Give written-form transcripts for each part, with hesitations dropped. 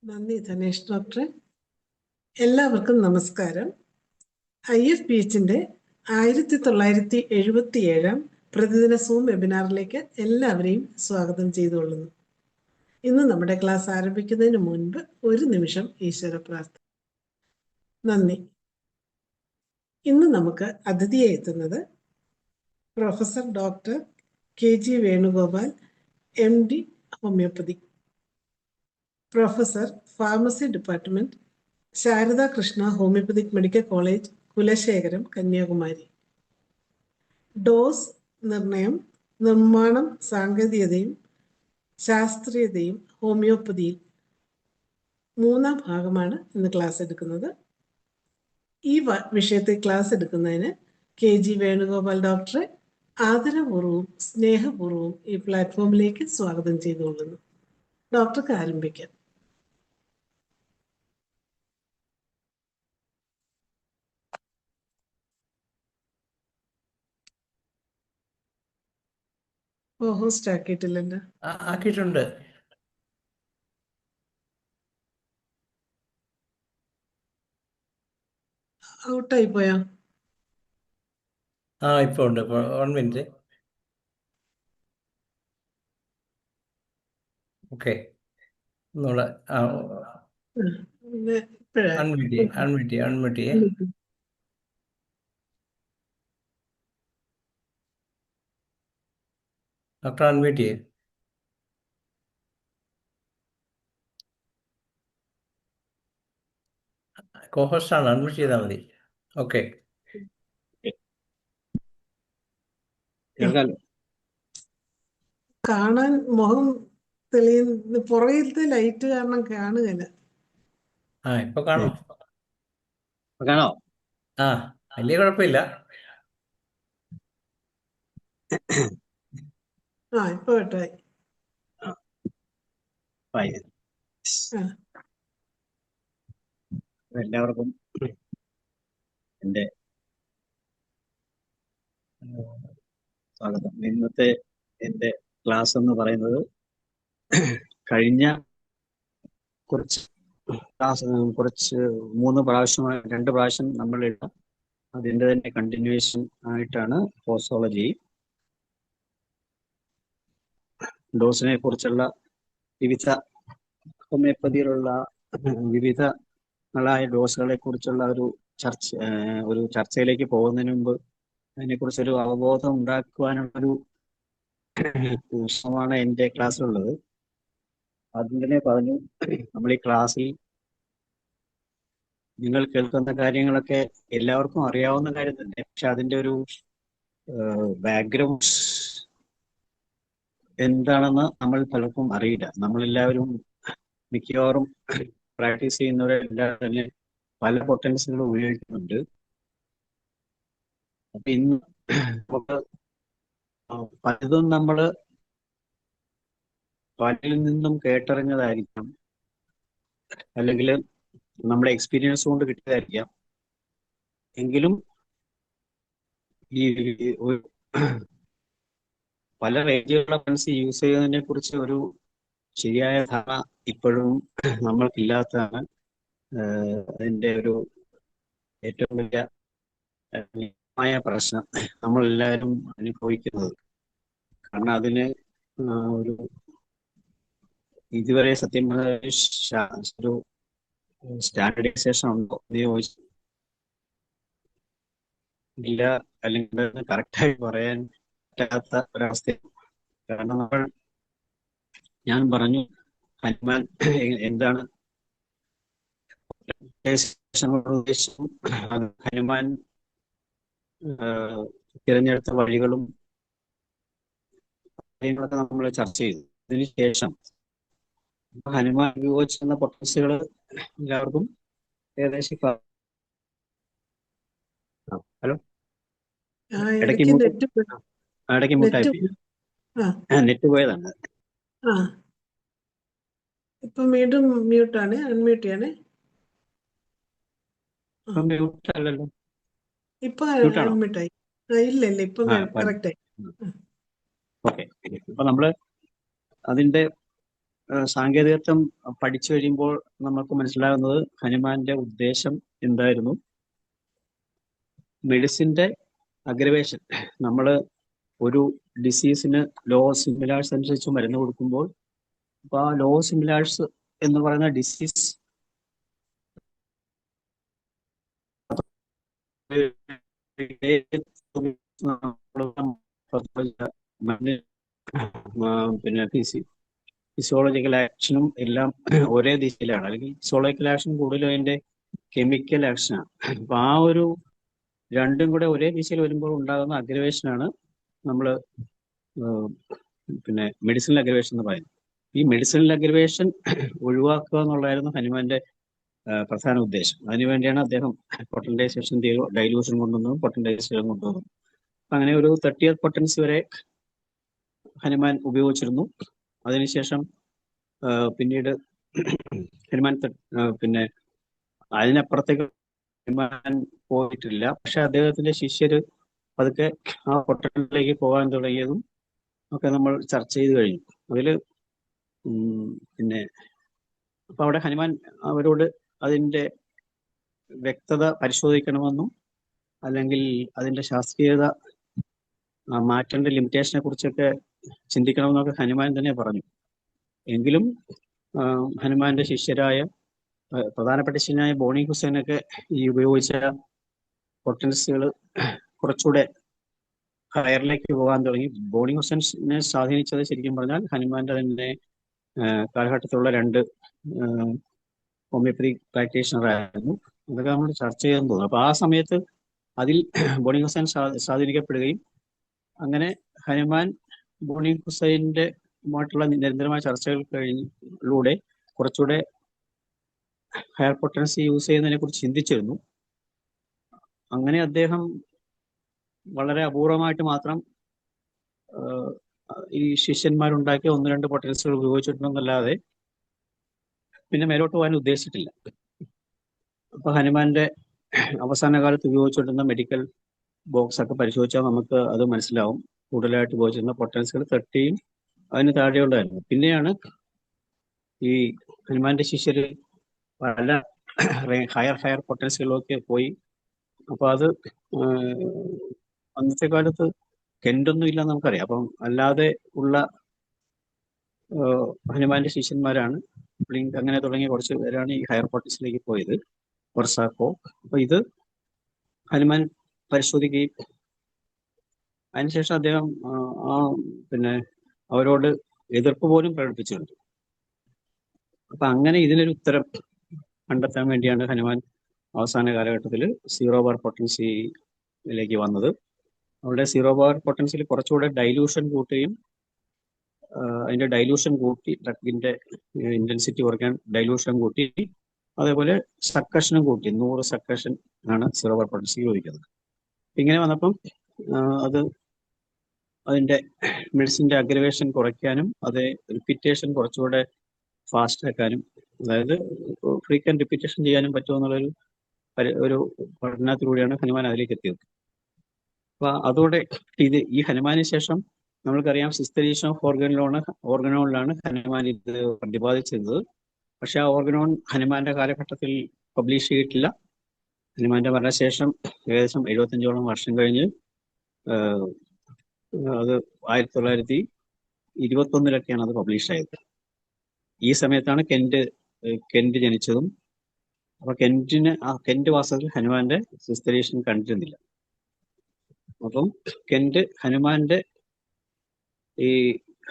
നന്ദി ധനേഷ് ഡോക്ടറെ. എല്ലാവർക്കും നമസ്കാരം. IFPHന്റെ 1977 പ്രതിദിന സൂം വെബിനാറിലേക്ക് എല്ലാവരെയും സ്വാഗതം ചെയ്തുകൊള്ളുന്നു. ഇന്ന് നമ്മുടെ ക്ലാസ് ആരംഭിക്കുന്നതിന് മുൻപ് ഒരു നിമിഷം ഈശ്വര പ്രാർത്ഥന. നന്ദി. ഇന്ന് നമുക്ക് അതിഥിയായി എത്തുന്നത് professor doctor KG Venugopal, MD homoeopathy, professor pharmacy department, Sharada Krishna homoeopathic medical college, Kulasekharam, Kanyakumari. Dose നിർണയം, നിർമ്മാണം, സാങ്കേതികതയും ശാസ്ത്രീയതയും ഹോമിയോപ്പതിയിൽ 3-ാം ഭാഗമാണ് ഇന്ന് ക്ലാസ് എടുക്കുന്നത്. ഈ വിഷയത്തിൽ ക്ലാസ് എടുക്കുന്നതിന് KG വേണുഗോപാൽ ഡോക്ടറെ ആദരപൂർവ്വവും സ്നേഹപൂർവ്വവും ഈ പ്ലാറ്റ്ഫോമിലേക്ക് സ്വാഗതം ചെയ്തുകൊള്ളുന്നു. ഡോക്ടർക്ക് ആരംഭിക്കാം. ഹോസ്റ്റ് ആക്കിയിട്ടില്ലല്ലോ. ആക്കിയിട്ടുണ്ട്. ഔട്ടായി പോയോ? ഇപ്പൊ ഉണ്ട്. 1 മിനിറ്റ്. ഓക്കെ, ഒന്നുകൂടെ അൺമ്യൂട്ട് ചെയ്യേ. ഡോക്ടർ അൺമ്യൂട്ട് ചെയ്യേ. കോഹോസ്റ്റ് ആണ്, അൺമ്യൂട്ട് ചെയ്താൽ മതി. ഓക്കെ, കാണാൻ മുഖം തെളിയുന്ന പുറകിലത്തെ ലൈറ്റ് കാരണം കാണുകയില്ല. ഇപ്പൊ കാണോ? കാണോ? വലിയ കുഴപ്പമില്ല. ഇപ്പൊ കേട്ടായി. എല്ലാവർക്കും എൻ്റെ സ്വാഗതം. ഇന്നത്തെ എൻ്റെ ക്ലാസ് എന്ന് പറയുന്നത് കഴിഞ്ഞ കുറച്ച് 2 പ്രാവശ്യം നമ്മളിട്ട അതിൻ്റെ തന്നെ കണ്ടിന്യൂവേഷൻ ആയിട്ടാണ് പോസ്റ്റോളജി. ഡോസിനെ കുറിച്ചുള്ള വിവിധ ഹോമിയോപ്പതിയിലുള്ള വിവിധങ്ങളായ ഡോസുകളെ കുറിച്ചുള്ള ഒരു ചർച്ചയിലേക്ക് പോകുന്നതിന് മുമ്പ് അതിനെക്കുറിച്ചൊരു അവബോധം ഉണ്ടാക്കുവാനുള്ളൊരു ശ്രമമാണ് എൻ്റെ ക്ലാസ്സിലുള്ളത്. ആദ്യം തന്നെ പറഞ്ഞു, നമ്മൾ ഈ ക്ലാസ്സിൽ നിങ്ങൾ കേൾക്കുന്ന കാര്യങ്ങളൊക്കെ എല്ലാവർക്കും അറിയാവുന്ന കാര്യം തന്നെ. പക്ഷെ അതിൻ്റെ ഒരു ബാക്ക്ഗ്രൗണ്ട് എന്താണെന്ന് നമ്മൾ പലർക്കും അറിയില്ല. നമ്മളെല്ലാവരും മിക്കവാറും പ്രാക്ടീസ് ചെയ്യുന്നവരെല്ലാം തന്നെ പല പൊട്ടൻഷ്യലുകൾ ഉപയോഗിക്കുന്നുണ്ട്. അപ്പൊ ഇന്ന് നമുക്ക് പലതും നമ്മൾ പലരിൽ നിന്നും കേട്ടറിഞ്ഞതായിരിക്കാം, അല്ലെങ്കിൽ നമ്മുടെ എക്സ്പീരിയൻസ് കൊണ്ട് കിട്ടിയതായിരിക്കാം. എങ്കിലും ഈ പല റേഞ്ചുകളുടെ പെൻസ് യൂസ് ചെയ്യുന്നതിനെ കുറിച്ച് ഒരു ശരിയായ ധാരണ ഇപ്പോഴും നമ്മൾക്കില്ലാത്തതാണ് അതിൻ്റെ ഒരു ഏറ്റവും വലിയ പ്രശ്നം നമ്മളെല്ലാവരും അനുഭവിക്കുന്നത്. കാരണം അതിന് ഒരു ഇതുവരെ സത്യം ഒരു സ്റ്റാൻഡർഡൈസേഷൻ ഉണ്ടോ എന്ന് ചോദിച്ചു ഇല്ല, അല്ലെങ്കിൽ കറക്റ്റായി പറയാൻ പറ്റാത്ത ഒരവസ്ഥ. കാരണം ഞാൻ പറഞ്ഞു ഹനുമാൻ എന്താണ് ഉദ്ദേശിച്ചും ഹനുമാൻ തിരഞ്ഞെടുത്ത വഴികളും കാര്യങ്ങളൊക്കെ നമ്മൾ ചർച്ച ചെയ്തു. അതിനുശേഷം ഹനുമാൻ ഉപയോഗിച്ചിരുന്ന പൊട്ടൻഷ്യകൾ എല്ലാവർക്കും ഏകദേശം ഹലോ ഇടയ്ക്ക് മ്യൂട്ടായി നെറ്റ് പോയതാണ്. ഇപ്പൊ വീണ്ടും മ്യൂട്ടാണ്. അൺമ്യൂട്ട് ചെയ്യണേ. മ്യൂട്ട് അല്ലല്ലോ, ഇപ്പൊ അൺമ്യൂട്ടായി. ഇല്ല ഇപ്പൊ കറക്റ്റ് ആയി. ഓക്കെ. അപ്പൊ നമ്മള് അതിന്റെ സാങ്കേതികത്വം പഠിച്ചു കഴിയുമ്പോൾ നമുക്ക് മനസ്സിലാകുന്നത് ഹനുമാന്റെ ഉദ്ദേശം എന്തായിരുന്നു. മെഡിസിന്റെ അഗ്രവേഷൻ, നമ്മൾ ഒരു ഡിസീസിന് ലോ സിമിലാഴ്സ് അനുസരിച്ച് മരുന്ന് കൊടുക്കുമ്പോൾ അപ്പൊ ആ ലോ സിമിലാഴ്സ് എന്ന് പറയുന്ന ഡിസീസ് പിന്നെ ഫിസിയോളജിക്കൽ ആക്ഷനും എല്ലാം ഒരേ ദിശയിലാണ്, അല്ലെങ്കിൽ ഫിസിയോളജിക്കൽ ആക്ഷൻ കൂടുതലും അതിന്റെ കെമിക്കൽ ആക്ഷനാണ്. അപ്പൊ ആ ഒരു രണ്ടും കൂടെ ഒരേ ദിശയിൽ വരുമ്പോൾ ഉണ്ടാകുന്ന അഗ്രവേഷനാണ് നമ്മൾ പിന്നെ മെഡിസിനൽ അഗ്രവേഷൻ എന്ന് പറയുന്നത്. ഈ മെഡിസിനൽ അഗ്രവേഷൻ ഒഴിവാക്കുക എന്നുള്ളതായിരുന്നു ഹനുമാന്റെ പ്രധാന ഉദ്ദേശം. അതിനുവേണ്ടിയാണ് അദ്ദേഹം പൊട്ടൻറ്റൈസേഷൻ ഡൈലൂഷൻ കൊണ്ടുവന്നതും പൊട്ടൻറ്റൈസേഷൻ കൊണ്ടുവന്നതും. അങ്ങനെ ഒരു 30th പൊട്ടൻസി വരെ ഹനുമാൻ ഉപയോഗിച്ചിരുന്നു. അതിനുശേഷം പിന്നീട് ഹനുമാൻ പിന്നെ അതിനപ്പുറത്തേക്ക് ഹനുമാൻ പോയിട്ടില്ല. പക്ഷെ അദ്ദേഹത്തിന്റെ ശിഷ്യര് പതുക്കെ ആ പൊട്ടനിലേക്ക് പോകാൻ തുടങ്ങിയതും ഒക്കെ നമ്മൾ ചർച്ച ചെയ്ത് കഴിഞ്ഞു. അതില് പിന്നെ അപ്പൊ അവിടെ ഹനുമാൻ അവരോട് അതിന്റെ വ്യക്തത പരിശോധിക്കണമെന്നും അല്ലെങ്കിൽ അതിന്റെ ശാസ്ത്രീയത മാറ്റേണ്ട ലിമിറ്റേഷനെ കുറിച്ചൊക്കെ ചിന്തിക്കണമെന്നൊക്കെ ഹനുമാൻ തന്നെ പറഞ്ഞു. എങ്കിലും ഹനുമാന്റെ ശിഷ്യരായ പ്രധാനപ്പെട്ട ശിഷ്യനായ ബോണി ഹുസൈനൊക്കെ ഈ ഉപയോഗിച്ച പൊട്ടൻസികൾ കുറച്ചുകൂടെ ഹയറിലേക്ക് പോകാൻ തുടങ്ങി. ബോണി ഹുസൈനെ സ്വാധീനിച്ചത് ശരിക്കും പറഞ്ഞാൽ ഹനുമാന്റെ തന്നെ കാലഘട്ടത്തിലുള്ള 2 ഹോമിയോപ്പതി പ്രാക്ടീഷണർ ആയിരുന്നു. അതൊക്കെ നമ്മൾ ചർച്ച ചെയ്യാൻ തോന്നുന്നു. അപ്പൊ ആ സമയത്ത് അതിൽ ബോണി ഹുസൈൻ സ്വാധീനിക്കപ്പെടുകയും അങ്ങനെ ഹനുമാൻ ബോണി ഹുസൈൻ്റെ മായിട്ടുള്ള നിരന്തരമായ ചർച്ചകൾ കഴിഞ്ഞിലൂടെ കുറച്ചുകൂടെ ഹയർ പൊട്ടൻസി യൂസ് ചെയ്യുന്നതിനെ കുറിച്ച് ചിന്തിച്ചിരുന്നു. അങ്ങനെ അദ്ദേഹം വളരെ അപൂർവമായിട്ട് മാത്രം ഈ ശിഷ്യന്മാരുണ്ടാക്കിയ 1-2 പൊട്ടൻസികൾ ഉപയോഗിച്ചിട്ടുണ്ടെന്നല്ലാതെ പിന്നെ മേലോട്ട് പോകാൻ ഉദ്ദേശിച്ചിട്ടില്ല. അപ്പൊ ഹനുമാന്റെ അവസാന കാലത്ത് ഉപയോഗിച്ചുകൊണ്ടിരുന്ന മെഡിക്കൽ ബോക്സ് ഒക്കെ പരിശോധിച്ചാൽ നമുക്ക് അത് മനസ്സിലാവും. കൂടുതലായിട്ട് ഉപയോഗിച്ചിരുന്ന പൊട്ടൻസികൾ 30 അതിന് താഴെയുള്ളതായിരുന്നു. പിന്നെയാണ് ഈ ഹനുമാന്റെ ശിഷ്യര് പല ഹയർ പൊട്ടൻസികളിലൊക്കെ പോയി. അപ്പൊ അത് അന്നത്തെ കാലത്ത് കെൻഡൊന്നും ഇല്ലെന്ന് നമുക്കറിയാം. അപ്പം അല്ലാതെ ഉള്ള ഹനുമാന്റെ ശിഷ്യന്മാരാണ് ബ്ലിങ്ക് അങ്ങനെ തുടങ്ങിയ കുറച്ച് പേരാണ് ഈ ഹയർ പൊട്ടൻസിലേക്ക് പോയത്, കൊർസാക്കോ. അപ്പൊ ഇത് ഹനുമാൻ പരിശോധിക്കുകയും അതിനുശേഷം അദ്ദേഹം പിന്നെ അവരോട് എതിർപ്പ് പോലും പ്രകടിപ്പിച്ചിട്ടുണ്ട്. അപ്പൊ അങ്ങനെ ഇതിനൊരു ഉത്തരം കണ്ടെത്താൻ വേണ്ടിയാണ് ഹനുമാൻ അവസാന കാലഘട്ടത്തിൽ 0 ബാർ പൊട്ടൻസിയിലേക്ക് വന്നത്. അവിടെ 0 ബാർ പൊട്ടൻസിയിൽ കുറച്ചുകൂടെ ഡൈലൂഷൻ കൂട്ടുകയും അതിന്റെ ഡൈലൂഷൻ കൂട്ടി, ഡ്രഗിന്റെ ഇന്റൻസിറ്റി കുറയ്ക്കാൻ ഡൈലൂഷൻ കൂട്ടി, അതേപോലെ സക്കഷനും കൂട്ടി. 100 സക്കഷൻ ആണ് 0 ബാർ പൊട്ടൻസി ഉപയോഗിക്കുന്നത്. ഇങ്ങനെ വന്നപ്പം അത് അതിന്റെ മെഡിസിന്റെ അഗ്രവേഷൻ കുറയ്ക്കാനും അത് റിപ്പീറ്റേഷൻ കുറച്ചുകൂടെ ഫാസ്റ്റ് ആക്കാനും, അതായത് ഫ്രീക്വന്റ് റിപ്പീറ്റേഷൻ ചെയ്യാനും പറ്റുമെന്നുള്ളൊരു ഒരു പഠനത്തിലൂടെയാണ് ഹനുമാൻ അതിലേക്ക് എത്തിയത്. അപ്പൊ അതോടെ ഈ ഹനുമാന് ശേഷം നമ്മൾക്കറിയാം സിസ്തരീഷൻ ഓഫ് ഓർഗനോണിലാണ് ഹനുമാൻ ഇത് പ്രതിപാദിച്ചിരുന്നത്. പക്ഷെ ആ ഓർഗനോൺ ഹനുമാന്റെ കാലഘട്ടത്തിൽ പബ്ലിഷ് ചെയ്തിട്ടില്ല. ഹനുമാന്റെ മരണശേഷം ഏകദേശം 75ഓളം വർഷം കഴിഞ്ഞ് അത് 1921 അത് പബ്ലിഷ് ആയത്. ഈ സമയത്താണ് കെന്റ് ജനിച്ചതും. അപ്പൊ കെന്റ് വാസ്തവത്തിൽ ഹനുമാന്റെ സിസ്തരീഷൻ കണ്ടിരുന്നില്ല. അപ്പം കെന്റ് ഹനുമാന്റെ ഈ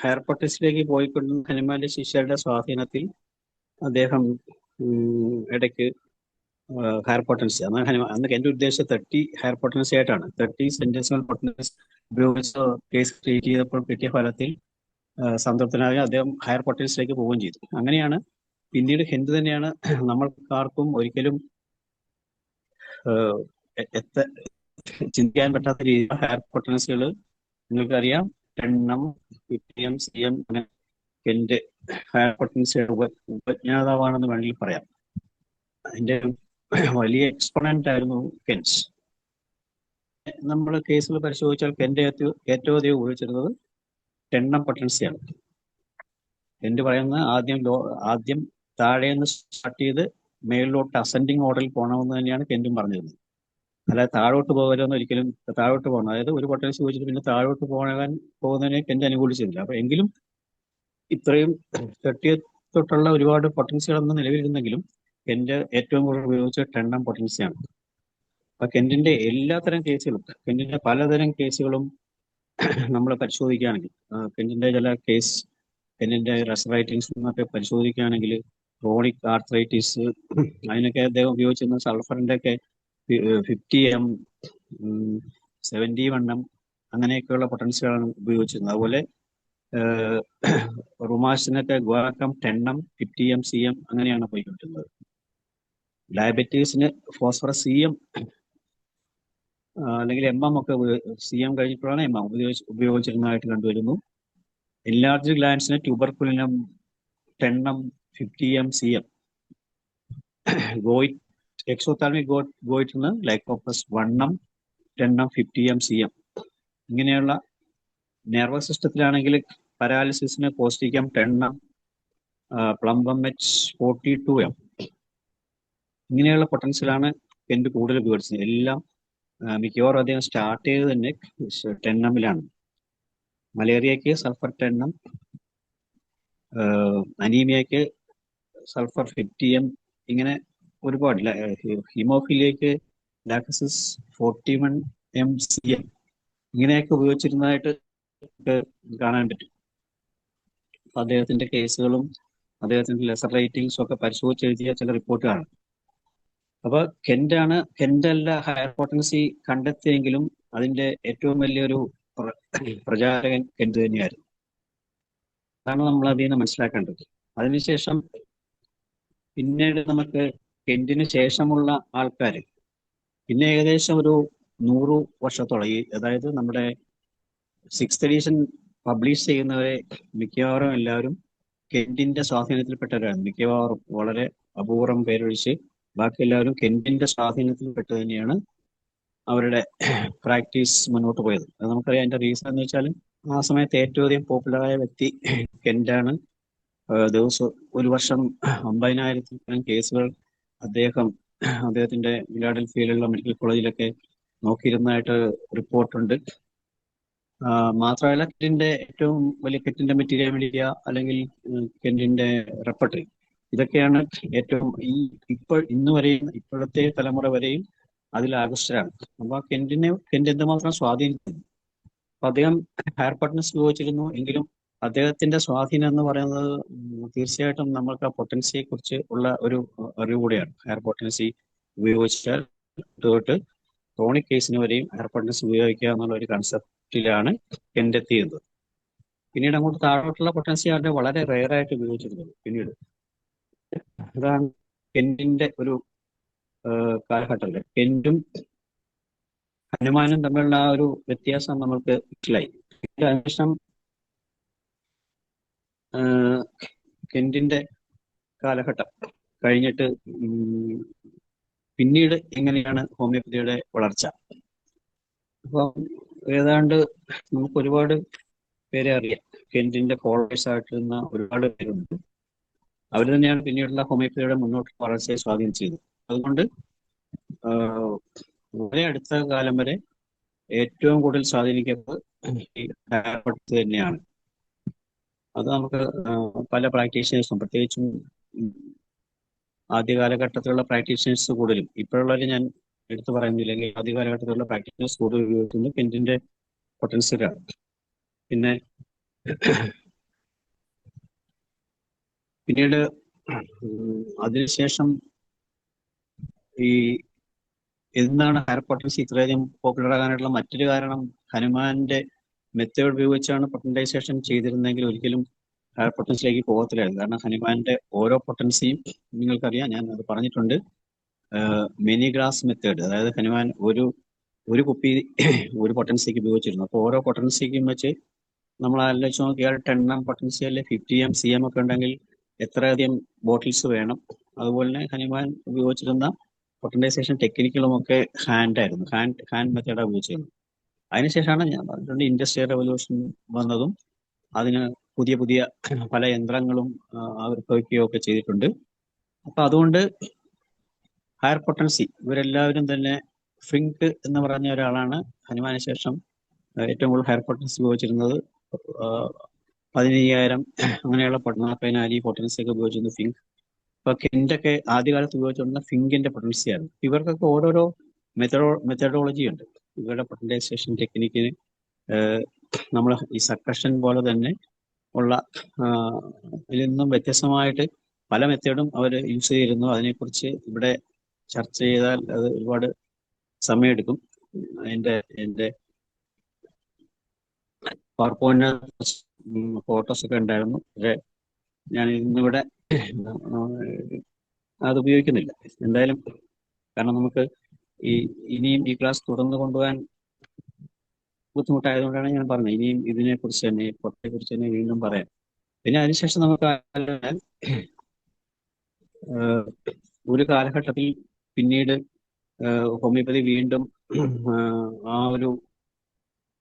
ഹയർ പൊട്ടൻസിലേക്ക് പോയിക്കൊണ്ടിരുന്ന ഹനുമാന്റെ ശിഷ്യരുടെ സ്വാധീനത്തിൽ അദ്ദേഹം ഇടയ്ക്ക് ഹയർ പൊട്ടൻസി അന്ന് കെന്റ് ഉദ്ദേശിച്ച 30 ഹയർ പൊട്ടൻസി ആയിട്ടാണ്. 30 സെന്റൻസുകൾ പൊട്ടൻസി ഉപയോഗിച്ച് കേസ് ട്രീറ്റ് ചെയ്തപ്പോൾ കിട്ടിയ ഫലത്തിൽ സംതൃപ്തനായി അദ്ദേഹം ഹയർ പൊട്ടൻസിലേക്ക് പോവുകയും ചെയ്തു. അങ്ങനെയാണ് പിന്നീട് കെന്റ് തന്നെയാണ് നമ്മൾക്കാർക്കും ഒരിക്കലും ചിന്തിക്കാൻ പറ്റാത്ത രീതിയിൽ ഹയർ പൊട്ടൻസികൾ നിങ്ങൾക്കറിയാം, എണ്ണം PPM CM കെന്റ് ഹയർ പൊട്ടൻസിയുടെ ഉപജ്ഞാതാവാണെന്ന് വേണമെങ്കിൽ പറയാം. അതിന്റെ വലിയ എക്സ്പോണന്റ് ആയിരുന്നു കെൻസ്. നമ്മൾ കേസുകൾ പരിശോധിച്ചാൽ കെന്റ് ഏറ്റവും അധികം ഉപയോഗിച്ചിരുന്നത് 10 പൊട്ടൻസിയാണ്. കെന്റ് പറയുന്ന ആദ്യം താഴേന്ന് സ്റ്റാർട്ട് ചെയ്ത് മേളിലോട്ട് അസെൻഡിങ് ഓർഡറിൽ പോകണമെന്ന് തന്നെയാണ് കെന്റും പറഞ്ഞിരുന്നത്. അല്ലാതെ താഴോട്ട് പോകരുതെന്ന് ഒരിക്കലും താഴോട്ട് പോകണം. അതായത് ഒരു പൊട്ടൻസി വെച്ചിട്ട് പിന്നെ താഴോട്ട് പോകുന്നതിനെ കെന്റ് അനുകൂലിച്ചിരുന്നില്ല. അപ്പൊ എങ്കിലും ഇത്രയും 30 തൊട്ടുള്ള ഒരുപാട് പൊട്ടൻസികളൊന്നും നിലവിലിരുന്നെങ്കിലും കെന്റ് ഏറ്റവും കൂടുതൽ ഉപയോഗിച്ച 10 പൊട്ടൻസിയാണ്. അപ്പൊ കെന്റിന്റെ എല്ലാത്തരം കേസുകളും, കെന്റിന്റെ പലതരം കേസുകളും നമ്മൾ പരിശോധിക്കുകയാണെങ്കിൽ, കെന്റിന്റെ ചില കേസ്, കെന്റിന്റെ റൈറ്റിംഗ്സ് എന്നൊക്കെ പരിശോധിക്കുകയാണെങ്കിൽ ക്രോണിക് ആർത്രൈറ്റിസ്, അതിനൊക്കെ അദ്ദേഹം ഉപയോഗിച്ചിരുന്ന സൾഫറിന്റെ ഒക്കെ 50M 71M അങ്ങനെയൊക്കെയുള്ള പൊട്ടൻസികളാണ് ഉപയോഗിച്ചിരുന്നത്. അതുപോലെ റുമാസിനൊക്കെ ഗുവാക്കം 10M 50M CM അങ്ങനെയാണ് പോയിക്കൊണ്ടിരുന്നത്. ഡയബറ്റീസിന് ഫോസ്ഫറസ് CM അല്ലെങ്കിൽ MM ഒക്കെ CM കഴിഞ്ഞിട്ടുള്ളതാണ് MM ഉപയോഗിച്ചിരുന്നതായിട്ട് കണ്ടുവരുന്നു. എൻലാർജ് ഗ്ലാൻഡ്സിന് tuberculinum 10M 50M CM, exophthalmic ഗോയിറ്റിന് lycopus 1M 10M 50M CM. ഇങ്ങനെയുള്ള നെർവസ് സിസ്റ്റത്തിലാണെങ്കിൽ പാരാലിസിസിന് causticum 10M, plumbum H 42M. ഇങ്ങനെയുള്ള പൊട്ടൻഷ്യലാണ് കെന്റ് കൂടുതൽ ഉപയോഗിച്ചത്. എല്ലാം മിക്കവാറും അദ്ദേഹം സ്റ്റാർട്ട് ചെയ്ത് തന്നെ 10M മലേറിയക്ക് sulphur 10M, അനീമിയക്ക് sulphur 50M, ഇങ്ങനെ ഒരുപാട്. ഹീമോഫീലിയക്ക് ലാക്സിസ് 41M CM ഇങ്ങനെയൊക്കെ ഉപയോഗിച്ചിരുന്നതായിട്ട് കാണാൻ പറ്റും. അദ്ദേഹത്തിന്റെ കേസുകളും അദ്ദേഹത്തിന്റെ ലെസർ റേറ്റിംഗ്സും ഒക്കെ പരിശോധിച്ചെഴുതിയ ചില റിപ്പോർട്ടുകളാണ്. അപ്പൊ കെന്റല്ല ഹയർ പൊട്ടൻസി കണ്ടെത്തിയെങ്കിലും അതിന്റെ ഏറ്റവും വലിയൊരു പ്രചാരകൻ കെന്റ് തന്നെയായിരുന്നു. അതാണ് നമ്മൾ അതിൽ നിന്ന് മനസ്സിലാക്കേണ്ടത്. അതിനുശേഷം പിന്നീട് നമുക്ക് കെന്റിന് ശേഷമുള്ള ആൾക്കാർ പിന്നെ ഏകദേശം ഒരു 100 വർഷത്തോളം, അതായത് നമ്മുടെ 6th എഡിഷൻ പബ്ലിഷ് ചെയ്യുന്നവരെ മിക്കവാറും എല്ലാവരും കെന്റിന്റെ സ്വാധീനത്തിൽപ്പെട്ടവരാണ്. മിക്കവാറും വളരെ അപൂർവം പേരൊഴിച്ച് ബാക്കി എല്ലാവരും കെന്റിന്റെ സ്വാധീനത്തിൽപ്പെട്ട് തന്നെയാണ് അവരുടെ പ്രാക്ടീസ് മുന്നോട്ട് പോയത്. അത് നമുക്കറിയാം. അതിന്റെ റീസൺ എന്ന് വെച്ചാൽ ആ സമയത്ത് ഏറ്റവും അധികം പോപ്പുലറായ വ്യക്തി കെന്റാണ്. ദിവസം ഒരു വർഷം 50,000 കേസുകൾ അദ്ദേഹത്തിന്റെ ഫിലാഡൽഫിയയിലുള്ള മെഡിക്കൽ കോളേജിലൊക്കെ നോക്കിയിരുന്നതായിട്ട് റിപ്പോർട്ടുണ്ട്. മാത്രമല്ല കെന്റിന്റെ ഏറ്റവും വലിയ കെന്റിന്റെ മെറ്റീരിയൽ മീഡിയ അല്ലെങ്കിൽ കെന്റിന്റെ റെപ്പർട്ടറി, ഇതൊക്കെയാണ് ഏറ്റവും ഇന്ന് വരെയും ഇപ്പോഴത്തെ തലമുറ വരെയും അതിൽ ആകൃഷ്ടരാണ്. അപ്പൊ കെന്റ് എന്തുമാത്രം സ്വാധീനിക്കുന്നു. അപ്പൊ അദ്ദേഹം ഹയർ പൊട്ടൻസി ഉപയോഗിച്ചിരുന്നു എങ്കിലും അദ്ദേഹത്തിന്റെ സ്വാധീനം എന്ന് പറയുന്നത് തീർച്ചയായിട്ടും നമ്മൾക്ക് ആ പൊട്ടൻസിയെ കുറിച്ച് ഉള്ള ഒരു അറിവ് കൂടെയാണ്. ഹയർ പൊട്ടൻസി ഉപയോഗിച്ചാൽ തൊട്ട് ക്രോണിക് കേസിന് വരെയും ഹയർ പൊട്ടൻസി ഉപയോഗിക്കുക എന്നുള്ള ഒരു കൺസെപ്റ്റിലാണ് കെന്റ് എത്തിയത്. പിന്നീട് അങ്ങോട്ട് താഴോട്ടുള്ള പൊട്ടൻസി ആണ് വളരെ റെയറായിട്ട് ഉപയോഗിച്ചിരുന്നത്. പിന്നീട് അതാണ് കെന്റിന്റെ ഒരു കാലഘട്ടത്തിൽ കെന്റും ഹനുമാനും തമ്മിലുള്ള ആ ഒരു വ്യത്യാസം നമ്മൾക്ക് മനസ്സിലായി. അതിനുശേഷം കെന്റിന്റെ കാലഘട്ടം കഴിഞ്ഞിട്ട് പിന്നീട് എങ്ങനെയാണ് ഹോമിയോപ്പതിയുടെ വളർച്ച. അപ്പം ഏതാണ്ട് നമുക്ക് ഒരുപാട് പേരെ അറിയാം. കെന്റിന്റെ ഫോളോവേഴ്സ് ആയിട്ടിരുന്ന ഒരുപാട് പേരുണ്ട്. അവർ തന്നെയാണ് പിന്നീടുള്ള ഹോമിയോപ്പതിയുടെ മുന്നോട്ട് വളർച്ചയെ സ്വാധീനിച്ചത്. അതുകൊണ്ട് വളരെ അടുത്ത കാലം വരെ ഏറ്റവും കൂടുതൽ സ്വാധീനിക്കുന്നത് തന്നെയാണ്. അത് നമുക്ക് പല പ്രാക്ടീഷണേഴ്സും, പ്രത്യേകിച്ചും ആദ്യ കാലഘട്ടത്തിലുള്ള പ്രാക്ടീഷണേഴ്സ് കൂടുതലും, ഇപ്പോഴുള്ളവർ ഞാൻ എടുത്തു പറയുന്നില്ലെങ്കിൽ ആദ്യ കാലഘട്ടത്തിലുള്ള പ്രാക്ടീഷണേഴ്സ് കൂടുതൽ ഉപയോഗിക്കുന്നത് കെന്റിന്റെ പൊട്ടൻഷ്യലാണ്. പിന്നീട് അതിനുശേഷം എന്താണ് ഹയർ പൊട്ടൻസി ഇത്രയധികം പോപ്പുലർ ആകാനായിട്ടുള്ള മറ്റൊരു കാരണം, ഹനുമാന്റെ മെത്തേഡ് ഉപയോഗിച്ചാണ് പൊട്ടൻറ്റൈസേഷൻ ചെയ്തിരുന്നെങ്കിൽ ഒരിക്കലും ഹയർ പൊട്ടൻസിയിലേക്ക് പോകത്തില്ലായിരുന്നു. കാരണം ഹനുമാന്റെ ഓരോ പൊട്ടൻസിയും നിങ്ങൾക്കറിയാം, ഞാൻ അത് പറഞ്ഞിട്ടുണ്ട്, മെനി ഗ്ലാസ് മെത്തേഡ്. അതായത് ഹനുമാൻ ഒരു കുപ്പി ഒരു പൊട്ടൻസിക്ക് ഉപയോഗിച്ചിരുന്നു. അപ്പോൾ ഓരോ പൊട്ടൻസിക്കും വെച്ച് നമ്മൾ ആലോചിച്ച് നോക്കിയാൽ 10M പൊട്ടൻസി അല്ലെ 50M CM ഒക്കെ ഉണ്ടെങ്കിൽ എത്രയധികം ബോട്ടിൽസ് വേണം. അതുപോലെ തന്നെ ഹനുമാൻ ഉപയോഗിച്ചിരുന്ന പൊട്ടൻറ്റൈസേഷൻ ടെക്നിക്കുകളും ഒക്കെ ഹാൻഡ് മെത്തേഡാണ് ഉപയോഗിച്ചിരുന്നത്. അതിനുശേഷമാണ് ഞാൻ പറഞ്ഞിട്ടുണ്ട് ഇൻഡസ്ട്രിയൽ റെവല്യൂഷൻ വന്നതും അതിന് പുതിയ പുതിയ പല യന്ത്രങ്ങളും ആവിർഭവിക്കുകയൊക്കെ ചെയ്തിട്ടുണ്ട്. അപ്പൊ അതുകൊണ്ട് ഹയർ പൊട്ടൻസി ഇവരെല്ലാവരും തന്നെ ഫിങ്ക് എന്ന് പറഞ്ഞ ഒരാളാണ് ഹനുമാന് ശേഷം ഏറ്റവും കൂടുതൽ ഹയർ പൊട്ടൻസി ഉപയോഗിച്ചിരുന്നത്. 15,000 അങ്ങനെയുള്ള 40,000 പൊട്ടൻസി ഒക്കെ ഉപയോഗിച്ചിരുന്നു ഫിങ്ക്. ഇപ്പൊ കെന്റൊക്കെ ആദ്യകാലത്ത് ഉപയോഗിച്ചിരുന്ന ഫിങ്കിന്റെ പൊട്ടൻസി ആയിരുന്നു. ഇവർക്കൊക്കെ ഓരോരോ മെത്തഡോളജി ഉണ്ട്. ഇവരുടെ പൊട്ടൻസൈസേഷൻ ടെക്നിക്കിന് നമ്മൾ ഈ സക്കഷൻ പോലെ തന്നെ ഉള്ള ഇതിൽ നിന്നും വ്യത്യസ്തമായിട്ട് പല മെത്തേഡും അവർ യൂസ് ചെയ്തിരുന്നു. അതിനെക്കുറിച്ച് ഇവിടെ ചർച്ച ചെയ്താൽ അത് ഒരുപാട് സമയമെടുക്കും. എൻ്റെ പവർ പോയിന്റ് ഫോട്ടോസ് ഒക്കെ ഉണ്ടായിരുന്നു. പക്ഷേ ഞാൻ ഇന്നിവിടെ അത് ഉപയോഗിക്കുന്നില്ല. എന്തായാലും കാരണം നമുക്ക് ഇനിയും ഈ ക്ലാസ് തുടർന്ന് കൊണ്ടുപോകാൻ ബുദ്ധിമുട്ടായതുകൊണ്ടാണ് ഞാൻ പറഞ്ഞത്. ഇനിയും ഇതിനെക്കുറിച്ച് തന്നെ പൊട്ടയെക്കുറിച്ച് തന്നെ വീണ്ടും പറയാം. പിന്നെ അതിനുശേഷം നമുക്ക് ഒരു കാലഘട്ടത്തിൽ പിന്നീട് ഹോമിയോപ്പതി വീണ്ടും ആ ഒരു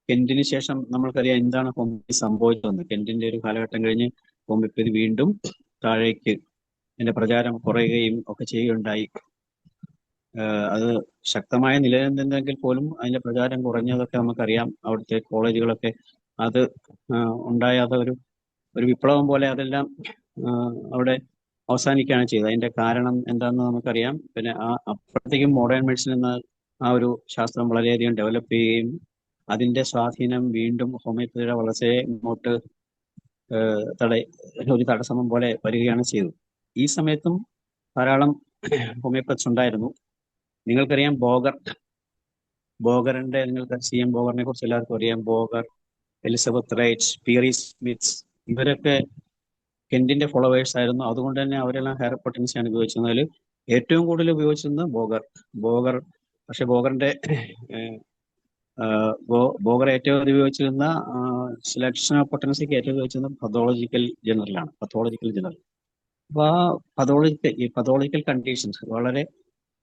കെന്റിന് ശേഷം നമ്മൾക്കറിയാം എന്താണ് ഹോമിയോപ്പതി സംഭവിച്ചതെന്ന്. കെന്റിന്റെ ഒരു കാലഘട്ടം കഴിഞ്ഞ് ഹോമിയോപ്പതി വീണ്ടും താഴേക്ക് അതിന്റെ പ്രചാരം കുറയുകയും ഒക്കെ ചെയ്യുകയുണ്ടായി. അത് ശക്തമായ നിലനിന്നെങ്കിൽ പോലും അതിന്റെ പ്രചാരം കുറഞ്ഞതൊക്കെ നമുക്കറിയാം. അവിടുത്തെ കോളേജുകളൊക്കെ അത് ഉണ്ടായ ഒരു വിപ്ലവം പോലെ അതെല്ലാം അവിടെ അവസാനിക്കുകയാണ് ചെയ്തത്. അതിന്റെ കാരണം എന്താണെന്ന് നമുക്കറിയാം. പിന്നെ അപ്പോഴത്തേക്കും മോഡേൺ മെഡിസിൻ എന്ന ആ ഒരു ശാസ്ത്രം വളരെയധികം ഡെവലപ്പ് ചെയ്യുകയും അതിന്റെ സ്വാധീനം വീണ്ടും ഹോമിയോപ്പതിയുടെ വളർച്ചയെ ഇങ്ങോട്ട് ഒരു തടസ്സം പോലെ വരികയാണ് ചെയ്തത്. ഈ സമയത്തും ധാരാളം ഹോമിയോപ്പത്സ് ഉണ്ടായിരുന്നു. നിങ്ങൾക്കറിയാം ബോഗറിന്റെ നിങ്ങൾക്ക് CM ബോഗറിനെ കുറിച്ച് എല്ലാവർക്കും അറിയാം. ബോഗർ, എലിസബത്ത് റൈറ്റ്, പീറി സ്മിത്സ് ഇവരൊക്കെ കെന്റിന്റെ ഫോളോവേഴ്സ് ആയിരുന്നു. അതുകൊണ്ട് തന്നെ അവരെല്ലാം ഹയർ പൊട്ടൻസിയാണ് ഉപയോഗിച്ചിരുന്നത്. അതിൽ ഏറ്റവും കൂടുതൽ ഉപയോഗിച്ചിരുന്നത് ബോഗർ. പക്ഷെ ബോഗർ ഏറ്റവും ഉപയോഗിച്ചിരുന്ന സെലക്ഷൻ ഓഫ് പൊട്ടൻസിക്ക് ഏറ്റവും ഉപയോഗിച്ചിരുന്നത് പതോളജിക്കൽ ജനറലാണ്. അപ്പൊ ആ പതോളജിക്കൽ കണ്ടീഷൻസ്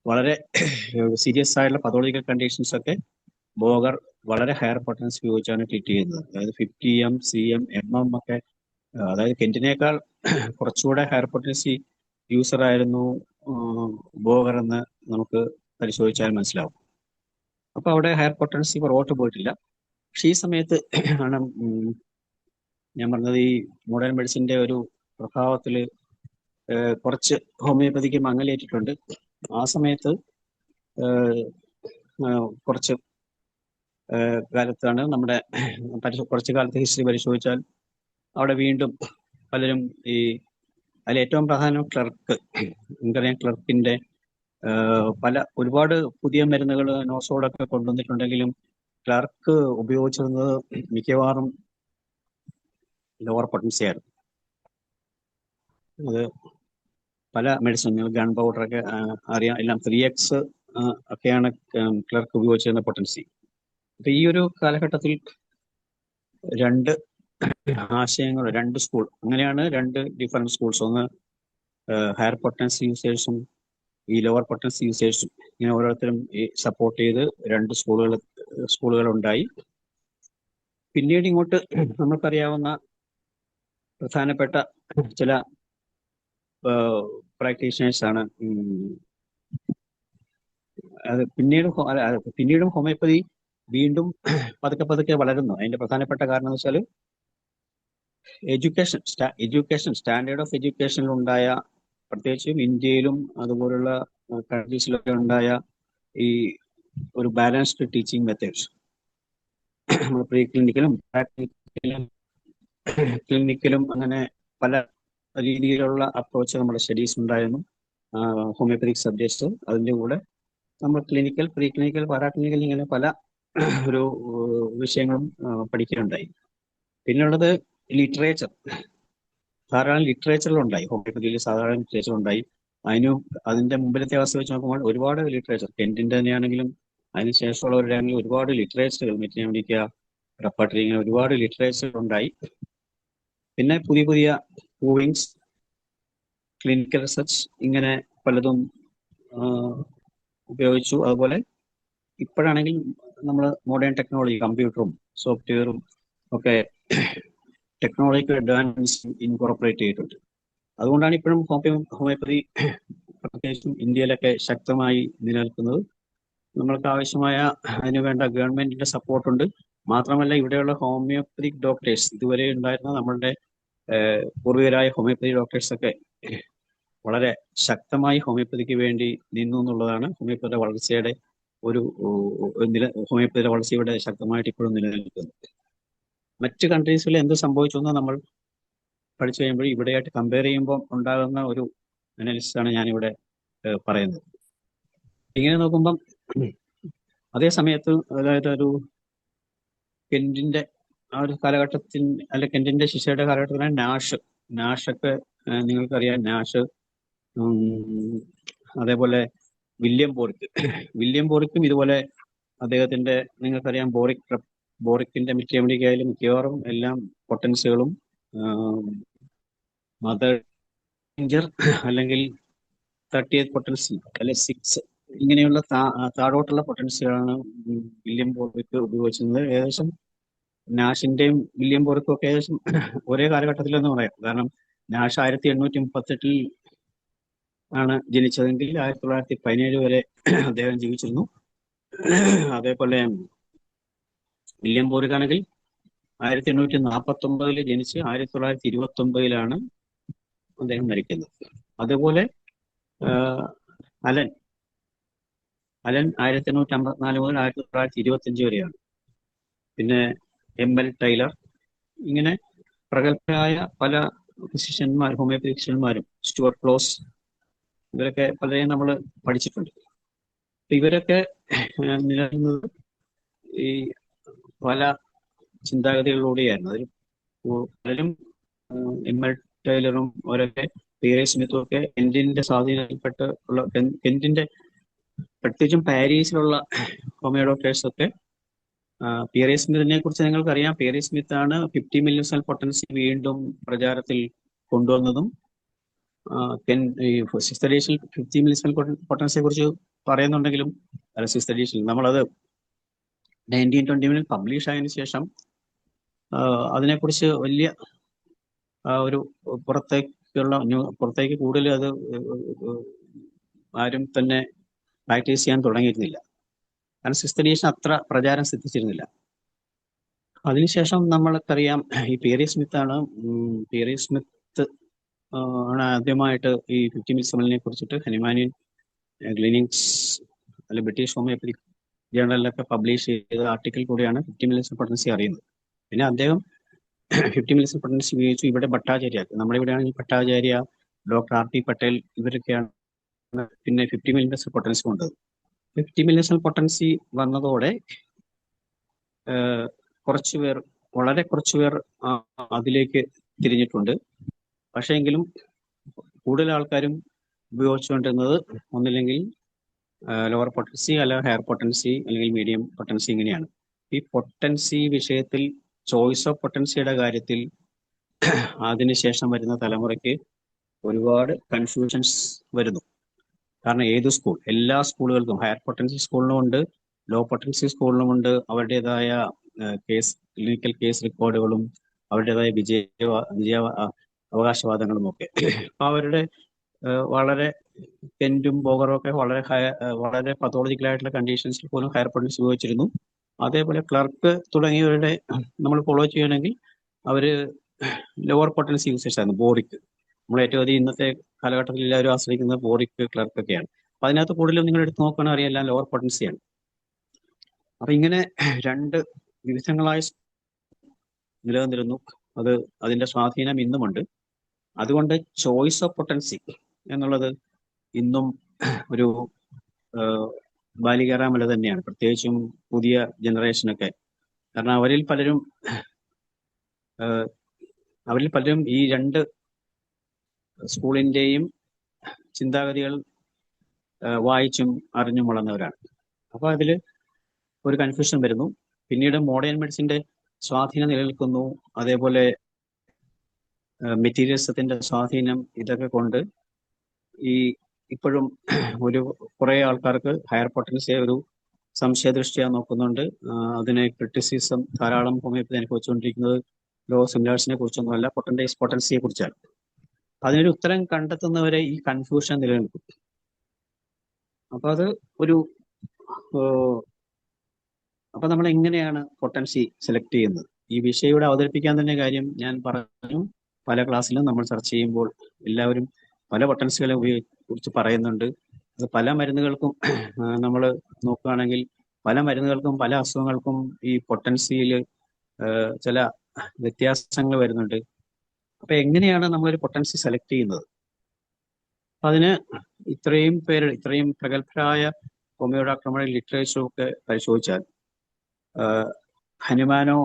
വളരെ സീരിയസ് ആയിട്ടുള്ള പതോളജിക്കൽ കണ്ടീഷൻസ് ഒക്കെ ബോഗർ വളരെ ഹയർ പൊട്ടൻസി ഉപയോഗിച്ചാണ് ട്രീറ്റ് ചെയ്യുന്നത്. അതായത് 50M, CM, MM ഒക്കെ. അതായത് കെന്റിനേക്കാൾ കുറച്ചുകൂടെ ഹയർ പൊട്ടൻസി യൂസർ ആയിരുന്നു ബോഗർ എന്ന് നമുക്ക് പരിശോധിച്ചാൽ മനസ്സിലാവും. അപ്പൊ അവിടെ ഹയർ പൊട്ടൻസി പുറകോട്ട് പോയിട്ടില്ല. പക്ഷെ ഈ സമയത്ത് ആണ് ഞാൻ പറഞ്ഞത് ഈ മോഡേൺ മെഡിസിന്റെ ഒരു പ്രഭാവത്തിൽ കുറച്ച് ഹോമിയോപ്പതിക്ക് മങ്ങലേറ്റിട്ടുണ്ട്. ആ സമയത്ത് കുറച്ച് കാലത്താണ് നമ്മുടെ കുറച്ച് കാലത്തെ ഹിസ്റ്ററി പരിശോധിച്ചാൽ അവിടെ വീണ്ടും പലരും അതിൽ ഏറ്റവും പ്രധാനം ക്ലർക്ക്. നമുക്കറിയാം ക്ലർക്കിന്റെ ഒരുപാട് പുതിയ മരുന്നുകൾ നോസോഡൊക്കെ കൊണ്ടുവന്നിട്ടുണ്ടെങ്കിലും ക്ലർക്ക് ഉപയോഗിച്ചിരുന്നത് മിക്കവാറും ലോവർ പൊട്ടൻസി ആയിരുന്നു. അത് പല മെഡിസിൻ ഗൺ പൗഡറൊക്കെ അറിയാം, എല്ലാം 3x ഒക്കെയാണ് ക്ലർക്ക് ഉപയോഗിച്ചിരുന്ന പൊട്ടൻസി. അപ്പൊ ഈ ഒരു കാലഘട്ടത്തിൽ രണ്ട് ആശയങ്ങൾ, രണ്ട് സ്കൂൾ, അങ്ങനെയാണ് രണ്ട് ഡിഫറെന്റ് സ്കൂൾസ്. ഒന്ന് ഹയർ പൊട്ടൻസി യൂസേഴ്സും ഈ ലോവർ പൊട്ടൻസി യൂസേഴ്സും ഇങ്ങനെ ഓരോരുത്തരും സപ്പോർട്ട് ചെയ്ത് രണ്ട് സ്കൂളുകൾ ഉണ്ടായി. പിന്നീട് ഇങ്ങോട്ട് നമുക്കറിയാവുന്ന പ്രധാനപ്പെട്ട ചില പ്രാക്ടീഷണേഴ്സ് ആണ്. അത് പിന്നീടും ഹോമിയോപ്പതി വീണ്ടും പതുക്കെ വളരുന്നു. അതിന്റെ പ്രധാനപ്പെട്ട കാരണം എന്ന് വെച്ചാൽ എഡ്യൂക്കേഷൻ സ്റ്റാൻഡേർഡ് ഓഫ് എഡ്യൂക്കേഷനിൽ ഉണ്ടായ, പ്രത്യേകിച്ചും ഇന്ത്യയിലും അതുപോലുള്ള കൺട്രീസിലൊക്കെ ഉണ്ടായ ഈ ഒരു ബാലൻസ്ഡ് ടീച്ചിങ് മെത്തേഡ്സ്. നമ്മൾ പ്രീ ക്ലിനിക്കലും ക്ലിനിക്കലും അങ്ങനെ പല രീതിയിലുള്ള അപ്രോച്ച് നമ്മുടെ സ്റ്റഡീസ് ഉണ്ടായിരുന്നു. ഹോമിയോപ്പതിക് സബ്ജക്ട്സ് അതിൻ്റെ കൂടെ നമ്മൾ ക്ലിനിക്കൽ, പ്രീ ക്ലിനിക്കൽ, പാരാക്ലിനിക്കൽ ഇങ്ങനെ പല ഒരു വിഷയങ്ങളും പഠിക്കാനുണ്ടായി. പിന്നുള്ളത് ലിറ്ററേച്ചർ. ധാരാളം ലിറ്ററേച്ചറുകളുണ്ടായി. ഹോമിയോപ്പതിയിൽ സാധാരണ ലിറ്ററേച്ചർ ഉണ്ടായി. അതിന്റെ മുമ്പിലത്തെ അവസ്ഥ വെച്ച് നോക്കുമ്പോൾ ഒരുപാട് ലിറ്ററേച്ചർ, കെന്റിന്റെ തന്നെയാണെങ്കിലും അതിനുശേഷമുള്ളവരുടെ ആണെങ്കിലും ഒരുപാട് ലിറ്ററേച്ചറുകൾ, മെറ്റനോമിക്ക, റെപ്പർട്ടറി, ഇങ്ങനെ ഒരുപാട് ലിറ്ററേച്ചർ ഉണ്ടായി. പിന്നെ പുതിയ മൂവിങ്സ്, ക്ലിനിക്കൽ റിസർച്ച് ഇങ്ങനെ പലതും ഉപയോഗിച്ചു. അതുപോലെ ഇപ്പോഴാണെങ്കിൽ നമ്മൾ മോഡേൺ ടെക്നോളജി, കമ്പ്യൂട്ടറും സോഫ്റ്റ്വെയറും ഒക്കെ ടെക്നോളജിക്കൽ അഡ്വാൻസ് ഇൻകോർപ്പറേറ്റ് ചെയ്തിട്ടുണ്ട്. അതുകൊണ്ടാണ് ഇപ്പോഴും ഹോമിയോപ്പതി പ്രത്യേകിച്ചും ഇന്ത്യയിലൊക്കെ ശക്തമായി നിലനിൽക്കുന്നത്. നമ്മൾക്ക് ആവശ്യമായ അതിനുവേണ്ട ഗവൺമെന്റിന്റെ സപ്പോർട്ടുണ്ട്. മാത്രമല്ല ഇവിടെയുള്ള ഹോമിയോപ്പതിക് ഡോക്ടേഴ്സ് ഇതുവരെ ഉണ്ടായിരുന്ന നമ്മളുടെ പൂർവികരായ ഹോമിയോപ്പതി ഡോക്ടേഴ്സൊക്കെ വളരെ ശക്തമായി ഹോമിയോപ്പതിക്ക് വേണ്ടി നിന്നു എന്നുള്ളതാണ് ഹോമിയോപ്പതിയുടെ വളർച്ചയുടെ ഹോമിയോപ്പതിയുടെ വളർച്ച ഇവിടെ ശക്തമായിട്ട് ഇപ്പോഴും നിലനിൽക്കുന്നത്. മറ്റ് കൺട്രീസിൽ എന്ത് സംഭവിച്ചു എന്ന് നമ്മൾ പഠിച്ചു കഴിയുമ്പോൾ ഇവിടെയായിട്ട് കമ്പയർ ചെയ്യുമ്പോൾ ഉണ്ടാകുന്ന ഒരു അനാലിസിസ് ആണ് ഞാനിവിടെ പറയുന്നത്. ഇങ്ങനെ നോക്കുമ്പം അതേ സമയത്ത് അതായത് ഒരു കെന്റിന്റെ ആ ഒരു കാലഘട്ടത്തിൽ കെന്റിന്റെ ശിഷ്യയുടെ കാലഘട്ടത്തിലാണ് നാഷൊക്കെ നിങ്ങൾക്കറിയാം. നാഷ്, അതേപോലെ വില്യം ബോറിക്കും ഇതുപോലെ അദ്ദേഹത്തിന്റെ നിങ്ങൾക്കറിയാം ബോറിക്കിന്റെ മിറ്റോമെഡിക്കയിലും മിക്കവാറും എല്ലാം പൊട്ടൻസികളും മദർ അല്ലെങ്കിൽ 30th പൊട്ടൻസി അല്ലെ 6 ഇങ്ങനെയുള്ള താഴോട്ടുള്ള പൊട്ടൻസികളാണ് വില്യം ബോറിക്ക് ഉപയോഗിച്ചിരുന്നത്. ഏകദേശം നാഷിന്റെയും വില്യം ബോറിക്കും ഒക്കെ ഏകദേശം ഒരേ കാലഘട്ടത്തിലെന്ന് പറയാം. കാരണം നാഷ് 1838 ആണ് ജനിച്ചതെങ്കിൽ 1917 വരെ അദ്ദേഹം ജീവിച്ചിരുന്നു. അതേപോലെ വില്യം ബോറിക്കാണെങ്കിൽ 1849 ജനിച്ച് 1929 അദ്ദേഹം മരിക്കുന്നത്. അതുപോലെ അലൻ 1854 മുതൽ 1925 വരെയാണ്. പിന്നെ ML ടൈലർ, ഇങ്ങനെ പ്രഗത്ഭരായ പല ഹോമിയോപ്പതി ഫിസിഷ്യന്മാരും, സ്റ്റുവർട്ട് ക്ലോസ്, ഇവരൊക്കെ പലരെയും നമ്മൾ പഠിച്ചിട്ടുണ്ട്. ഇവരൊക്കെ നിലനിന്നത് ഈ പല ചിന്താഗതികളിലൂടെയായിരുന്നു. അതിൽ പലരും ML ടൈലറും അവരൊക്കെ പി.എ. സ്മിത്തും ഒക്കെ കെന്റിന്റെ സ്വാധീനത്തിൽപ്പെട്ട് ഉള്ള കെന്റിന്റെ പ്രത്യേകിച്ചും പാരീസിലുള്ള ഹോമിയോ ഡോക്ടേഴ്സ് ഒക്കെ പി.എ. സ്മിത്തിനെ കുറിച്ച് നിങ്ങൾക്കറിയാം. പി.എ. സ്മിത്ത് ആണ് 50 മില്ലിസൽ പൊട്ടൻസി വീണ്ടും പ്രചാരത്തിൽ കൊണ്ടുവന്നതും. സിക്സ്ത് എഡീഷനിൽ 50 മില്ലിസൽ പൊട്ടൻസിയെ കുറിച്ച് പറയുന്നുണ്ടെങ്കിലും സിക്സ്ത് എഡീഷനിൽ നമ്മളത് 1920 പബ്ലിഷ് ആയതിനു ശേഷം അതിനെക്കുറിച്ച് വലിയ ഒരു പുറത്തേക്ക് കൂടുതൽ അത് ആരും തന്നെ പ്രാക്ടീസ് ചെയ്യാൻ തുടങ്ങിയിരുന്നില്ല. കാരണം സിക്സ്ത് എഡീഷൻ അത്ര പ്രചാരം സിദ്ധിച്ചിരുന്നില്ല. അതിനുശേഷം നമ്മൾക്കറിയാം ഈ പി.എ. സ്മിത്ത് ആണ് ആദ്യമായിട്ട് ഈ 50 മില്ലിസെമലിനെ കുറിച്ചിട്ട് ഹനുമാനിയൻ ക്ലിനിക്സ് അല്ലെ ബ്രിട്ടീഷ് ഹോമിയോപ്പതി ജേണലിലൊക്കെ പബ്ലിഷ് ചെയ്ത ആർട്ടിക്കിൾ കൂടിയാണ് 50 മില്ലിസെൽ പൊട്ടൻസി അറിയുന്നത്. പിന്നെ അദ്ദേഹം 50 മില്ലിസെൽ പൊട്ടൻസി ഉപയോഗിച്ചു. ഇവിടെ ഭട്ടാചാര്യ, നമ്മുടെ ഇവിടെയാണെങ്കിൽ ഭട്ടാചാര്യ, ഡോക്ടർ R.P. പട്ടേൽ ഇവരൊക്കെയാണ് പിന്നെ 50 മില്ലിസെൽ പൊട്ടൻസി കൊണ്ടത്. 50 മില്ലിസെൽ പൊട്ടൻസി വന്നതോടെ വളരെ കുറച്ചുപേർ അതിലേക്ക് തിരിഞ്ഞിട്ടുണ്ട്. പക്ഷേ എങ്കിലും കൂടുതൽ ആൾക്കാരും ഉപയോഗിച്ചുകൊണ്ടിരുന്നത് ഒന്നില്ലെങ്കിൽ ലോവർ പൊട്ടൻസി, അല്ലെങ്കിൽ ഹയർ പൊട്ടൻസി, അല്ലെങ്കിൽ മീഡിയം പൊട്ടൻസി, ഇങ്ങനെയാണ്. ഈ പൊട്ടൻസി വിഷയത്തിൽ ചോയ്സ് ഓഫ് പൊട്ടൻസിയുടെ കാര്യത്തിൽ അതിനുശേഷം വരുന്ന തലമുറയ്ക്ക് ഒരുപാട് കൺഫ്യൂഷൻസ് വരുന്നു. കാരണം എല്ലാ സ്കൂളുകൾക്കും ഹയർ പൊട്ടൻസി സ്കൂളിനുമുണ്ട്, ലോ പൊട്ടൻസി സ്കൂളിനുമുണ്ട് അവരുടേതായ ക്ലിനിക്കൽ കേസ് റെക്കോർഡുകളും അവരുടേതായ വിജയ അവകാശവാദങ്ങളും ഒക്കെ. അപ്പൊ അവരുടെ വളരെ കെന്റും ബോഗറും ഒക്കെ വളരെ പത്തോളജിക്കലായിട്ടുള്ള കണ്ടീഷൻസിൽ പോലും ഹയർ പൊട്ടൻസി ഉപയോഗിച്ചിരുന്നു. അതേപോലെ ക്ലർക്ക് തുടങ്ങിയവരുടെ നമ്മൾ ഫോളോ ചെയ്യണമെങ്കിൽ അവര് ലോവർ പൊട്ടൻസി യൂസേഴ്സ് ആയിരുന്നു. ബോറിക്, നമ്മൾ ഏറ്റവും അധികം ഇന്നത്തെ കാലഘട്ടത്തിൽ എല്ലാവരും ആശ്രയിക്കുന്നത് ബോറിക്, ക്ലർക്ക് ഒക്കെയാണ്. അപ്പൊ അതിനകത്ത് കൂടുതലും നിങ്ങൾ എടുത്ത് നോക്കുകയാണെങ്കിൽ അറിയാം എല്ലാം ലോവർ പൊട്ടൻസിയാണ്. അപ്പൊ ഇങ്ങനെ രണ്ട് വിവിധങ്ങളായ നിലനിന്നിരുന്നു. അതിന്റെ സ്വാധീനം ഇന്നുമുണ്ട്. അതുകൊണ്ട് ചോയ്സ് ഓഫ് പൊട്ടൻസി എന്നുള്ളത് ഇന്നും ഒരു ബാലികേറാമല തന്നെയാണ്, പ്രത്യേകിച്ചും പുതിയ ജനറേഷനൊക്കെ. കാരണം അവരിൽ പലരും ഈ രണ്ട് സ്കൂളിന്റെയും ചിന്താഗതികൾ വായിച്ചും അറിഞ്ഞും വളർന്നവരാണ്. അപ്പൊ അതില് ഒരു കൺഫ്യൂഷൻ വരുന്നു. പിന്നീട് മോഡേൺ മെഡിസിന്റെ സ്വാധീനം നിലനിൽക്കുന്നു. അതേപോലെ മെറ്റീരിയലിസത്തിന്റെ സ്വാധീനം, ഇതൊക്കെ കൊണ്ട് ഇപ്പോഴും കുറെ ആൾക്കാർക്ക് ഹയർ പൊട്ടൻസിയെ ഒരു സംശയദൃഷ്ടിയാ നോക്കുന്നുണ്ട്. അതിനെ ക്രിറ്റിസിസം ധാരാളം ഹോമിയോപ്പതി അനുഭവിച്ചുകൊണ്ടിരിക്കുന്നത് ലോ സിമിലേഴ്സിനെ കുറിച്ചൊന്നുമല്ല, പൊട്ടൻസിയെ കുറിച്ചാണ്. അതിനൊരു ഉത്തരം കണ്ടെത്തുന്നവരെ ഈ കൺഫ്യൂഷൻ നിലനിൽക്കും. അപ്പൊ അത് ഒരു അപ്പൊ നമ്മൾ എങ്ങനെയാണ് പൊട്ടൻസി സെലക്ട് ചെയ്യുന്നത്? ഈ വിഷയം ഇവിടെ അവതരിപ്പിക്കാൻ തന്നെ കാര്യം ഞാൻ പറഞ്ഞു, പല ക്ലാസ്സിലും നമ്മൾ ചർച്ച ചെയ്യുമ്പോൾ എല്ലാവരും പല പൊട്ടൻസികളെ കുറിച്ച് പറയുന്നുണ്ട്. അത് പല മരുന്നുകൾക്കും നമ്മൾ നോക്കുകയാണെങ്കിൽ പല മരുന്നുകൾക്കും പല അസുഖങ്ങൾക്കും ഈ പൊട്ടൻസിയിൽ ചില വ്യത്യാസങ്ങൾ വരുന്നുണ്ട്. അപ്പൊ എങ്ങനെയാണ് നമ്മളൊരു പൊട്ടൻസി സെലക്ട് ചെയ്യുന്നത്? അതിന് ഇത്രയും പ്രഗത്ഭരായ ഹോമിയോ ഡോക്ടർമാരുടെ ലിറ്ററേച്ചറും ഒക്കെ പരിശോധിച്ചാൽ ഹനുമാനോ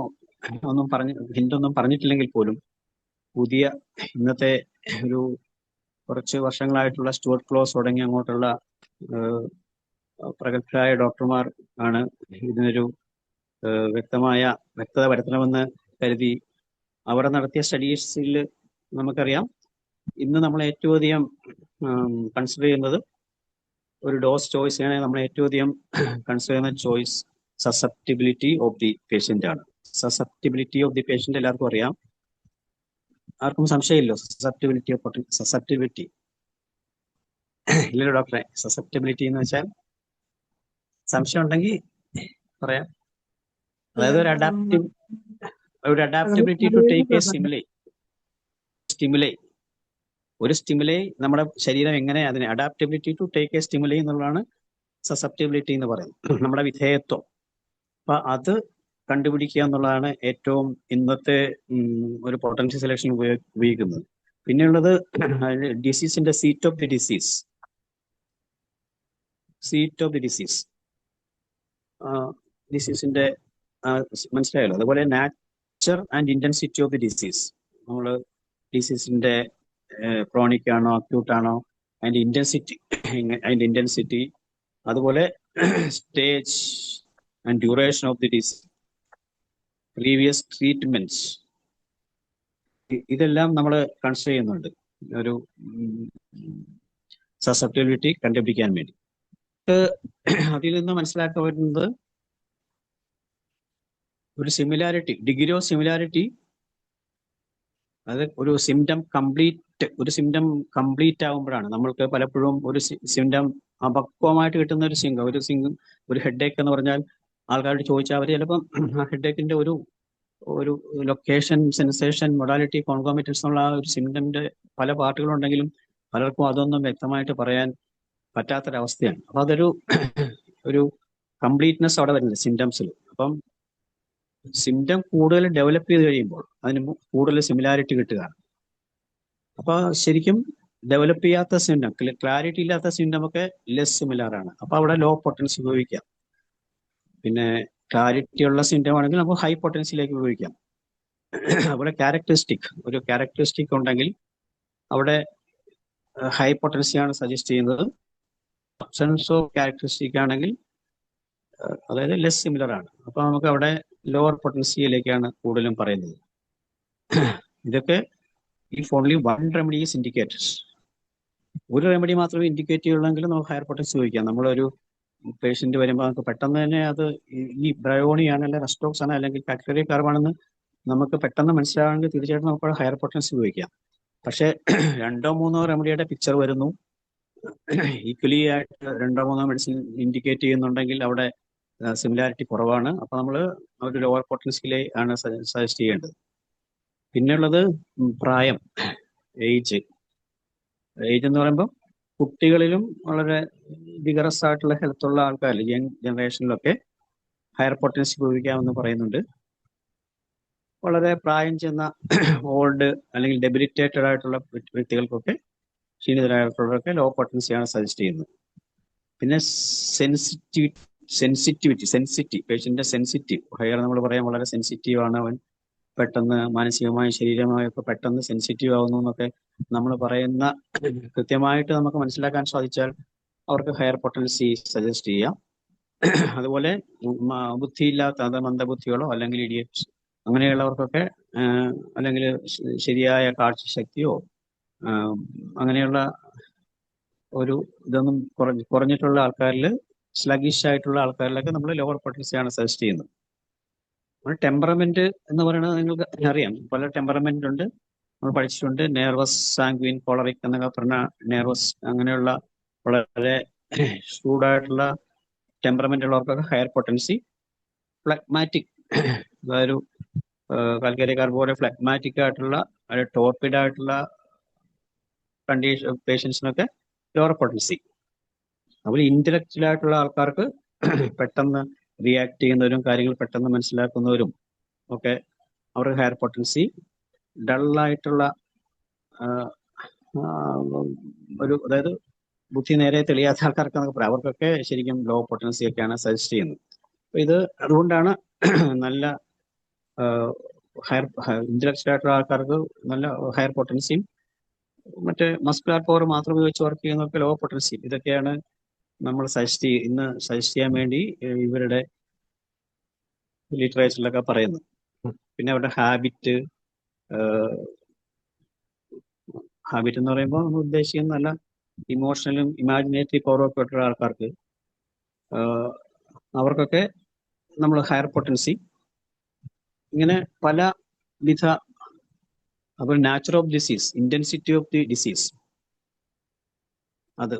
ഹിന്ദൊന്നും പറഞ്ഞിട്ടില്ലെങ്കിൽ പോലും പുതിയ ഇന്നത്തെ ഒരു കുറച്ച് വർഷങ്ങളായിട്ടുള്ള സ്റ്റുവർട്ട് ക്ലോസ് തുടങ്ങി അങ്ങോട്ടുള്ള പ്രഗത്ഭരായ ഡോക്ടർമാർ ആണ് ഇതിനൊരു വ്യക്തത വരുത്തണമെന്ന് കരുതി അവർ നടത്തിയ സ്റ്റഡീസിൽ നമുക്കറിയാം, ഇന്ന് നമ്മൾ ഏറ്റവും അധികം കൺസിഡർ ചെയ്യുന്നത് ഒരു ഡോസ് ചോയ്സ് ആണ്. നമ്മൾ ഏറ്റവും അധികം കൺസിഡർ ചെയ്യുന്ന choice susceptibility of the patient ആണ്. സസെപ്റ്റിബിലിറ്റി ഓഫ് ദി പേഷ്യന്റ് എല്ലാവർക്കും അറിയാം, ആർക്കും സംശയമില്ലോ. സസെപ്റ്റിബിലിറ്റി ഇല്ലല്ലോ ഡോക്ടറെ? സസെപ്റ്റിബിലിറ്റി എന്ന് വെച്ചാൽ സംശയം ഉണ്ടെങ്കിൽ പറയാം. അതായത് ഒരു adaptability to take a stimuli. ഒരു സ്റ്റിമുലൈ നമ്മുടെ ശരീരം എങ്ങനെ അതിനെ adaptability to take a stimuli എന്നുള്ളതാണ് സസെപ്റ്റിബിലിറ്റി എന്ന് പറയുന്നത്, നമ്മുടെ വിധേയത്വം. അപ്പൊ അത് കണ്ടുപിടിക്കുക എന്നുള്ളതാണ് ഏറ്റവും ഇന്നത്തെ ഒരു പൊട്ടൻഷ്യൽ സെലക്ഷൻ ഉപയോഗിക്കുന്നത്. പിന്നെയുള്ളത് ഡിസീസിന്റെ സീറ്റ് ഓഫ് ദി ഡിസീസിന്റെ മനസ്സിലായല്ലോ. അതുപോലെ nature and intensity of the disease. നമ്മൾ ഡിസീസിന്റെ ക്രോണിക് ആണോ അക്യൂട്ട് ആണോ അതിന്റെ ഇന്റൻസിറ്റി, അതുപോലെ stage and duration of the disease, previous treatments, ഇതെല്ലാം നമ്മൾ കൺസിഡർ ചെയ്യുന്നുണ്ട് ഒരു സസെപ്റ്റിബിലിറ്റി കണ്ടുപിടിക്കാൻ വേണ്ടി. അതിൽ നിന്ന് മനസ്സിലാക്കാൻ പറ്റുന്നത് ഒരു സിമിലാരിറ്റി, ഡിഗ്രി ഓഫ് സിമിലാരിറ്റി, അത് ഒരു സിംറ്റം കംപ്ലീറ്റ് ആകുമ്പോഴാണ് നമ്മൾക്ക് പലപ്പോഴും ഒരു സിംറ്റം അപക്വമായിട്ട് കിട്ടുന്ന ഒരു ഹെഡേക്ക് എന്ന് പറഞ്ഞാൽ ആൾക്കാരോട് ചോദിച്ചാൽ അവർ ചിലപ്പം ആ ഹെഡേക്കിന്റെ ഒരു ലൊക്കേഷൻ, സെൻസേഷൻ, മൊഡാലിറ്റി, കോൺകോമിറ്റൻസ് എന്നുള്ള ആ ഒരു സിംറ്റമിന്റെ പല പാർട്ടുകളുണ്ടെങ്കിലും പലർക്കും അതൊന്നും വ്യക്തമായിട്ട് പറയാൻ പറ്റാത്തൊരവസ്ഥയാണ്. അപ്പൊ അതൊരു കംപ്ലീറ്റ്നെസ് അവിടെ വരുന്നത് സിംറ്റംസിൽ. അപ്പം സിംറ്റം കൂടുതൽ ഡെവലപ്പ് ചെയ്ത് കഴിയുമ്പോൾ അതിന് കൂടുതൽ സിമിലാരിറ്റി കിട്ടുകയാണ്. അപ്പൊ ശരിക്കും ഡെവലപ്പ് ചെയ്യാത്ത സിംറ്റം, ക്ലാരിറ്റി ഇല്ലാത്ത സിംറ്റം ഒക്കെ ലെസ് സിമിലാർ ആണ്. അപ്പൊ അവിടെ ലോ പൊട്ടൻസി ഉപയോഗിക്കാം. പിന്നെ ക്ലാരിറ്റി ഉള്ള സിംറ്റം ആണെങ്കിൽ നമുക്ക് ഹൈ പൊട്ടൻസിയിലേക്ക് ഉപയോഗിക്കാം. അതുപോലെ ഒരു ക്യാരക്ടറിസ്റ്റിക് ഉണ്ടെങ്കിൽ അവിടെ ഹൈ പൊട്ടൻസിയാണ് സജസ്റ്റ് ചെയ്യുന്നത്. അബ്സൻസ് ഓഫ് ക്യാരക്ടറിസ്റ്റിക് ആണെങ്കിൽ അതായത് ലെസ് സിമിലർ ആണ്. അപ്പൊ നമുക്ക് അവിടെ ലോവർ പൊട്ടൻസിയിലേക്കാണ് കൂടുതലും പറയുന്നത്. ഇതൊക്കെ if only one remedy is indicated, ഒരു റെമഡി മാത്രമേ ഇൻഡിക്കേറ്റ് ചെയ്യുള്ളെങ്കിൽ നമുക്ക് ഹയർ പൊട്ടൻസി ഉപയോഗിക്കാം. നമ്മളൊരു പേഷ്യന്റ് വരുമ്പോൾ നമുക്ക് പെട്ടെന്ന് തന്നെ അത് ഈ ബ്രയോണി ആണ്, അല്ലെങ്കിൽ റെസ്റ്റോക്സ് ആണ്, അല്ലെങ്കിൽ ബാക്ടീരിയ കാർബാണെന്ന് നമുക്ക് പെട്ടെന്ന് മനസ്സിലാവണമെങ്കിൽ തീർച്ചയായിട്ടും നമുക്ക് ഹയർ പൊട്ടൻസി ഉപയോഗിക്കാം. പക്ഷെ 2-3 റെമഡിയുടെ പിക്ചർ വരുന്നു, ഈക്വലി ആയിട്ട് 2-3 മെഡിസിൻ ഇൻഡിക്കേറ്റ് ചെയ്യുന്നുണ്ടെങ്കിൽ അവിടെ സിമിലാരിറ്റി കുറവാണ്. അപ്പൊ നമ്മൾ ഒരു ലോവർ പൊട്ടൻസിയിലെ ആണ് സജസ്റ്റ് ചെയ്യേണ്ടത്. പിന്നെയുള്ളത് പ്രായം, ഏജ് എന്ന് പറയുമ്പോൾ കുട്ടികളിലും വളരെ വിഗറസ് ആയിട്ടുള്ള ഹെൽത്തുള്ള ആൾക്കാർ, യങ് ജനറേഷനിലൊക്കെ ഹയർ പൊട്ടൻസി ഉപയോഗിക്കാമെന്ന് പറയുന്നുണ്ട്. വളരെ പ്രായം ചെന്ന ഓൾഡ് അല്ലെങ്കിൽ ഡെബിലിറ്റേറ്റഡ് ആയിട്ടുള്ള വ്യക്തികൾക്കൊക്കെ, ക്ഷീണിതരായിട്ടുള്ളവരൊക്കെ ലോ പൊട്ടൻസിയാണ് സജസ്റ്റ് ചെയ്യുന്നത്. പിന്നെ സെൻസിറ്റിവിറ്റി, പേഷ്യന്റിന്റെ സെൻസിറ്റീവ്, ഹയർ നമ്മൾ പറയാം വളരെ സെൻസിറ്റീവ് ആണ് അവൻ, പെട്ടെന്ന് മാനസികമായും ശരീരമായും ഒക്കെ പെട്ടെന്ന് സെൻസിറ്റീവ് ആവുന്നു എന്നൊക്കെ നമ്മൾ പറയുന്ന കൃത്യമായിട്ട് നമുക്ക് മനസ്സിലാക്കാൻ സാധിച്ചാൽ അവർക്ക് ഹയർ പൊട്ടൻസി സജസ്റ്റ് ചെയ്യാം. അതുപോലെ ബുദ്ധിയില്ലാത്ത മന്ദബുദ്ധികളോ അല്ലെങ്കിൽ ഇഡിയറ്റ്സ് അങ്ങനെയുള്ളവർക്കൊക്കെ, അല്ലെങ്കിൽ ശരിയായ കാഴ്ചശക്തിയോ അങ്ങനെയുള്ള ഒരു ഇതൊന്നും കുറഞ്ഞിട്ടുള്ള ആൾക്കാരിൽ, സ്ലഗിഷ് ആയിട്ടുള്ള ആൾക്കാരിലൊക്കെ നമ്മൾ ലോവർ പൊട്ടൻസിയാണ് സജസ്റ്റ് ചെയ്യുന്നത്. ടെമ്പറമെന്റ് എന്ന് പറയുന്നത് നിങ്ങൾക്ക് അറിയാം, പല ടെമ്പറമെന്റ് ഉണ്ട്, നമ്മൾ പഠിച്ചിട്ടുണ്ട്. നെർവസ്, സാങ്ക്വിൻ, കോളറിക് എന്നൊക്കെ പറഞ്ഞ നെർവസ് അങ്ങനെയുള്ള വളരെ ചൂടായിട്ടുള്ള ടെമ്പറമെന്റ് ഉള്ളവർക്കൊക്കെ ഹയർ പൊട്ടൻസി. ഫ്ലഗ്മാറ്റിക്, അതായത് കാൽക്കരിയക്കാർ പോലെ ഫ്ലഗ്മാറ്റിക് ആയിട്ടുള്ള ടോർപിഡ് ആയിട്ടുള്ള കണ്ടീഷൻ പേഷ്യൻസിനൊക്കെ ലോവർ പൊട്ടൻസി. അതുപോലെ ഇന്റലക്ച്വൽ ആയിട്ടുള്ള ആൾക്കാർക്ക് പെട്ടെന്ന് റിയാക്ട് ചെയ്യുന്നവരും കാര്യങ്ങൾ പെട്ടെന്ന് മനസ്സിലാക്കുന്നവരും ഒക്കെ അവർക്ക് ഹയർ പൊട്ടൻസി. ഡള്ളായിട്ടുള്ള അതായത് ബുദ്ധി നേരെ തെളിയാത്ത ആൾക്കാർക്ക് പറയാം, അവർക്കൊക്കെ ശരിക്കും ലോ പൊട്ടൻസി ഒക്കെയാണ് സജസ്റ്റ് ചെയ്യുന്നത്. അപ്പൊ ഇത് അതുകൊണ്ടാണ് നല്ല ഹയർ ഇന്റലക്ച്വൽ ആയിട്ടുള്ള ആൾക്കാർക്ക് നല്ല ഹയർ പൊട്ടൻസിയും മറ്റേ മസ്കുലാർ പവർ മാത്രം ഉപയോഗിച്ച് വർക്ക് ചെയ്യുന്നവർക്ക് ലോ പൊട്ടൻസിയും. ഇതൊക്കെയാണ് നമ്മൾ ഇന്ന് സജസ്റ്റ് ചെയ്യാൻ വേണ്ടി ഇവരുടെ ലിറ്ററേച്ചറിലൊക്കെ പറയുന്നത്. പിന്നെ അവരുടെ ഹാബിറ്റ് എന്ന് പറയുമ്പോൾ നമ്മൾ ഉദ്ദേശിക്കുന്ന നല്ല ഇമോഷണലും ഇമാജിനേറ്റീവ് പവറും ഒക്കെ ഉള്ള ആൾക്കാർക്ക് അവർക്കൊക്കെ നമ്മൾ ഹയർ പൊട്ടൻസി. ഇങ്ങനെ പല വിധ. അതുപോലെ nature of disease, intensity of the disease, അത്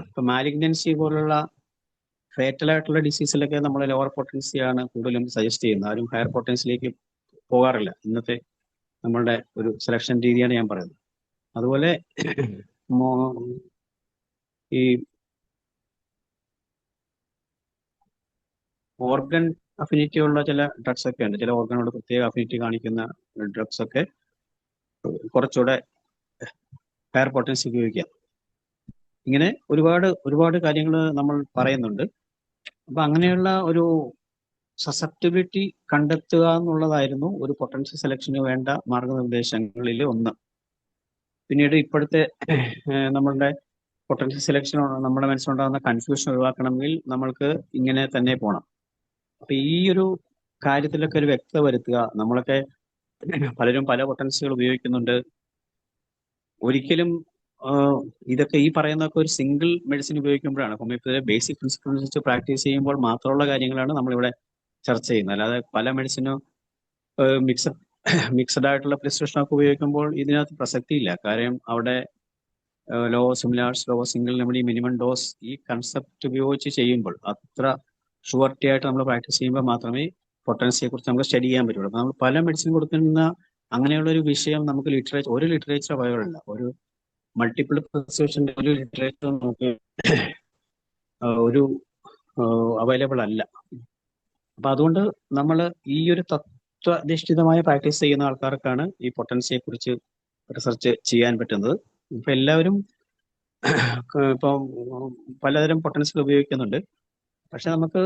ഇപ്പൊ മാലിഗ്നൻസി പോലുള്ള ഫേറ്റൽ ആയിട്ടുള്ള ഡിസീസിലൊക്കെ നമ്മൾ ലോവർ പൊട്ടൻസിയാണ് കൂടുതലും സജസ്റ്റ് ചെയ്യുന്നത്. ആരും ഹയർ പൊട്ടൻസിയിലേക്ക് പോകാറില്ല. ഇന്നത്തെ നമ്മളുടെ ഒരു സെലക്ഷൻ രീതിയാണ് ഞാൻ പറയുന്നത്. അതുപോലെ ഈ ഓർഗൻ അഫിനിറ്റി ഉള്ള ചില ഡ്രഗ്സ് ഒക്കെ ഉണ്ട്. ചില ഓർഗനോട് പ്രത്യേക അഫിനിറ്റി കാണിക്കുന്ന ഡ്രഗ്സ് ഒക്കെ കുറച്ചുകൂടെ ഹയർ പൊട്ടൻസി ഉപയോഗിക്കാം. ഇങ്ങനെ ഒരുപാട് കാര്യങ്ങൾ നമ്മൾ പറയുന്നുണ്ട്. അപ്പൊ അങ്ങനെയുള്ള ഒരു സസെപ്റ്റിബിലിറ്റി കണ്ടെത്തുക എന്നുള്ളതായിരുന്നു ഒരു പൊട്ടൻഷ്യൽ സെലക്ഷന് വേണ്ട മാർഗനിർദ്ദേശങ്ങളിൽ ഒന്ന്. പിന്നീട് ഇപ്പോഴത്തെ നമ്മളുടെ പൊട്ടൻഷ്യൽ സെലക്ഷൻ നമ്മുടെ മനസ്സിലുണ്ടാകുന്ന കൺഫ്യൂഷൻ ഒഴിവാക്കണമെങ്കിൽ നമ്മൾക്ക് ഇങ്ങനെ തന്നെ പോകണം. അപ്പൊ ഈ ഒരു കാര്യത്തിലൊക്കെ ഒരു വ്യക്തത വരുത്തുക. നമ്മളൊക്കെ പലരും പല പൊട്ടൻസികൾ ഉപയോഗിക്കുന്നുണ്ട്. ഒരിക്കലും ഇതൊക്കെ ഈ പറയുന്നതൊക്കെ ഒരു സിംഗിൾ മെഡിസിൻ ഉപയോഗിക്കുമ്പോഴാണ്, ഹോമിയോപ്പതിയിലെ ബേസിക് പ്രിൻസിപ്പിൾ അനുസരിച്ച് പ്രാക്ടീസ് ചെയ്യുമ്പോൾ മാത്രമുള്ള കാര്യങ്ങളാണ് നമ്മളിവിടെ ചർച്ച ചെയ്യുന്നത്. അല്ലാതെ പല മെഡിസിനും മിക്സഡ് ആയിട്ടുള്ള പ്രിസ്ക്രിപ്ഷനൊക്കെ ഉപയോഗിക്കുമ്പോൾ ഇതിനകത്ത് പ്രസക്തിയില്ല. കാര്യം അവിടെ law similars, law single remedy, minimum dose, ഈ കൺസെപ്റ്റ് ഉപയോഗിച്ച് ചെയ്യുമ്പോൾ അത്ര ഷുവർട്ടി ആയിട്ട് നമ്മൾ പ്രാക്ടീസ് ചെയ്യുമ്പോൾ മാത്രമേ പൊട്ടൻസിയെ കുറിച്ച് നമുക്ക് സ്റ്റഡി ചെയ്യാൻ പറ്റുള്ളൂ. അപ്പൊ നമ്മൾ പല മെഡിസിൻ കൊടുക്കുന്ന അങ്ങനെയുള്ള ഒരു വിഷയം നമുക്ക് ഒരു ലിറ്ററേച്ചർ അവൈലബിൾ അല്ല. ഒരു മൾട്ടിപ്പിൾ പ്രിസ്ക്രിപ്ഷന്റെ ഒരു ലിറ്ററേച്ചർ നമുക്ക് ഒരു അവൈലബിൾ അല്ല. അപ്പൊ അതുകൊണ്ട് നമ്മൾ ഈ ഒരു തത്വാധിഷ്ഠിതമായ പ്രാക്ടീസ് ചെയ്യുന്ന ആൾക്കാർക്കാണ് ഈ പൊട്ടൻസിയെ കുറിച്ച് റിസർച്ച് ചെയ്യാൻ പറ്റുന്നത്. ഇപ്പൊ എല്ലാവരും ഇപ്പം പലതരം പൊട്ടൻസികൾ ഉപയോഗിക്കുന്നുണ്ട്. പക്ഷെ നമുക്ക്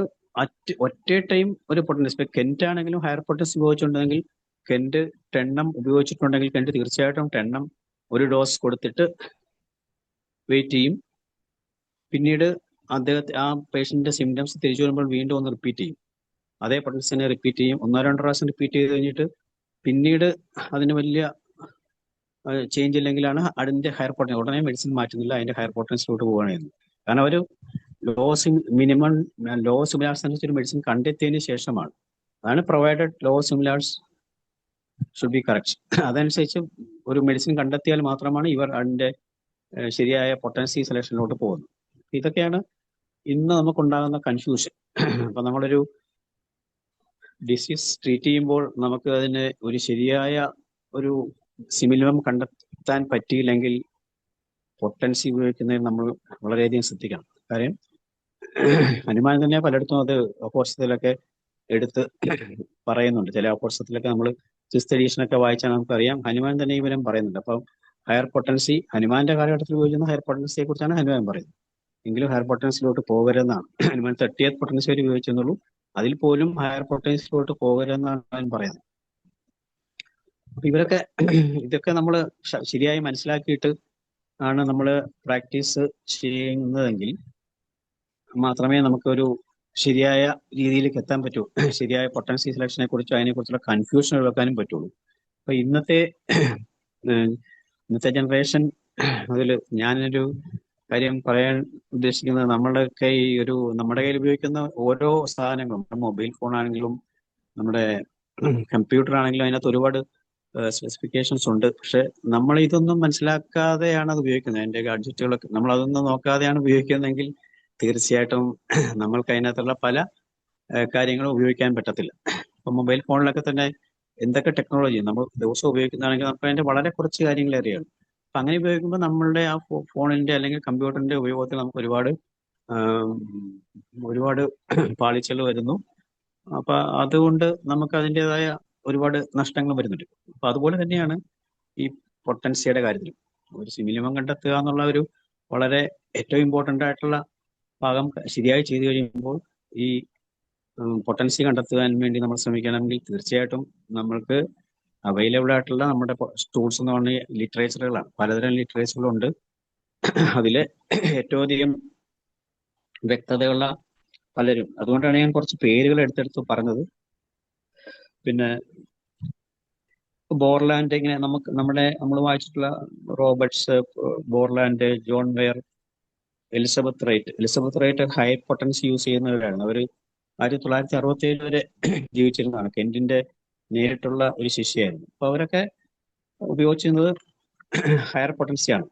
ഒറ്റ ടൈം ഒരു പൊട്ടൻസി, ഇപ്പൊ കെന്റ് ആണെങ്കിലും ഹയർ പൊട്ടൻസി ഉപയോഗിച്ചിട്ടുണ്ടെങ്കിൽ കെന്റ് 10 ഉപയോഗിച്ചിട്ടുണ്ടെങ്കിൽ കെന്റ് തീർച്ചയായിട്ടും 10 ഒരു ഡോസ് കൊടുത്തിട്ട് വെയിറ്റ് ചെയ്യും. പിന്നീട് ആ പേഷ്യന്റിന്റെ സിംറ്റംസ് തിരിച്ചു വരുമ്പോൾ വീണ്ടും ഒന്ന് റിപ്പീറ്റ് ചെയ്യും. അതേ പൊട്ടൻസിനെ റിപ്പീറ്റ് ചെയ്യും. 1-2 പ്രാവശ്യം റിപ്പീറ്റ് ചെയ്ത് കഴിഞ്ഞിട്ട് പിന്നീട് അതിന് വലിയ ചേഞ്ച് ഇല്ലെങ്കിലാണ് അതിന്റെ ഹയർ പൊട്ടൻസി, ഉടനെ മെഡിസിൻ മാറ്റുന്നില്ല, അതിന്റെ ഹയർ പൊട്ടൻസിലോട്ട് പോവുകയാണ് ചെയ്യുന്നത്. കാരണം ഒരു മിനിമം ലോ സിമിലാർസ് അനുസരിച്ച് ഒരു മെഡിസിൻ കണ്ടെത്തിയതിന് ശേഷമാണ്. അതാണ് provided law similars should be correct. അതനുസരിച്ച് ഒരു മെഡിസിൻ കണ്ടെത്തിയാൽ മാത്രമാണ് ഇവർ അതിന്റെ ശരിയായ പൊട്ടൻസി സെലക്ഷനിലോട്ട് പോകുന്നത്. ഇതൊക്കെയാണ് ഇന്ന് നമുക്കുണ്ടാകുന്ന കൺഫ്യൂഷൻ. അപ്പൊ നമ്മളൊരു ഡിസീസ് ട്രീറ്റ് ചെയ്യുമ്പോൾ നമുക്ക് അതിന് ഒരു ശരിയായ ഒരു സിമിലം കണ്ടെത്താൻ പറ്റിയില്ലെങ്കിൽ പൊട്ടൻസി ഉപയോഗിക്കുന്നതിൽ നമ്മൾ വളരെയധികം ശ്രദ്ധിക്കണം. കാര്യം ഹനുമാൻ തന്നെ പലയിടത്തും അത് അപ്പോസ്റ്റത്തിലൊക്കെ എടുത്ത് പറയുന്നുണ്ട്. ചില അപ്പോസ്റ്റത്തിലൊക്കെ നമ്മൾ 6th എഡീഷനൊക്കെ വായിച്ചാൽ നമുക്കറിയാം ഹനുമാൻ തന്നെ ഇവരും പറയുന്നുണ്ട്. അപ്പം ഹയർ പൊട്ടൻസി ഹനുമാന്റെ കാലഘട്ടത്തിൽ ഉപയോഗിക്കുന്ന ഹയർ പൊട്ടൻസിയെ കുറിച്ചാണ് ഹനുമാൻ പറയുന്നത്. എങ്കിലും ഹയർ പൊട്ടൻസിലോട്ട് പോകരുതെന്നാണ്. ഹനുമാൻ 30th പൊട്ടൻസി വരെ ഉപയോഗിച്ചെന്നുള്ളൂ. അതിൽ പോലും ഹയർ പൊട്ടൻസിലോട്ട് പോകരുതെന്നാണ് അവൻ പറയുന്നത്. അപ്പൊ ഇതൊക്കെ നമ്മൾ ശരിയായി മനസ്സിലാക്കിയിട്ട് ആണ് നമ്മൾ പ്രാക്ടീസ് ചെയ്യുന്നതെങ്കിൽ മാത്രമേ നമുക്കൊരു ശരിയായ രീതിയിലേക്ക് എത്താൻ പറ്റൂ. ശരിയായ പൊട്ടൻസി സെലക്ഷനെ കുറിച്ചോ അതിനെക്കുറിച്ചുള്ള കൺഫ്യൂഷൻ ഒഴിവാക്കാനും പറ്റുള്ളൂ. അപ്പൊ ഇന്നത്തെ ജനറേഷൻ, അതിൽ ഞാനൊരു കാര്യം പറയാൻ ഉദ്ദേശിക്കുന്നത്, നമ്മുടെ കയ്യിൽ ഉപയോഗിക്കുന്ന ഓരോ സാധനങ്ങളും, മൊബൈൽ ഫോൺ ആണെങ്കിലും നമ്മുടെ കമ്പ്യൂട്ടർ ആണെങ്കിലും അതിനകത്ത് ഒരുപാട് സ്പെസിഫിക്കേഷൻസ് ഉണ്ട്. പക്ഷെ നമ്മൾ ഇതൊന്നും മനസ്സിലാക്കാതെയാണ് അത് ഉപയോഗിക്കുന്നത്. അതിന്റെ ഗാഡ്ജറ്റുകളൊക്കെ നമ്മൾ അതൊന്നും നോക്കാതെയാണ് ഉപയോഗിക്കുന്നതെങ്കിൽ തീർച്ചയായിട്ടും നമ്മൾക്ക് അതിനകത്തുള്ള പല കാര്യങ്ങളും ഉപയോഗിക്കാൻ പറ്റത്തില്ല. ഇപ്പൊ മൊബൈൽ ഫോണിലൊക്കെ തന്നെ എന്തൊക്കെ ടെക്നോളജി നമ്മൾ ദിവസം ഉപയോഗിക്കുന്നതാണെങ്കിൽ നമുക്ക് അതിന്റെ വളരെ കുറച്ച് കാര്യങ്ങൾ അറിയാം. അപ്പൊ അങ്ങനെ ഉപയോഗിക്കുമ്പോൾ നമ്മളുടെ ആ ഫോണിന്റെ അല്ലെങ്കിൽ കമ്പ്യൂട്ടറിന്റെ ഉപയോഗത്തിൽ നമുക്ക് ഒരുപാട് പാളിച്ചകൾ വരുന്നു. അപ്പൊ അതുകൊണ്ട് നമുക്ക് അതിൻ്റെതായ ഒരുപാട് നഷ്ടങ്ങൾ വരുന്നുണ്ട്. അപ്പൊ അതുപോലെ തന്നെയാണ് ഈ പൊട്ടൻസിയുടെ കാര്യത്തിൽ ഒരു മിനിമം കണ്ടെത്തുക എന്നുള്ള ഒരു വളരെ ഏറ്റവും ഇമ്പോർട്ടൻ്റ് ആയിട്ടുള്ള ഭാഗം ശരിയായി ചെയ്തു കഴിയുമ്പോൾ ഈ പൊട്ടൻസി കണ്ടെത്തുവാൻ വേണ്ടി നമ്മൾ ശ്രമിക്കണമെങ്കിൽ തീർച്ചയായിട്ടും നമ്മൾക്ക് അവൈലബിൾ ആയിട്ടുള്ള നമ്മുടെ ടൂൾസ് എന്ന് പറഞ്ഞ ലിറ്ററേച്ചറുകളാണ്. പലതരം ലിറ്ററേച്ചറുകളുണ്ട്. അതിലെ ഏറ്റവും അധികം വ്യക്തതയുള്ള പലരും, അതുകൊണ്ടാണ് ഞാൻ കുറച്ച് പേരുകൾ എടുത്തെടുത്ത് പറഞ്ഞത്. പിന്നെ ബോർലാൻഡ്, ഇങ്ങനെ നമ്മൾ വായിച്ചിട്ടുള്ള Roberts, Borland, John Weir, Elizabeth Wright high potency use ചെയ്യുന്നവരാണ്. അവർ 1967 വരെ ജീവിച്ചിരുന്നതാണ്. കെന്റിന്റെ നേരിട്ടുള്ള ഒരു ശിഷ്യയായിരുന്നു. അപ്പൊ അവരൊക്കെ ഉപയോഗിച്ചിരുന്നത് ഹയർ പൊട്ടൻസിയാണ്.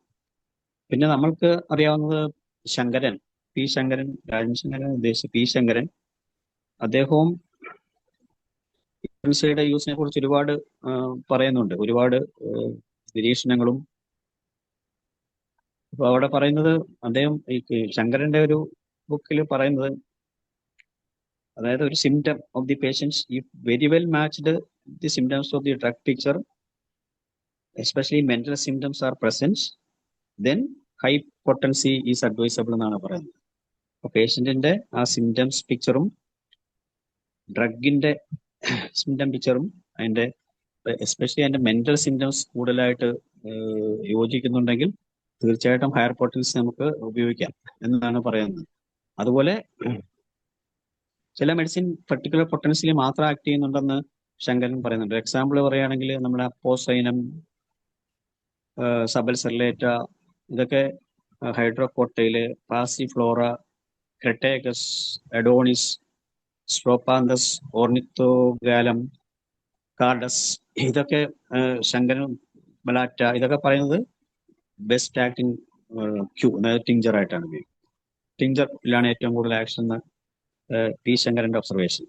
പിന്നെ നമ്മൾക്ക് അറിയാവുന്നത് ശങ്കരൻ, രാജൻ ശങ്കരൻ ഉദ്ദേശിച്ച പി ശങ്കരൻ, അദ്ദേഹവും പൊട്ടൻസിയുടെ യൂസിനെ കുറിച്ച് ഒരുപാട് പറയുന്നുണ്ട്, ഒരുപാട് നിരീക്ഷണങ്ങളും. അപ്പൊ അവിടെ പറയുന്നത്, അദ്ദേഹം ഈ ശങ്കരന്റെ ഒരു ബുക്കിൽ പറയുന്നത്, അതായത് ഒരു symptom of the patients if very well matched the symptoms of the drug picture, especially mental symptoms are present, then high potency is advisable എന്നാണ് പറയുന്നത്. അപ്പൊ പേഷ്യന്റിന്റെ ആ സിംറ്റംസ് പിക്ചറും ഡ്രഗിന്റെ സിംറ്റം പിക്ചറും അതിന്റെ എസ്പെഷ്യലി അതിന്റെ മെന്റൽ സിംറ്റംസ് കൂടുതലായിട്ട് യോജിക്കുന്നുണ്ടെങ്കിൽ തീർച്ചയായിട്ടും ഹയർ പൊട്ടൻസി നമുക്ക് ഉപയോഗിക്കാം എന്നാണ് പറയുന്നത്. അതുപോലെ ചില മെഡിസിൻ പർട്ടിക്കുലർ പൊട്ടൻസിയിൽ മാത്രം ആക്ട് ചെയ്യുന്നുണ്ടെന്ന് ശങ്കരൻ പറയുന്നുണ്ട്. എക്സാമ്പിൾ പറയുകയാണെങ്കിൽ നമ്മുടെ അപ്പോസൈനം, സബൽസെർലേറ്റ, ഇതൊക്കെ ഹൈഡ്രോകോട്ടയില്, പാസിഫ്ലോറ, ക്രെട്ടേക്കസ്, അഡോണിസ്, സ്ട്രോപാന്തസ്, ഓർണിത്തോഗാലം, കാർഡസ്, ഇതൊക്കെ ശങ്കരൻ, ബലാറ്റ, ഇതൊക്കെ പറയുന്നത് ബെസ്റ്റ് ആക്ടിങ് ക്യൂ, അതായത് ടിഞ്ചർ ആയിട്ടാണ് ഉപയോഗിക്കുന്നത്. ടിഞ്ചറിലാണ് ഏറ്റവും കൂടുതൽ ആക്ഷൻ എന്ന് പി ശങ്കരന്റെ ഒബ്സർവേഷൻ.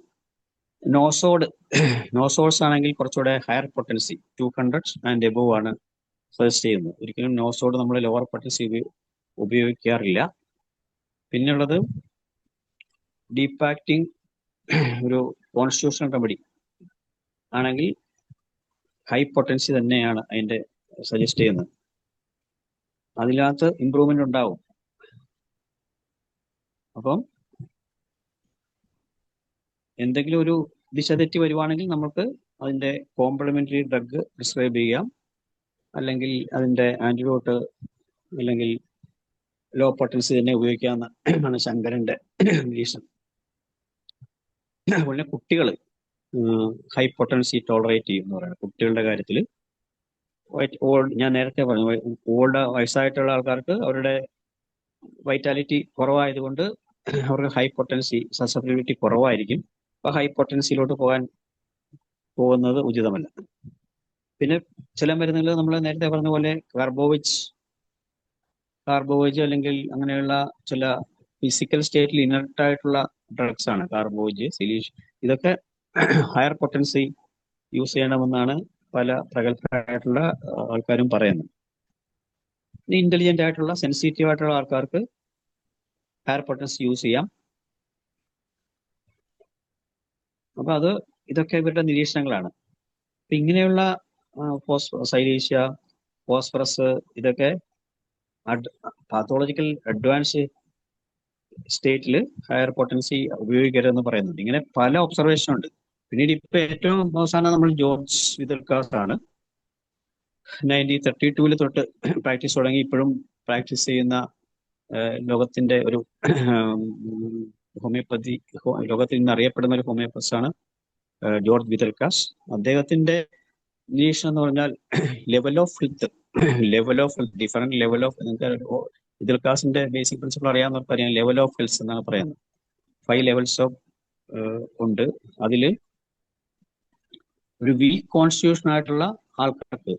നോസോഡ്സ് ആണെങ്കിൽ കുറച്ചുകൂടെ ഹയർ പൊട്ടൻസി 200 ആൻഡ് എബോവ് ആണ് സജസ്റ്റ് ചെയ്യുന്നത്. ഒരിക്കലും നോസോഡ് നമ്മൾ ലോവർ പൊട്ടൻസി ഉപയോഗിക്കാറില്ല. പിന്നുള്ളത് ഡീപ്പ് ആക്ടിങ് ഒരു കോൺസ്റ്റിറ്റ്യൂഷണൽ റെമഡി ആണെങ്കിൽ ഹൈ പൊട്ടൻസി തന്നെയാണ് അതിന്റെ സജസ്റ്റ് ചെയ്യുന്നത്. അതിനകത്ത് ഇമ്പ്രൂവ്മെന്റ് ഉണ്ടാവും. അപ്പം എന്തെങ്കിലും ഒരു ദിശതെറ്റി വരുവാണെങ്കിൽ നമുക്ക് അതിന്റെ കോംപ്ലിമെന്ററി ഡ്രഗ് പ്രിസ്ക്രൈബ് ചെയ്യാം, അല്ലെങ്കിൽ അതിന്റെ ആന്റിഡോട്ട് അല്ലെങ്കിൽ ലോ പൊട്ടൻസി തന്നെ ഉപയോഗിക്കാമെന്നാണ് ശങ്കരന്റെ നിരീക്ഷണം. അതുപോലെ കുട്ടികൾ ഹൈ പൊട്ടൻസി ടോളറേറ്റ് ചെയ്യും എന്ന് പറയുന്നത്. കുട്ടികളുടെ കാര്യത്തിൽ ഞാൻ നേരത്തെ പറഞ്ഞു, വയസ്സായിട്ടുള്ള ആൾക്കാർക്ക് അവരുടെ വൈറ്റാലിറ്റി കുറവായതുകൊണ്ട് അവർക്ക് ഹൈ പൊട്ടൻസി സസെപ്റ്റിബിലിറ്റി കുറവായിരിക്കും. അപ്പൊ ഹൈ പൊട്ടൻസിയിലോട്ട് പോകുന്നത് ഉചിതമല്ല. പിന്നെ ചില മരുന്നുകൾ നമ്മൾ നേരത്തെ പറഞ്ഞ പോലെ കാർബോവേജ് അല്ലെങ്കിൽ അങ്ങനെയുള്ള ചില ഫിസിക്കൽ സ്റ്റേറ്റിൽ ഇനർട്ട് ആയിട്ടുള്ള ഡ്രഗ്സ് ആണ് കാർബോവേജ്, സിലീഷ്, ഇതൊക്കെ ഹയർ പൊട്ടൻസി യൂസ് ചെയ്യണമെന്നാണ് പല പ്രഗത്ഭരായിട്ടുള്ള ആൾക്കാരും പറയുന്നത്. ഇന്റലിജന്റ് ആയിട്ടുള്ള സെൻസിറ്റീവ് ആയിട്ടുള്ള ആൾക്കാർക്ക് ഹയർ പൊട്ടൻസി യൂസ് ചെയ്യാം. അപ്പൊ ഇതൊക്കെ ഇവരുടെ നിരീക്ഷണങ്ങളാണ്. അപ്പൊ ഇങ്ങനെയുള്ള സൈലീഷ്യ, ഫോസ്ഫറസ്, ഇതൊക്കെ പാത്തോളജിക്കൽ അഡ്വാൻസ് സ്റ്റേറ്റിൽ ഹയർ പൊട്ടൻസി ഉപയോഗിക്കരുതെന്ന് പറയുന്നുണ്ട്. ഇങ്ങനെ പല ഒബ്സർവേഷൻ ഉണ്ട്. പിന്നീട് ഇപ്പൊ ഏറ്റവും അവസാനം നമ്മൾ ജോർജ് വിതൽകാസ് ആണ്. 1932 തൊട്ട് പ്രാക്ടീസ് തുടങ്ങി ഇപ്പോഴും പ്രാക്ടീസ് ചെയ്യുന്ന ലോകത്തിന്റെ ഒരു ഹോമിയോപ്പതി, ലോകത്തിൽ നിന്ന് അറിയപ്പെടുന്ന ഒരു ഹോമിയോപ്പതിസ്റ്റ് ആണ് ജോർജ് വിതൽകാസ്. അദ്ദേഹത്തിന്റെ നിരീക്ഷണം എന്ന് പറഞ്ഞാൽ level of health, different level of, വിതൽകാസിന്റെ ബേസിക് പ്രിൻസിപ്പിൾ അറിയാവുന്നവർക്ക് അറിയാം. ലെവൽ ഓഫ് ഹെൽത്ത് എന്നാണ് പറയുന്നത്. 5 ലെവൽസ് ഓഫ് ഉണ്ട്. അതില് ഒരു വീക്ക് കോൺസ്റ്റിറ്റ്യൂഷൻ ആയിട്ടുള്ള ആൾക്കാർക്ക്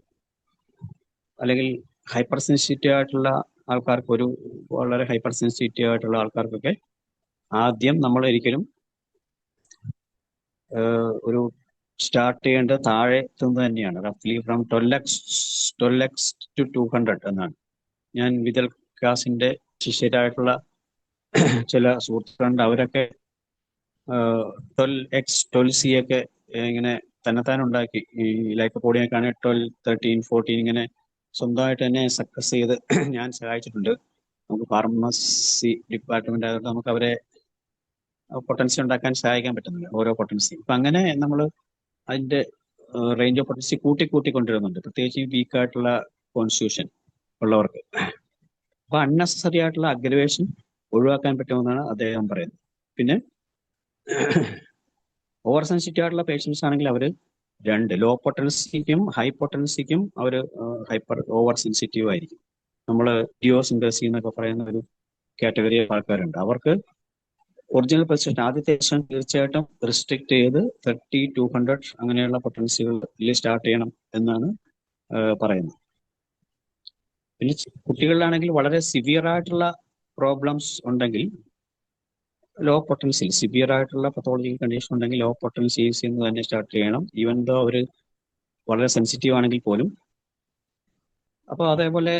അല്ലെങ്കിൽ ഹൈപ്പർ സെൻസിറ്റീവ് ആയിട്ടുള്ള ആൾക്കാർക്ക്, ഒരു വളരെ ഹൈപ്പർ സെൻസിറ്റീവ് ആയിട്ടുള്ള ആൾക്കാർക്കൊക്കെ ആദ്യം നമ്മൾ ഒരിക്കലും ഒരു സ്റ്റാർട്ട് ചെയ്യേണ്ടത് താഴെ നിന്ന് തന്നെയാണ്. റഫ്ലി ഫ്രം 12x to 200 എന്നാണ്. ഞാൻ വിദൽകാസിന്റെ ശിഷ്യരായിട്ടുള്ള ചില സുഹൃത്തുക്കളുണ്ട്. അവരൊക്കെ 12x 12c ഒക്കെ ഇങ്ങനെ തന്നെത്താൻ ഉണ്ടാക്കി. ഈ ലൈക്കോപോഡിയൊക്കെ ആണെങ്കിൽ 12, 13, 14 ഇങ്ങനെ സ്വന്തമായിട്ട് തന്നെ സക്സസ് ചെയ്ത് ഞാൻ സഹായിച്ചിട്ടുണ്ട്. നമുക്ക് ഫാർമസി ഡിപ്പാർട്ട്മെന്റ് ആയതുകൊണ്ട് നമുക്ക് അവരെ പൊട്ടൻസി ഉണ്ടാക്കാൻ സഹായിക്കാൻ പറ്റുന്നില്ല, ഓരോ പൊട്ടൻസി. അപ്പൊ അങ്ങനെ നമ്മൾ അതിന്റെ റേഞ്ച് ഓഫ് പൊട്ടൻസി കൂട്ടിക്കൊണ്ടിരുന്നുണ്ട്, പ്രത്യേകിച്ച് ഈ വീക്ക് ആയിട്ടുള്ള കോൺസ്റ്റിറ്റ്യൂഷൻ ഉള്ളവർക്ക്. അപ്പൊ അൺനെസസറി ആയിട്ടുള്ള അഗ്രവേഷൻ ഒഴിവാക്കാൻ പറ്റുമെന്നാണ് അദ്ദേഹം പറയുന്നത്. പിന്നെ ഓവർ സെൻസിറ്റീവ് ആയിട്ടുള്ള പേഷ്യൻസ് ആണെങ്കിൽ അവർ രണ്ട്, ലോ പൊട്ടൻസിക്കും ഹൈ പൊട്ടൻസിക്കും അവർ ഓവർ സെൻസിറ്റീവ് ആയിരിക്കും. നമ്മൾ ഡിയോസിൻഡസി എന്നൊക്കെ പറയുന്ന ഒരു കാറ്റഗറി ആൾക്കാരുണ്ട്. അവർക്ക് ഒറിജിനൽ പൊസിഷൻ ആദ്യത്തെ സെഷൻ തീർച്ചയായിട്ടും റിസ്ട്രിക്ട് ചെയ്ത് 30, 200 അങ്ങനെയുള്ള പൊട്ടൻസികളിൽ സ്റ്റാർട്ട് ചെയ്യണം എന്നാണ് പറയുന്നത്. പിന്നെ കുട്ടികളിലാണെങ്കിൽ വളരെ സിവിയർ ആയിട്ടുള്ള പ്രോബ്ലംസ് ഉണ്ടെങ്കിൽ ലോ പൊട്ടൻസി, സിവിയർ ആയിട്ടുള്ള പത്തോളജിക്കൽ കണ്ടീഷൻ ഉണ്ടെങ്കിൽ ലോ പൊട്ടൻസീസ് എന്ന് തന്നെ സ്റ്റാർട്ട് ചെയ്യണം, ഈവൻ ദോ അവർ വളരെ സെൻസിറ്റീവ് ആണെങ്കിൽ പോലും. അപ്പോൾ അതേപോലെ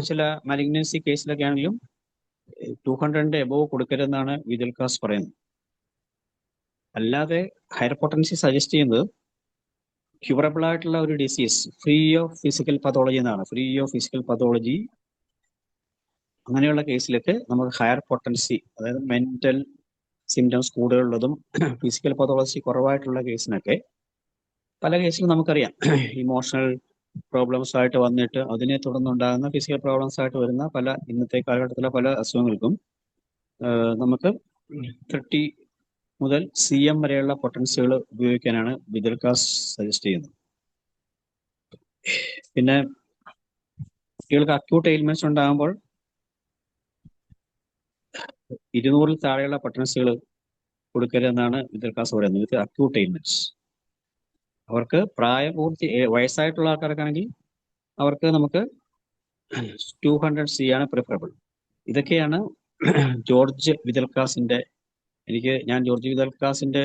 ചില മലിഗ്നൻസി കേസിലൊക്കെ ആണെങ്കിലും 200 എബോവ് കൊടുക്കരുതെന്നാണ് വിദൽകാസ് പറയുന്നത്. അല്ലാതെ ഹയർ പൊട്ടൻസി സജസ്റ്റ് ചെയ്യുന്നത് ക്യൂറബിൾ ആയിട്ടുള്ള ഒരു disease free of physical pathology എന്നാണ്. ഫ്രീ ഓഫ് ഫിസിക്കൽ പതോളജി അങ്ങനെയുള്ള കേസിലൊക്കെ നമുക്ക് ഹയർ പൊട്ടൻസി, അതായത് മെന്റൽ സിംറ്റംസ് കൂടുതലുള്ളതും ഫിസിക്കൽ പതോളജി കുറവായിട്ടുള്ള കേസിനൊക്കെ, പല കേസിലും നമുക്കറിയാം ഇമോഷണൽ പ്രോബ്ലംസ് ആയിട്ട് വന്നിട്ട് അതിനെ തുടർന്നുണ്ടാകുന്ന ഫിസിക്കൽ പ്രോബ്ലംസ് ആയിട്ട് വരുന്ന പല ഇന്നത്തെ കാലഘട്ടത്തിലെ പല അസുഖങ്ങൾക്കും നമുക്ക് 30 മുതൽ CM വരെയുള്ള പൊട്ടൻസികൾ ഉപയോഗിക്കാനാണ് വിദൽകാസ് സജസ്റ്റ് ചെയ്യുന്നത്. പിന്നെ കുട്ടികൾക്ക് അക്യൂട്ട് എയിൽമെന്റ്സ് ഉണ്ടാകുമ്പോൾ 200 താഴെയുള്ള പൊട്ടൻസികൾ കൊടുക്കരുതെന്നാണ് വിദൽകാസ് പറയുന്നത്. ഇത് അക്യൂട്ട് എയിൽമെന്റ്സ്. അവർക്ക് പ്രായപൂർത്തി വയസ്സായിട്ടുള്ള ആൾക്കാർക്കാണെങ്കിൽ അവർക്ക് നമുക്ക് 200C ആണ് പ്രിഫറബിൾ. ഇതൊക്കെയാണ് ജോർജ് വിദൽകാസിന്റെ, ഞാൻ ജോർജ് വിദൽകാസിന്റെ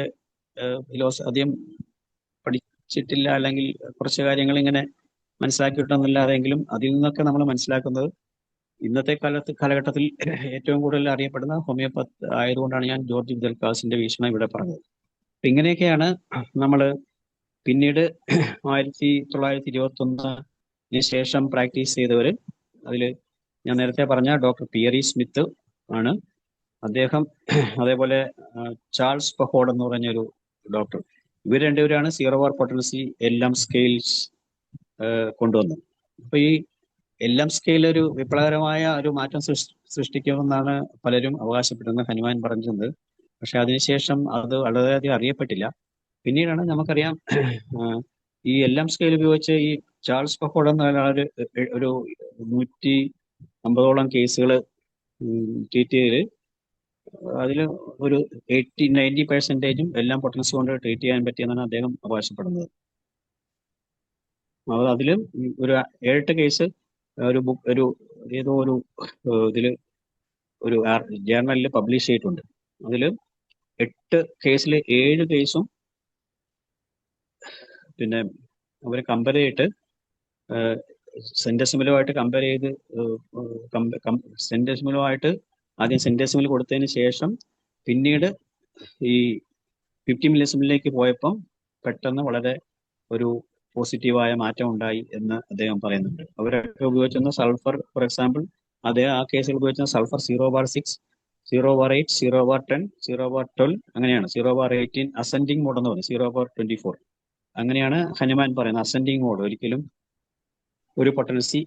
ഫിലോസഫി അധികം പഠിച്ചിട്ടില്ല, അല്ലെങ്കിൽ കുറച്ച് കാര്യങ്ങൾ ഇങ്ങനെ മനസ്സിലാക്കിയിട്ടൊന്നുമില്ലാതെങ്കിലും അതിൽ നിന്നൊക്കെ നമ്മൾ മനസ്സിലാക്കുന്നത് ഇന്നത്തെ കാലഘട്ടത്തിൽ ഏറ്റവും കൂടുതൽ അറിയപ്പെടുന്ന ഹോമിയോപ്പത്ത് ആയതുകൊണ്ടാണ് ഞാൻ ജോർജ് വിദൽകാസിന്റെ വീക്ഷണം ഇവിടെ പറഞ്ഞത്. ഇങ്ങനെയൊക്കെയാണ് നമ്മൾ പിന്നീട് 1921 ശേഷം പ്രാക്ടീസ് ചെയ്തവർ. അതിൽ ഞാൻ നേരത്തെ പറഞ്ഞ ഡോക്ടർ പിയറി സ്മിത്ത് ആണ് അദ്ദേഹം, അതേപോലെ ചാൾസ് പഹോഡ് എന്ന് പറഞ്ഞൊരു ഡോക്ടർ. ഇവർ രണ്ടുപേരാണ് zero bar potency LM scales കൊണ്ടുവന്നത്. അപ്പൊ ഈ LM സ്കെയിൽ ഒരു വിപ്ലവകരമായ ഒരു മാറ്റം സൃഷ്ടിക്കുമെന്നാണ് പലരും അവകാശപ്പെടുന്നത്, ഹനുമാൻ പറഞ്ഞത്. പക്ഷെ അതിനുശേഷം അത് വളരെയധികം അറിയപ്പെട്ടില്ല. പിന്നീടാണ് നമുക്കറിയാം ഈ LM സ്കെയിൽ ഉപയോഗിച്ച് ഈ ചാൾസ് പഹോഡ് എന്ന ഒരു 150ഓളം കേസുകൾ ട്രീറ്റ് ചെയ്ത് അതിൽ ഒരു 80-90% എല്ലാം പൊട്ടൻസി കൊണ്ട് ട്രീറ്റ് ചെയ്യാൻ പറ്റിയെന്നാണ് അദ്ദേഹം അവകാശപ്പെടുന്നത്. അതിൽ ഒരു 7 കേസ് ഒരു ഏതോ ഒരു ഇതില് ഒരു ജേർണലിൽ പബ്ലിഷ് ചെയ്തിട്ടുണ്ട്. അതിൽ 8 കേസിൽ 7 കേസും പിന്നെ അവർ കമ്പയർ ചെയ്തിട്ട് സെന്റസിമലുമായിട്ട് കമ്പയർ ചെയ്ത് സെന്റസിമലുമായിട്ട് ആദ്യം സെന്റസിമൽ കൊടുത്തതിന് ശേഷം പിന്നീട് ഈ 50 മില്ലിസിമിലേക്ക് പോയപ്പം പെട്ടെന്ന് വളരെ ഒരു പോസിറ്റീവായ മാറ്റം ഉണ്ടായി എന്ന് അദ്ദേഹം പറയുന്നുണ്ട്. അവരൊക്കെ ഉപയോഗിച്ചിരുന്ന സൾഫർ, ഫോർ എക്സാമ്പിൾ അദ്ദേഹം ആ കേസിൽ ഉപയോഗിച്ചിരുന്ന സൾഫർ 0/6, 0/8, 0/10, 0/12 അങ്ങനെയാണ്. 0/18 അസെൻഡിങ് മോഡ് എന്ന് പറയും, 0/24 അങ്ങനെയാണ് ഹനുമാൻ പറയുന്നത്. അസെൻഡിങ് മോഡ് ഒരിക്കലും ഒരു പൊട്ടൻസി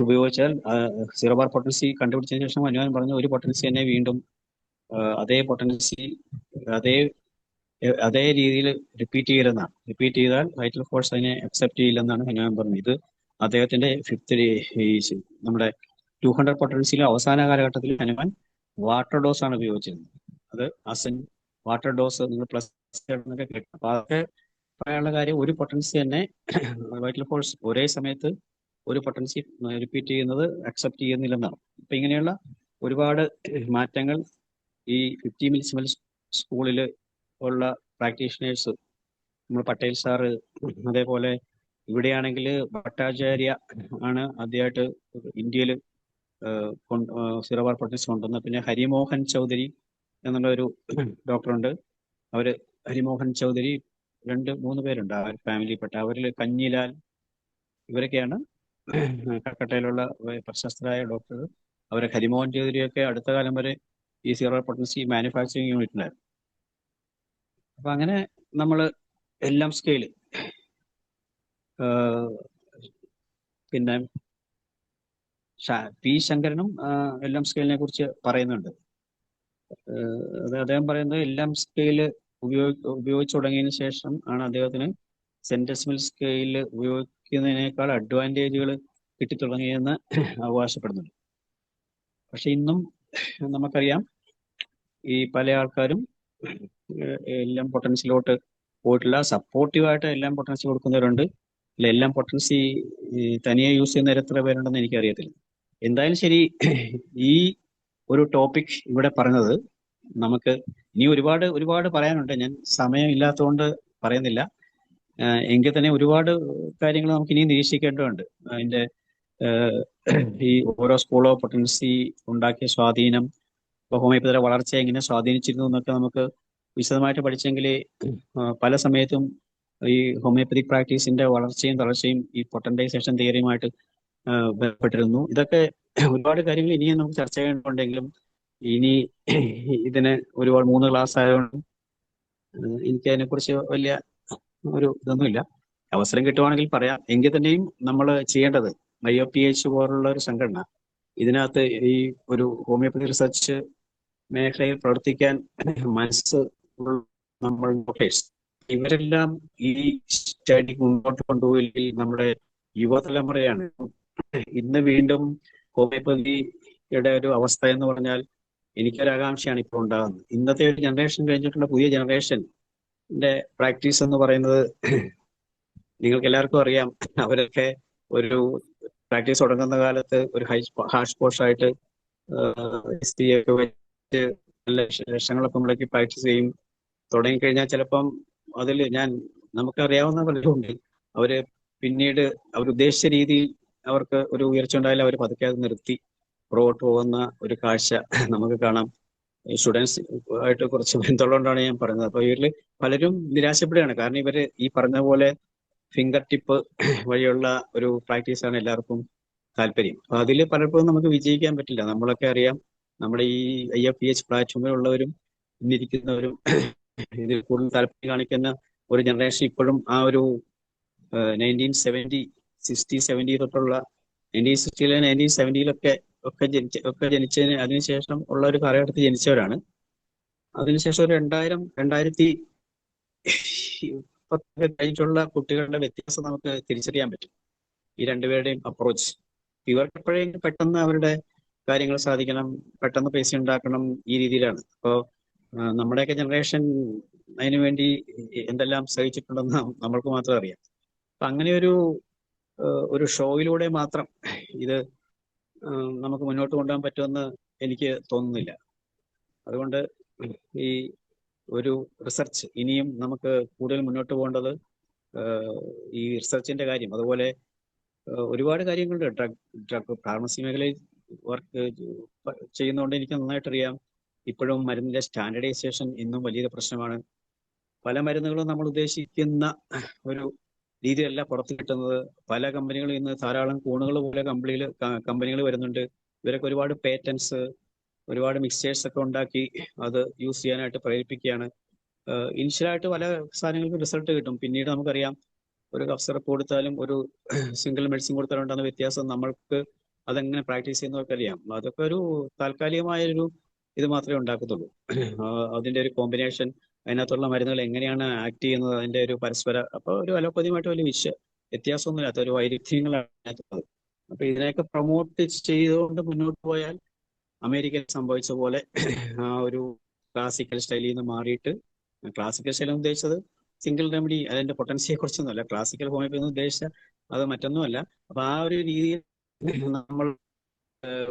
ഉപയോഗിച്ചാൽ 0 ബാർ പൊട്ടൻസി കണ്ടുപിടിച്ചതിന് ശേഷം ഹനുമാൻ പറഞ്ഞു ഒരു പൊട്ടൻസി തന്നെ വീണ്ടും അതേ പൊട്ടൻസി അതേ രീതിയിൽ റിപ്പീറ്റ് ചെയ്യരുതെന്നാണ്. റിപ്പീറ്റ് ചെയ്താൽ വൈറ്റൽ ഫോഴ്സ് അതിനെ അക്സെപ്റ്റ് ചെയ്യില്ലെന്നാണ് ഹനുമാൻ പറഞ്ഞത്. ഇത് അദ്ദേഹത്തിന്റെ നമ്മുടെ 200 പൊട്ടൻസിയിലെ അവസാന കാലഘട്ടത്തിൽ ഹനുമാൻ വാട്ടർ ഡോസ് ആണ് ഉപയോഗിച്ചിരുന്നത്. അത് വാട്ടർ ഡോസ് നിങ്ങൾ പ്ലസ് എന്നൊക്കെ കേട്ടു. അപ്പൊ അതൊക്കെ പറയാനുള്ള കാര്യം, ഒരു പൊട്ടൻസി തന്നെ വൈറ്റൽ ഫോഴ്സ് ഒരേ സമയത്ത് ഒരു പൊട്ടൻസി റിപ്പീറ്റ് ചെയ്യുന്നത് അക്സെപ്റ്റ് ചെയ്യുന്നില്ലെന്നാണ്. ഇപ്പൊ ഇങ്ങനെയുള്ള ഒരുപാട് മാറ്റങ്ങൾ ഈ 50 മിനിറ്റ്സ് സ്കൂളിൽ ഉള്ള പ്രാക്ടീഷണേഴ്സ്, നമ്മൾ പട്ടേൽ സാറ്, അതേപോലെ ഇവിടെയാണെങ്കിൽ ഭട്ടാചാര്യ ആണ് ആദ്യമായിട്ട് ഇന്ത്യയിൽ സീറോ ബാർ പൊട്ടൻസി കൊണ്ടുവന്നത്. പിന്നെ ഹരിമോഹൻ ചൗധരി എന്നുള്ള ഒരു ഡോക്ടറുണ്ട്. അവര് ഹരിമോഹൻ ചൗധരി 2-3 പേരുണ്ട് ആ ഫാമിലിയിൽപ്പെട്ട. അവരിൽ കഞ്ഞിലാൽ, ഇവരൊക്കെയാണ് കൽക്കട്ടയിലുള്ള പ്രശസ്തരായ ഡോക്ടർ. അവരെ ഹരിമോഹൻ ചൗധരിയൊക്കെ അടുത്ത കാലം വരെ ഈ സീറോ പൊട്ടൻസി മാനുഫാക്ചറിങ് യൂണിറ്റിലായിരുന്നു. അപ്പൊ അങ്ങനെ നമ്മൾ എല്ലാം സ്കെയില്, പിന്നെ പി ശങ്കരനും എല്ലാം സ്കെയിലിനെ കുറിച്ച് പറയുന്നുണ്ട്. അദ്ദേഹം പറയുന്നത് എല്ലാം സ്കെയില് ഉപയോഗിച്ചു തുടങ്ങിയതിന് ശേഷം ആണ് അദ്ദേഹത്തിന് സെന്റ് ഡെസിമൽ സ്കെയില് ഉപയോഗിക്കുന്നതിനേക്കാൾ അഡ്വാൻറ്റേജുകൾ കിട്ടിത്തുടങ്ങിയെന്ന് അവകാശപ്പെടുന്നുണ്ട്. പക്ഷെ ഇന്നും നമുക്കറിയാം ഈ പല ആൾക്കാരും എല്ലാം പൊട്ടൻസിലോട്ട് പോയിട്ടില്ല. സപ്പോർട്ടീവായിട്ട് എല്ലാം പൊട്ടൻസി കൊടുക്കുന്നവരുണ്ട്. അല്ല, എല്ലാം പൊട്ടൻസി തനിയെ യൂസ് ചെയ്യുന്ന എത്ര പേരുണ്ടെന്ന് എനിക്കറിയത്തില്ല. എന്തായാലും ശരി, ഈ ഒരു ടോപ്പിക് ഇവിടെ പറഞ്ഞത് നമുക്ക് ഇനി ഒരുപാട് പറയാനുണ്ട്. ഞാൻ സമയം ഇല്ലാത്തതുകൊണ്ട് പറയുന്നില്ല. എങ്കിൽ തന്നെ ഒരുപാട് കാര്യങ്ങൾ നമുക്ക് ഇനി നിരീക്ഷിക്കേണ്ടതുണ്ട്. അതിന്റെ ഈ ഓരോ സ്കൂൾ ഓഫ് പൊട്ടൻസി ഉണ്ടാക്കിയ സ്വാധീനം, ഇപ്പൊ ഹോമിയോപ്പതിയുടെ വളർച്ചയെ എങ്ങനെ സ്വാധീനിച്ചിരുന്നു എന്നൊക്കെ നമുക്ക് വിശദമായിട്ട് പഠിച്ചെങ്കിൽ പല സമയത്തും ഈ ഹോമിയോപ്പതിക് പ്രാക്ടീസിന്റെ വളർച്ചയും തളർച്ചയും ഈ പൊട്ടൻറ്റൈസേഷൻ തിയറിയുമായിട്ട് ബന്ധപ്പെട്ടിരുന്നു. ഇതൊക്കെ ഒരുപാട് കാര്യങ്ങൾ ഇനിയും നമുക്ക് ചർച്ച ചെയ്യേണ്ടതുണ്ടെങ്കിലും ഇനി ഇതിന് ഒരുപാട് 3 ക്ലാസ് ആയതുകൊണ്ട് എനിക്ക് അതിനെക്കുറിച്ച് വലിയ ഒരു ഇതൊന്നുമില്ല. അവസരം കിട്ടുവാണെങ്കിൽ പറയാം. എങ്കിൽ തന്നെയും നമ്മൾ ചെയ്യേണ്ടത് IOPH പോലുള്ള ഒരു സംഘടന ഇതിനകത്ത് ഈ ഒരു ഹോമിയോപ്പതി റിസർച്ച് മേഖലയിൽ പ്രവർത്തിക്കാൻ മനസ്സ് നമ്മൾ ഡോക്ടേഴ്സ് ഇവരെല്ലാം ഈ സ്റ്റഡി മുന്നോട്ട് കൊണ്ടുപോയില്ലെങ്കിൽ നമ്മുടെ യുവതലമുറയാണ്. ഇന്ന് വീണ്ടും ഹോമിയോപ്പതിയുടെ ഒരു അവസ്ഥ എന്ന് പറഞ്ഞാൽ എനിക്കൊരാകാംക്ഷയാണ് ഇപ്പോൾ ഉണ്ടാകുന്നത്. ഇന്നത്തെ ഒരു ജനറേഷൻ കഴിഞ്ഞിട്ടുള്ള പുതിയ ജനറേഷന്റെ പ്രാക്ടീസ് എന്ന് പറയുന്നത് നിങ്ങൾക്ക് എല്ലാവർക്കും അറിയാം. അവരൊക്കെ ഒരു പ്രാക്ടീസ് തുടങ്ങുന്ന കാലത്ത് ഒരു ഹാഷ് കോഴ്സായിട്ട് ഒക്കെ വെച്ച് നല്ല ലക്ഷങ്ങളൊക്കെ മുടക്കി പ്രാക്ടീസ് ചെയ്യും. തുടങ്ങിക്കഴിഞ്ഞാൽ ചിലപ്പം അതിൽ നമുക്കറിയാവുന്ന പലരുണ്ട്. അവര് പിന്നീട് അവരുദ്ദേശിച്ച രീതിയിൽ അവർക്ക് ഒരു ഉയർച്ച ഉണ്ടായാലും അവർ പതുക്കെ അത് നിർത്തി പുറകോട്ട് പോകുന്ന ഒരു കാഴ്ച നമുക്ക് കാണാം. സ്റ്റുഡൻസ് ആയിട്ട് കുറച്ച് ബന്ധമുള്ളതുകൊണ്ടാണ് ഞാൻ പറഞ്ഞത്. അപ്പൊ ഇവരിൽ പലരും നിരാശപ്പെടുകയാണ്. കാരണം ഇവര് ഈ പറഞ്ഞ പോലെ ഫിംഗർ ടിപ്പ് വഴിയുള്ള ഒരു പ്രാക്ടീസാണ് എല്ലാവർക്കും താല്പര്യം. അപ്പൊ അതിൽ പലപ്പോഴും നമുക്ക് വിജയിക്കാൻ പറ്റില്ല. നമ്മളൊക്കെ അറിയാം, നമ്മുടെ ഈ IOPH പ്ലാറ്റ്ഫോമിലുള്ളവരും ഇന്നിരിക്കുന്നവരും ഇതിൽ കൂടുതൽ താല്പര്യം കാണിക്കുന്ന ഒരു ജനറേഷൻ ഇപ്പോഴും ആ ഒരു 1970, 60, 70 തൊട്ടുള്ള 1960 1970 ഒക്കെ ജനിച്ചതിന് അതിനുശേഷം ഉള്ള ഒരു കാലഘട്ടത്തിൽ ജനിച്ചവരാണ്. അതിനുശേഷം ഒരു 2000 കഴിഞ്ഞിട്ടുള്ള കുട്ടികളുടെ വ്യത്യാസം നമുക്ക് തിരിച്ചറിയാൻ പറ്റും. ഈ രണ്ടുപേരുടെയും അപ്രോച്ച്. ഇവർക്ക് എപ്പോഴെങ്കിലും പെട്ടെന്ന് അവരുടെ കാര്യങ്ങൾ സാധിക്കണം, പെട്ടെന്ന് പൈസ ഉണ്ടാക്കണം, ഈ രീതിയിലാണ്. അപ്പോൾ നമ്മുടെയൊക്കെ ജനറേഷൻ അതിനുവേണ്ടി എന്തെല്ലാം സഹിച്ചിട്ടുണ്ടെന്ന് നമ്മൾക്ക് മാത്രം അറിയാം. അപ്പൊ അങ്ങനെ ഒരു ഷോയിലൂടെ മാത്രം ഇത് നമുക്ക് മുന്നോട്ട് കൊണ്ടുപോകാൻ പറ്റുമെന്ന് എനിക്ക് തോന്നുന്നില്ല. അതുകൊണ്ട് ഈ ഒരു റിസർച്ച് ഇനിയും നമുക്ക് കൂടുതൽ മുന്നോട്ട് പോകേണ്ടത് ഈ റിസർച്ചിന്റെ കാര്യം. അതുപോലെ ഒരുപാട് കാര്യങ്ങളുണ്ട്. ഡ്രഗ് ഫാർമസി മേഖലയിൽ വർക്ക് ചെയ്യുന്നതുകൊണ്ട് എനിക്ക് നന്നായിട്ടറിയാം. ഇപ്പോഴും മരുന്നിന്റെ സ്റ്റാൻഡർഡൈസേഷൻ ഇന്നും വലിയൊരു പ്രശ്നമാണ്. പല മരുന്നുകളും നമ്മൾ ഉദ്ദേശിക്കുന്ന ഒരു രീതിയല്ല പുറത്ത് കിട്ടുന്നത്. പല കമ്പനികളും ഇന്ന് ധാരാളം കൂണുകൾ പോലെ കമ്പനികൾ വരുന്നുണ്ട്. ഇവരൊക്കെ ഒരുപാട് പേറ്റൻസ്, ഒരുപാട് മിക്സ്ചേഴ്സ് ഒക്കെ ഉണ്ടാക്കി അത് യൂസ് ചെയ്യാനായിട്ട് പ്രേരിപ്പിക്കുകയാണ്. ഇനിഷ്യലായിട്ട് പല സാധനങ്ങൾക്കും റിസൾട്ട് കിട്ടും. പിന്നീട് നമുക്കറിയാം, ഒരു കഫ് സിറപ്പ് കൊടുത്താലും ഒരു സിംഗിൾ മെഡിസിൻ കൊടുത്താലും ഉണ്ടാകുന്ന വ്യത്യാസം നമ്മൾക്ക് അതെങ്ങനെ പ്രാക്ടീസ് ചെയ്യുന്നവർക്കറിയാം. അതൊക്കെ ഒരു താൽക്കാലികമായൊരു ഇത് മാത്രമേ ഉണ്ടാക്കത്തുള്ളൂ. അതിന്റെ ഒരു കോമ്പിനേഷൻ, അതിനകത്തുള്ള മരുന്നുകൾ എങ്ങനെയാണ് ആക്ട് ചെയ്യുന്നത്, അതിന്റെ ഒരു പരസ്പര, അപ്പൊ ഒരു അലോപ്പതിയുമായിട്ട് വലിയ വ്യത്യാസമൊന്നുമില്ലാത്ത ഒരു വൈരുദ്ധ്യങ്ങളാണ് അതിനകത്തുള്ളത്. അപ്പൊ ഇതിനെയൊക്കെ പ്രൊമോട്ട് ചെയ്തുകൊണ്ട് മുന്നോട്ട് പോയാൽ അമേരിക്കയിൽ സംഭവിച്ച പോലെ ആ ഒരു ക്ലാസിക്കൽ സ്റ്റൈലിൽ നിന്ന് മാറിയിട്ട്, ക്ലാസിക്കൽ സ്റ്റൈൽ ഉദ്ദേശിച്ചത് സിംഗിൾ റെമഡി അതിന്റെ പൊട്ടൻസിയെ കുറിച്ചൊന്നുമല്ല. ക്ലാസിക്കൽ ഹോമിയോപ്പതി എന്ന് ഉദ്ദേശിച്ച അത് മറ്റൊന്നുമല്ല. അപ്പൊ ആ ഒരു രീതിയിൽ നമ്മൾ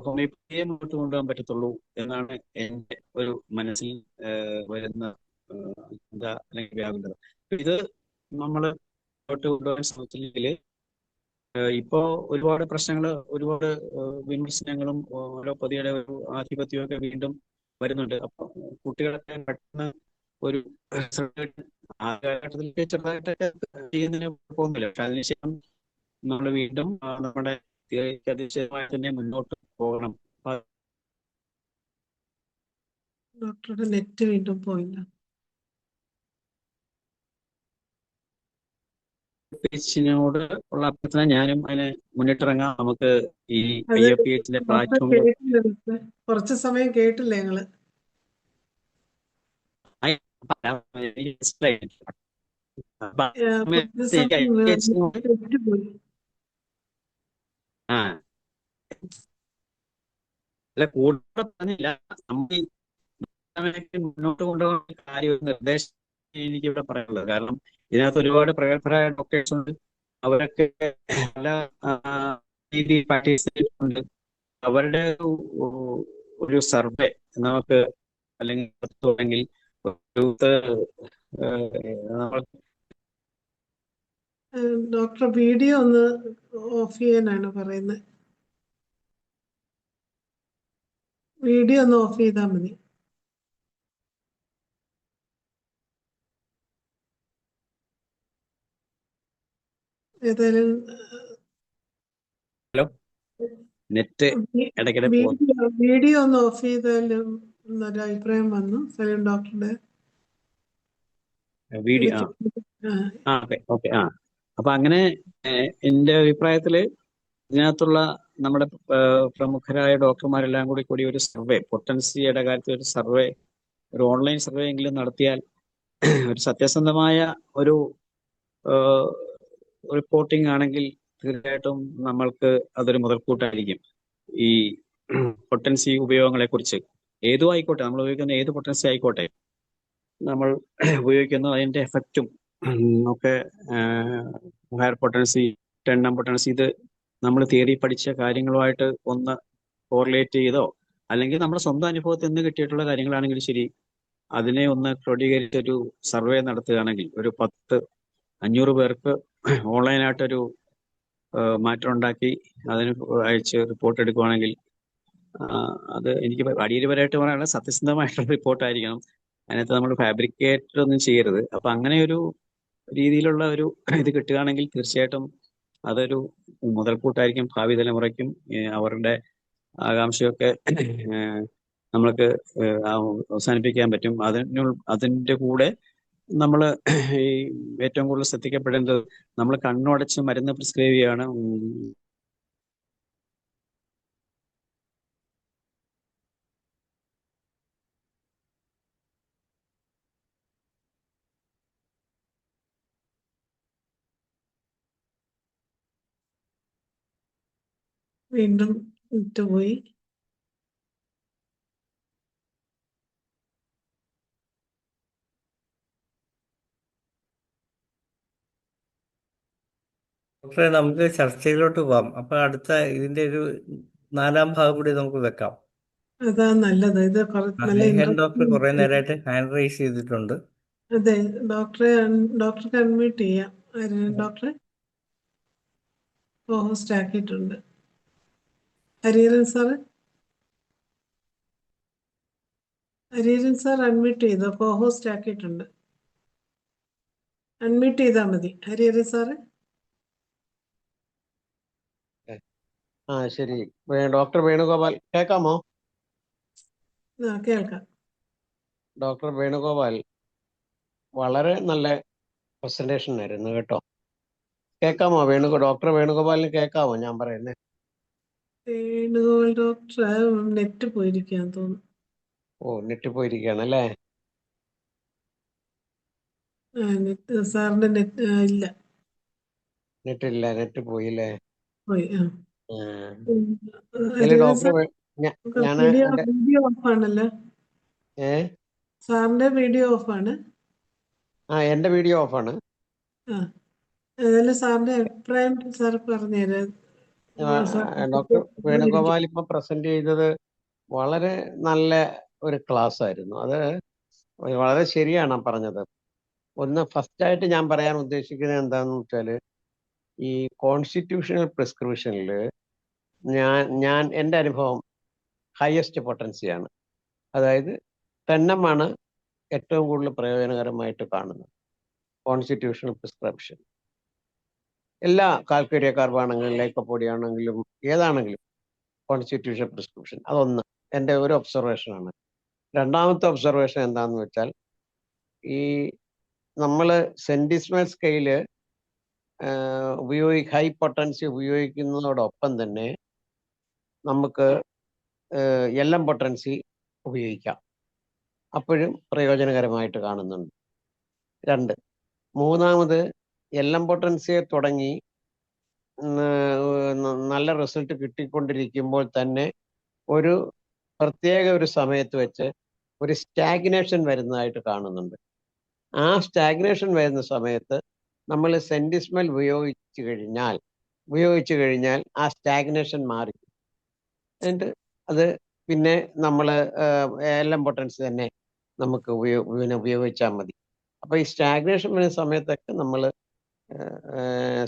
ഹോമിയോപ്പതിയെ മുന്നോട്ട് കൊണ്ടുപോകാൻ പറ്റത്തുള്ളൂ എന്നാണ് എന്റെ ഒരു മനസ്സിൽ വരുന്ന ചിന്ത അല്ലെങ്കിൽ വ്യാകുലത. ഇത് നമ്മൾ മുന്നോട്ട് കൊണ്ടുപോകാൻ ശ്രമിച്ചില്ലെങ്കിൽ ഇപ്പോ ഒരുപാട് പ്രശ്നങ്ങൾ, ഒരുപാട് വിമർശനങ്ങളും അലോപ്പതിയുടെ ഒരു ആധിപത്യവും ഒക്കെ വീണ്ടും വരുന്നുണ്ട്. അപ്പൊ കുട്ടികളൊക്കെ പെട്ടെന്ന് ഒരു ആ കാലഘട്ടത്തിലൊക്കെ ചെറുതായിട്ടൊക്കെ ചെയ്യുന്നതിന് കുഴപ്പമൊന്നുമില്ല. പക്ഷെ അതിനുശേഷം നമ്മൾ വീണ്ടും നമ്മുടെ അതിശയമായി തന്നെ മുന്നോട്ട് പോകണം. ഡോക്ടറുടെ നെറ്റ് വീണ്ടും പോയില്ല. പിച്ചിനോട് ഉള്ള അഭ്യർത്ഥന ഞാനും അതിന് മുന്നിട്ടിറങ്ങാം. നമുക്ക് ഈ അത് IAPHന്റെ ഡോക്ടർ പ്ലാറ്റ്ഫോമിൽ കേട്ടില്ല ഡോക്ടറെ. കുറച്ച് സമയം കേട്ടില്ല ഞങ്ങള്. കുറച്ച് സമയം നെറ്റ് പോയി. ആ അല്ല, കൂടുതൽ പറഞ്ഞില്ല. നമ്മൾ ഈ മുന്നോട്ട് കൊണ്ടുപോകുന്ന കാര്യം ഒരു നിർദ്ദേശം എനിക്കിവിടെ പറയാനുള്ളത്. കാരണം ഇതിനകത്ത് ഒരുപാട് പ്രഗത്ഭരായ ഡോക്ടേഴ്സ് ഉണ്ട്. അവരൊക്കെ പല രീതിയിൽ പ്രാക്ടീസ് ചെയ്തിട്ടുണ്ട്. അവരുടെ ഒരു സർവേ നമുക്ക് അല്ലെങ്കിൽ നമ്മൾ ഡോക്ടർ വീഡിയോ ഒന്ന് ഓഫ് ചെയ്യാനാണ് പറയുന്നത്. വീഡിയോ ഒന്ന് ഓഫ് ചെയ്താൽ മതി. ഏതായാലും ഹലോ, നെറ്റ് ഇടയ്ക്കിടെ വീഡിയോ ഒന്ന് ഓഫ് ചെയ്താലും എന്നൊരു അഭിപ്രായം വന്നു സലീം ഡോക്ടറുടെ. Video okay. അപ്പൊ അങ്ങനെ എന്റെ അഭിപ്രായത്തില് ഇതിനകത്തുള്ള നമ്മുടെ പ്രമുഖരായ ഡോക്ടർമാരെല്ലാം കൂടി ഒരു സർവേ, പൊട്ടൻസിയുടെ കാര്യത്തിൽ ഒരു സർവേ, ഒരു ഓൺലൈൻ സർവേ എങ്കിലും നടത്തിയാൽ ഒരു സത്യസന്ധമായ ഒരു റിപ്പോർട്ടിംഗ് ആണെങ്കിൽ തീർച്ചയായിട്ടും നമ്മൾക്ക് അതൊരു മുതൽക്കൂട്ടായിരിക്കും. ഈ പൊട്ടൻസി ഉപയോഗങ്ങളെ കുറിച്ച് ഏതും ആയിക്കോട്ടെ, നമ്മൾ ഉപയോഗിക്കുന്ന ഏത് പൊട്ടൻസി ആയിക്കോട്ടെ, നമ്മൾ ഉപയോഗിക്കുന്ന അതിന്റെ എഫക്റ്റും ഒക്കെ, ഹയർ പൊട്ടൻസി, ടെണ്ണം പൊട്ടൻസി, ഇത് നമ്മൾ തിയറി പഠിച്ച കാര്യങ്ങളുമായിട്ട് ഒന്ന് കോറിലേറ്റ് ചെയ്തോ അല്ലെങ്കിൽ നമ്മുടെ സ്വന്തം അനുഭവത്തിൽ നിന്ന് കിട്ടിയിട്ടുള്ള കാര്യങ്ങളാണെങ്കിലും ശരി, അതിനെ ഒന്ന് ക്രോഡീകരിച്ചൊരു സർവേ നടത്തുകയാണെങ്കിൽ ഒരു 500 പേർക്ക് ഓൺലൈനായിട്ടൊരു മാറ്റം ഉണ്ടാക്കി അതിന് അയച്ച് റിപ്പോർട്ട് എടുക്കുകയാണെങ്കിൽ അത് എനിക്ക് അടിയരപരമായിട്ട് പറയാനുള്ള സത്യസന്ധമായിട്ടുള്ള റിപ്പോർട്ടായിരിക്കണം. അതിനകത്ത് നമ്മൾ ഫാബ്രിക്കേറ്റ് ഒന്നും ചെയ്യരുത്. അപ്പൊ അങ്ങനെ ഒരു രീതിയിലുള്ള ഒരു ഇത് കിട്ടുകയാണെങ്കിൽ തീർച്ചയായിട്ടും അതൊരു മുതൽക്കൂട്ടായിരിക്കും ഭാവി തലമുറയ്ക്കും. അവരുടെ ആകാംക്ഷയൊക്കെ നമ്മൾക്ക് അവസാനിപ്പിക്കാൻ പറ്റും. അതിൻ്റെ കൂടെ നമ്മൾ ഈ ഏറ്റവും കൂടുതൽ ശ്രദ്ധിക്കപ്പെടേണ്ടത്, നമ്മൾ കണ്ണുടച്ച് മരുന്ന് പ്രിസ്ക്രൈബ് ചെയ്യാണ്. വീണ്ടും വിട്ടുപോയി. ഡോക്ടറെ, നമുക്ക് ചർച്ചയിലോട്ട് പോവാം. അപ്പൊ അടുത്ത ഇതിന്റെ ഒരു 4ാം ഭാഗം കൂടി നമുക്ക് വെക്കാം. അതാ നല്ലത്. ഇത് നല്ല ഹേഹൻ ഡോക്ടർ കുറെ ഇൻട്രസ്റ്റിംഗ്. നേരമായിട്ട് ഹാൻഡ് റൈസ് ചെയ്തിട്ടുണ്ട്. അതെ, ഡോക്ടർക്ക് അൺമ്യൂട്ട് ചെയ്യാം. ഡോക്ടറെ ഹോസ്റ്റ് ആക്കിയിട്ടുണ്ട്. ഹരിഹരൻ സാർ അൺമ്യൂട്ട് ചെയ്തോ? ഹോസ്റ്റ് ആക്കിയിട്ടുണ്ട്. അൺമ്യൂട്ട് ചെയ്താൽ മതി ഹരിഹരൻ സാറ്. ശരി. ഡോക്ടർ വേണുഗോപാൽ കേൾക്കാമോ? കേൾക്കാം. ഡോക്ടർ വേണുഗോപാൽ, വളരെ നല്ല പ്രസന്റേഷൻ ആയിരുന്നു കേട്ടോ. കേൾക്കാമോ? ഡോക്ടർ വേണുഗോപാലിന് കേൾക്കാമോ ഞാൻ പറയുന്നത്? വേണുഗോപാൽ ഡോക്ടർ നെറ്റ് പോയിരിക്കാന്ന് തോന്നുന്നു. നെറ്റ് പോയിരിക്കുകയാണ് അല്ലേ? സാറിന്റെ നെറ്റ് ഇല്ല. നെറ്റ് പോയില്ലേ? പോയി. ഡോക്ടർ വീഡിയോ ഓഫ് ആണല്ലോ. സാറിന്റെ വീഡിയോ ഓഫ് ആണ്. എൻ്റെ വീഡിയോ ഓഫാണ്. ആ ഏതായാലും സാറിന്റെ അഭിപ്രായം സാർ പറഞ്ഞുതരാം. ഡോക്ടർ വേണുഗോപാൽ ഇപ്പൊ പ്രസന്റ് ചെയ്തത് വളരെ നല്ല ഒരു ക്ലാസ് ആയിരുന്നു. അത് വളരെ ശരിയാണ് പറഞ്ഞത്. ഒന്ന് ഫസ്റ്റായിട്ട് ഞാൻ പറയാൻ ഉദ്ദേശിക്കുന്നത് എന്താണെന്ന് വെച്ചാൽ, ഈ കോൺസ്റ്റിറ്റ്യൂഷണൽ പ്രിസ്ക്രിപ്ഷനിൽ ഞാൻ എൻ്റെ അനുഭവം ഹയസ്റ്റ് പൊട്ടൻസിയാണ്. അതായത് 10 ആണ് ഏറ്റവും കൂടുതൽ പ്രയോജനകരമായിട്ട് കാണുന്നത് കോൺസ്റ്റിറ്റ്യൂഷണൽ പ്രിസ്ക്രിപ്ഷൻ. എല്ലാ കാൽക്കരിയ കാർബാണെങ്കിലും ലൈക്കോപോഡിയാണെങ്കിലും ഏതാണെങ്കിലും കോൺസ്റ്റിറ്റ്യൂഷൻ പ്രിസ്ക്രിപ്ഷൻ അതൊന്ന് എൻ്റെ ഒരു ഒബ്സർവേഷനാണ്. രണ്ടാമത്തെ ഒബ്സർവേഷൻ എന്താണെന്ന് വെച്ചാൽ, ഈ നമ്മൾ സെൻറ്റിസ്മൽ സ്കെയില് ഹൈ പൊട്ടൻസി ഉപയോഗിക്കുന്നതോടൊപ്പം തന്നെ നമുക്ക് LM പൊട്ടൻസി ഉപയോഗിക്കാം. അപ്പോഴും പ്രയോജനകരമായിട്ട് കാണുന്നുണ്ട്. 2. മൂന്നാമത് LM പൊട്ടൻസിയെ തുടങ്ങി നല്ല റിസൾട്ട് കിട്ടിക്കൊണ്ടിരിക്കുമ്പോൾ തന്നെ ഒരു പ്രത്യേക ഒരു സമയത്ത് വെച്ച് ഒരു സ്റ്റാഗ്നേഷൻ വരുന്നതായിട്ട് കാണുന്നുണ്ട്. ആ സ്റ്റാഗ്നേഷൻ വരുന്ന സമയത്ത് നമ്മൾ സെൻറ്റിസ്മൽ ഉപയോഗിച്ചു കഴിഞ്ഞാൽ ആ സ്റ്റാഗ്നേഷൻ മാറി. എന്നിട്ട് അത് പിന്നെ നമ്മൾ LM പൊട്ടൻസി തന്നെ നമുക്ക് ഉപയോഗിച്ചാൽ മതി. അപ്പോൾ ഈ സ്റ്റാഗ്നേഷൻ വരുന്ന സമയത്തൊക്കെ നമ്മൾ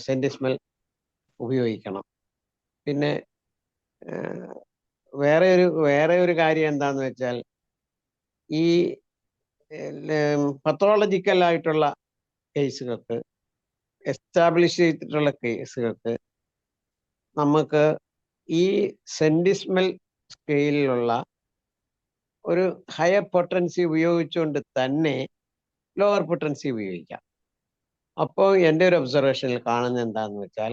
സെൻറ്റിസ്മൽ ഉപയോഗിക്കണം. പിന്നെ വേറെ ഒരു കാര്യം എന്താന്ന് വെച്ചാൽ, ഈ പത്തോളജിക്കൽ ആയിട്ടുള്ള കേസുകൾക്ക്, എസ്റ്റാബ്ലിഷ് ചെയ്തിട്ടുള്ള കേസുകൾക്ക് നമുക്ക് ഈ സെൻറ്റിസ്മൽ സ്കെയിലിലുള്ള ഒരു ഹയർ പൊട്ടൻസി ഉപയോഗിച്ചുകൊണ്ട് തന്നെ ലോവർ പൊട്ടൻസി ഉപയോഗിക്കാം. അപ്പോൾ എൻ്റെ ഒരു ഒബ്സർവേഷനിൽ കാണുന്നത് എന്താണെന്ന് വെച്ചാൽ,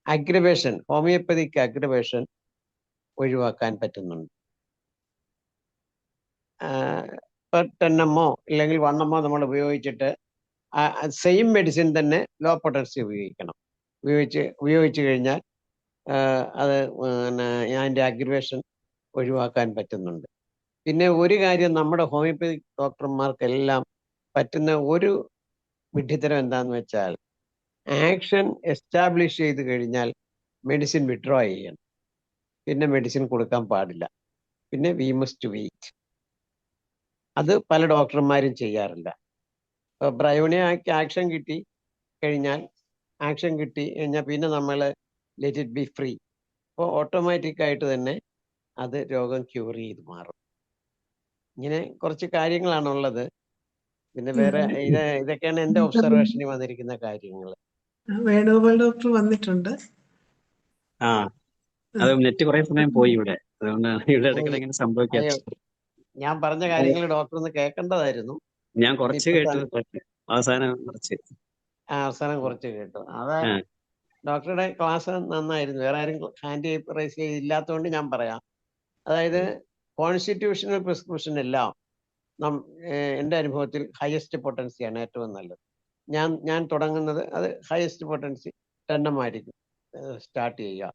അഗ്രവേഷൻ, ഹോമിയോപ്പതിക് അഗ്രവേഷൻ ഒഴിവാക്കാൻ പറ്റുന്നുണ്ട്. 10 ഇല്ലെങ്കിൽ 1 നമ്മൾ ഉപയോഗിച്ചിട്ട് സെയിം മെഡിസിൻ തന്നെ ലോ പൊട്ടൻസി ഉപയോഗിക്കണം. ഉപയോഗിച്ച് കഴിഞ്ഞാൽ അത് അതിൻ്റെ അഗ്രവേഷൻ ഒഴിവാക്കാൻ പറ്റുന്നുണ്ട്. പിന്നെ ഒരു കാര്യം, നമ്മുടെ ഹോമിയോപ്പതിക് ഡോക്ടർമാർക്കെല്ലാം പറ്റുന്ന ഒരു വിഡ്ഢിത്തരം എന്താണെന്ന് വെച്ചാൽ, ആക്ഷൻ എസ്റ്റാബ്ലിഷ് ചെയ്ത് കഴിഞ്ഞാൽ മെഡിസിൻ വിഡ്രോ ചെയ്യണം. പിന്നെ മെഡിസിൻ കൊടുക്കാൻ പാടില്ല. പിന്നെ വി മസ്റ്റ് വെയിറ്റ്. അത് പല ഡോക്ടർമാരും ചെയ്യാറില്ല. ബ്രയോണിയക്ക് ആക്ഷൻ കിട്ടി കഴിഞ്ഞാൽ പിന്നെ നമ്മൾ ലെറ്റ് ഇറ്റ് ബി ഫ്രീ. അപ്പോൾ ഓട്ടോമാറ്റിക്കായിട്ട് തന്നെ അത് രോഗം ക്യൂർ ചെയ്ത് മാറും. ഇങ്ങനെ കുറച്ച് കാര്യങ്ങളാണുള്ളത്. പിന്നെ വേറെ ഇതൊക്കെയാണ് എൻ്റെ ഒബ്സർവേഷനിൽ വന്നിരിക്കുന്ന കാര്യങ്ങൾ. വേണുഗോപാൽ ഡോക്ടർ വന്നിട്ടുണ്ട്. അത് നെറ്റ് കുറെ സമയം പോയി ഇവിടെ, അതുകൊണ്ടാണ് ഇവിടെ ഇടയ്ക്കിടെ ഇങ്ങനെ സംഭവിക്കാറ്. ഞാൻ പറഞ്ഞ കാര്യങ്ങൾ ഡോക്ടർ ഒന്ന് കേൾക്കേണ്ടതായിരുന്നു. ഞാൻ കുറച്ച് കേട്ടു, അവസാനം കുറച്ച് കേട്ടു. അത് ഡോക്ടറുടെ ക്ലാസ് നന്നായിരുന്നു. വേറെ ആരും ഹാൻഡ് റൈസ് ചെയ്തില്ലാത്തതുകൊണ്ട് ഞാൻ പറയാം. അതായത് കോൺസ്റ്റിറ്റ്യൂഷണൽ പ്രിസ്ക്രിപ്ഷൻ എല്ലാം എൻ്റെ അനുഭവത്തിൽ ഹയസ്റ്റ് പൊട്ടൻസിയാണ് ഏറ്റവും നല്ലത്. ഞാൻ തുടങ്ങുന്നത് അത് ഹയസ്റ്റ് പൊട്ടൻസി 10 ആയിരിക്കും സ്റ്റാർട്ട് ചെയ്യുക.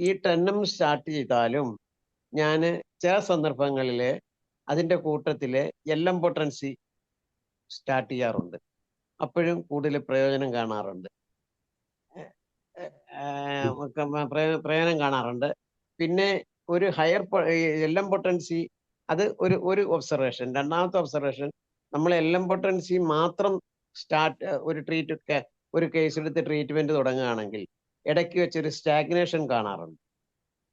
ഈ 10 സ്റ്റാർട്ട് ചെയ്താലും ഞാൻ ചില സന്ദർഭങ്ങളിൽ അതിൻ്റെ കൂട്ടത്തിൽ LM പൊട്ടൻസി സ്റ്റാർട്ട് ചെയ്യാറുണ്ട്. അപ്പോഴും കൂടുതൽ പ്രയോജനം കാണാറുണ്ട്. പിന്നെ ഒരു ഹയർ LM പൊട്ടൻസി, അത് ഒരു ഒബ്സർവേഷൻ. രണ്ടാമത്തെ ഒബ്സർവേഷൻ, നമ്മൾ LM പൊട്ടൻസി മാത്രം ഒരു കേസ് എടുത്ത് ട്രീറ്റ്മെന്റ് തുടങ്ങുകയാണെങ്കിൽ ഇടയ്ക്ക് വെച്ചൊരു സ്റ്റാഗ്നേഷൻ കാണാറുണ്ട്.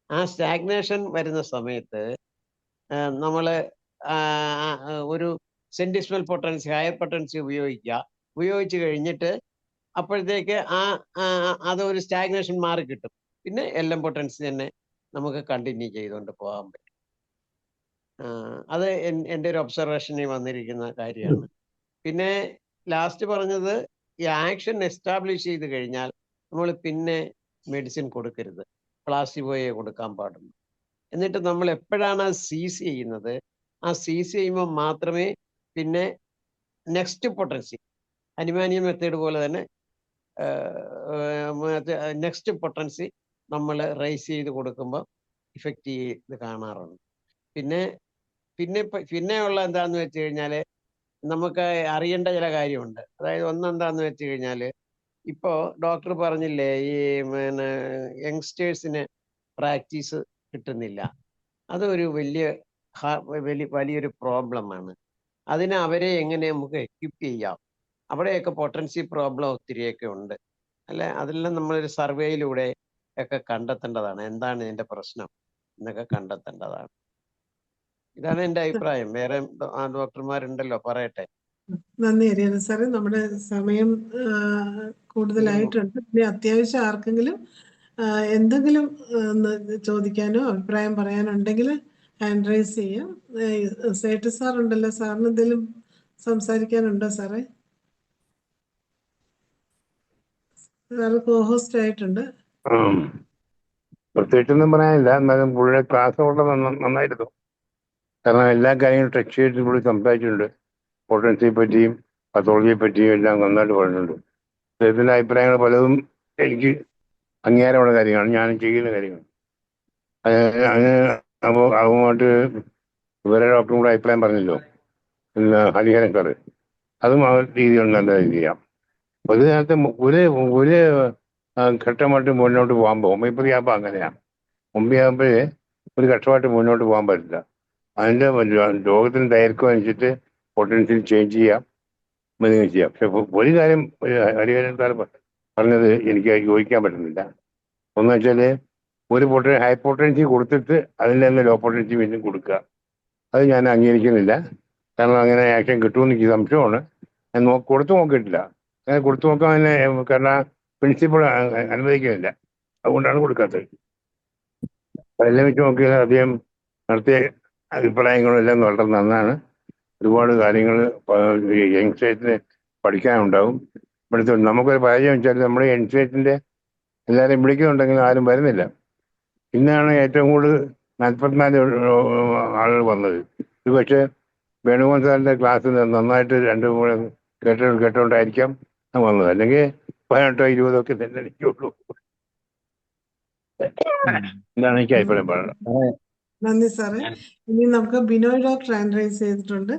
ആ സ്റ്റാഗ്നേഷൻ വരുന്ന സമയത്ത് നമ്മൾ ഒരു സെൻറ്റിസ്മൽ പൊട്ടൻസി, ഹയർ പൊട്ടൻസി ഉപയോഗിച്ച് കഴിഞ്ഞിട്ട് അപ്പോഴത്തേക്ക് അതൊരു സ്റ്റാഗ്നേഷൻ മാറി കിട്ടും. പിന്നെ LM പൊട്ടൻസി തന്നെ നമുക്ക് കണ്ടിന്യൂ ചെയ്തുകൊണ്ട് പോകാൻ പറ്റും. അത് എൻ്റെ ഒരു ഒബ്സർവേഷനിൽ വന്നിരിക്കുന്ന കാര്യമാണ്. പിന്നെ ലാസ്റ്റ് പറഞ്ഞത്, ഈ ആക്ഷൻ എസ്റ്റാബ്ലിഷ് ചെയ്ത് കഴിഞ്ഞാൽ നമ്മൾ പിന്നെ മെഡിസിൻ കൊടുക്കരുത്, പ്ലാസിബോയെ കൊടുക്കാൻ പാടുള്ളൂ. എന്നിട്ട് നമ്മൾ എപ്പോഴാണ് സീസ് ചെയ്യുന്നത്, ആ സീസ് ചെയ്യുമ്പോൾ മാത്രമേ പിന്നെ നെക്സ്റ്റ് പൊട്ടൻസി, അനിമാനിയം മെത്തേഡ് പോലെ തന്നെ നെക്സ്റ്റ് പൊട്ടൻസി നമ്മൾ റൈസ് ചെയ്ത് കൊടുക്കുമ്പോൾ ഇഫക്റ്റ് ചെയ്ത് കാണാറുണ്ട്. പിന്നെയുള്ള എന്താണെന്ന് വെച്ച് കഴിഞ്ഞാൽ, നമുക്ക് അറിയേണ്ട ചില കാര്യമുണ്ട്. അതായത് ഒന്നെന്താന്ന് വെച്ച് കഴിഞ്ഞാൽ, ഇപ്പോ ഡോക്ടർ പറഞ്ഞില്ലേ, ഈ പിന്നെ യങ്സ്റ്റേഴ്സിന് പ്രാക്ടീസ് കിട്ടുന്നില്ല. അതൊരു വലിയൊരു പ്രോബ്ലമാണ്. അതിന് അവരെ എങ്ങനെ നമുക്ക് എക്വിപ്പ് ചെയ്യാം? അവിടെയൊക്കെ പൊട്ടൻസി പ്രോബ്ലം ഒത്തിരിയൊക്കെ ഉണ്ട്. അല്ലെ, അതെല്ലാം നമ്മളൊരു സർവേയിലൂടെ ഒക്കെ കണ്ടെത്തേണ്ടതാണ്. എന്താണ് ഇതിന്റെ പ്രശ്നം എന്നൊക്കെ കണ്ടെത്തേണ്ടതാണ്. ഇതാണ് എൻ്റെ അഭിപ്രായം. വേറെ ഡോക്ടർമാരുണ്ടല്ലോ, പറയട്ടെ. നന്ദി ഹരിഹരൻ സാറേ. നമ്മുടെ സമയം കൂടുതലായിട്ടുണ്ട്. പിന്നെ അത്യാവശ്യം ആർക്കെങ്കിലും എന്തെങ്കിലും ഒന്ന് ചോദിക്കാനോ അഭിപ്രായം പറയാനോ ഉണ്ടെങ്കിൽ ഹാൻഡ് റൈസ് ചെയ്യാം. സേട്ട് സാർ ഉണ്ടല്ലോ, സാറിന് എന്തെങ്കിലും സംസാരിക്കാനുണ്ടോ സാറേ? സാറ് കോഹോസ്റ്റ് ആയിട്ടുണ്ട്. പ്രത്യേകിച്ചൊന്നും പറയാനില്ല. എന്നാലും പുള്ളിയുടെ ക്ലാസ് വളരെ നന്നായിരുന്നു. കാരണം എല്ലാ കാര്യങ്ങളും ടച്ച് ചെയ്തിട്ട് പുള്ളി സംസാരിച്ചിട്ടുണ്ട്. പൊട്ടൻസിയെ പറ്റിയും പത്തോളജിയെ പറ്റിയും എല്ലാം നന്നായിട്ട് പറഞ്ഞിട്ടുണ്ട്. അദ്ദേഹത്തിൻ്റെ അഭിപ്രായങ്ങൾ പലതും എനിക്ക് അംഗീകാരമുള്ള കാര്യങ്ങളാണ്, ഞാനും ചെയ്യുന്ന കാര്യങ്ങൾ. അപ്പോൾ അതുമായിട്ട് വേറെ ഡോക്ടറും കൂടെ അഭിപ്രായം പറഞ്ഞല്ലോ, ഹരിഹരൻ സാറ്, അതും ആ രീതിയിൽ നല്ല ചെയ്യാം. ഒരു നേരത്തെ ഒരു ഘട്ടമായിട്ട് മുന്നോട്ട് പോകുമ്പോൾ ഹോമിയോപ്പതി ആകുമ്പോൾ അങ്ങനെയാണ്. ഹോമിയോ ആകുമ്പോഴേ ഒരു ഘട്ടമായിട്ട് മുന്നോട്ട് പോകാൻ പറ്റില്ല. അതിൻ്റെ രോഗത്തിന് ദൈർഘ്യം അനുസരിച്ച് പൊട്ടൻഷ്യൽ ചേഞ്ച് ചെയ്യാം, എന്തെങ്കിലും ചെയ്യാം. പക്ഷെ ഒരു കാര്യം ഹരിഹരൻ സാർ പറഞ്ഞത് എനിക്ക് യോജിക്കാൻ പറ്റുന്നില്ല. ഒന്ന് വെച്ചാൽ ഒരു ഹൈ പൊട്ടൻസി കൊടുത്തിട്ട് അതിൻ്റെ തന്നെ ലോ പൊട്ടൻസി വീണ്ടും കൊടുക്കുക, അത് ഞാൻ അംഗീകരിക്കുന്നില്ല. കാരണം അങ്ങനെ ആക്ഷൻ കിട്ടുമെന്ന് എനിക്ക് സംശയമാണ്. ഞാൻ കൊടുത്തു നോക്കിയിട്ടില്ല. അങ്ങനെ കൊടുത്തു നോക്കാൻ തന്നെ കാരണം പ്രിൻസിപ്പൾ അനുവദിക്കുന്നില്ല, അതുകൊണ്ടാണ് കൊടുക്കാത്തത്. അതെല്ലാം വെച്ച് നോക്കിയാൽ അദ്ദേഹം നടത്തിയ അഭിപ്രായങ്ങളും എല്ലാം വളരെ നന്നാണ്. ഒരുപാട് കാര്യങ്ങൾ യങ്സ്റ്റേഴ്സിന് പഠിക്കാനുണ്ടാവും. ഇവിടുത്തെ നമുക്കൊരു പരാജയം വെച്ചാൽ നമ്മുടെ യങ്സ്റ്റേഴ്സിൻ്റെ എല്ലാവരെയും വിളിക്കുന്നുണ്ടെങ്കിലും ആരും വരുന്നില്ല. ഇന്നാണ് ഏറ്റവും കൂടുതൽ 44 ആളുകൾ വന്നത്. ഒരു പക്ഷേ വേണുഗോപാൽ സാറിൻ്റെ ക്ലാസ് നന്നായിട്ട് കേട്ടുകൊണ്ടായിരിക്കാം വന്നത്. അല്ലെങ്കിൽ 18 20 ഒക്കെ തന്നെ എനിക്കുള്ളൂ. എന്താണ് എനിക്ക് അഭിപ്രായം പറയുന്നത്. നന്ദി സാറേ. ഇനി നമുക്ക് ബിനോയ് ഡോക്ടർ ഹാൻഡ് റൈസ് ചെയ്തിട്ടുണ്ട്.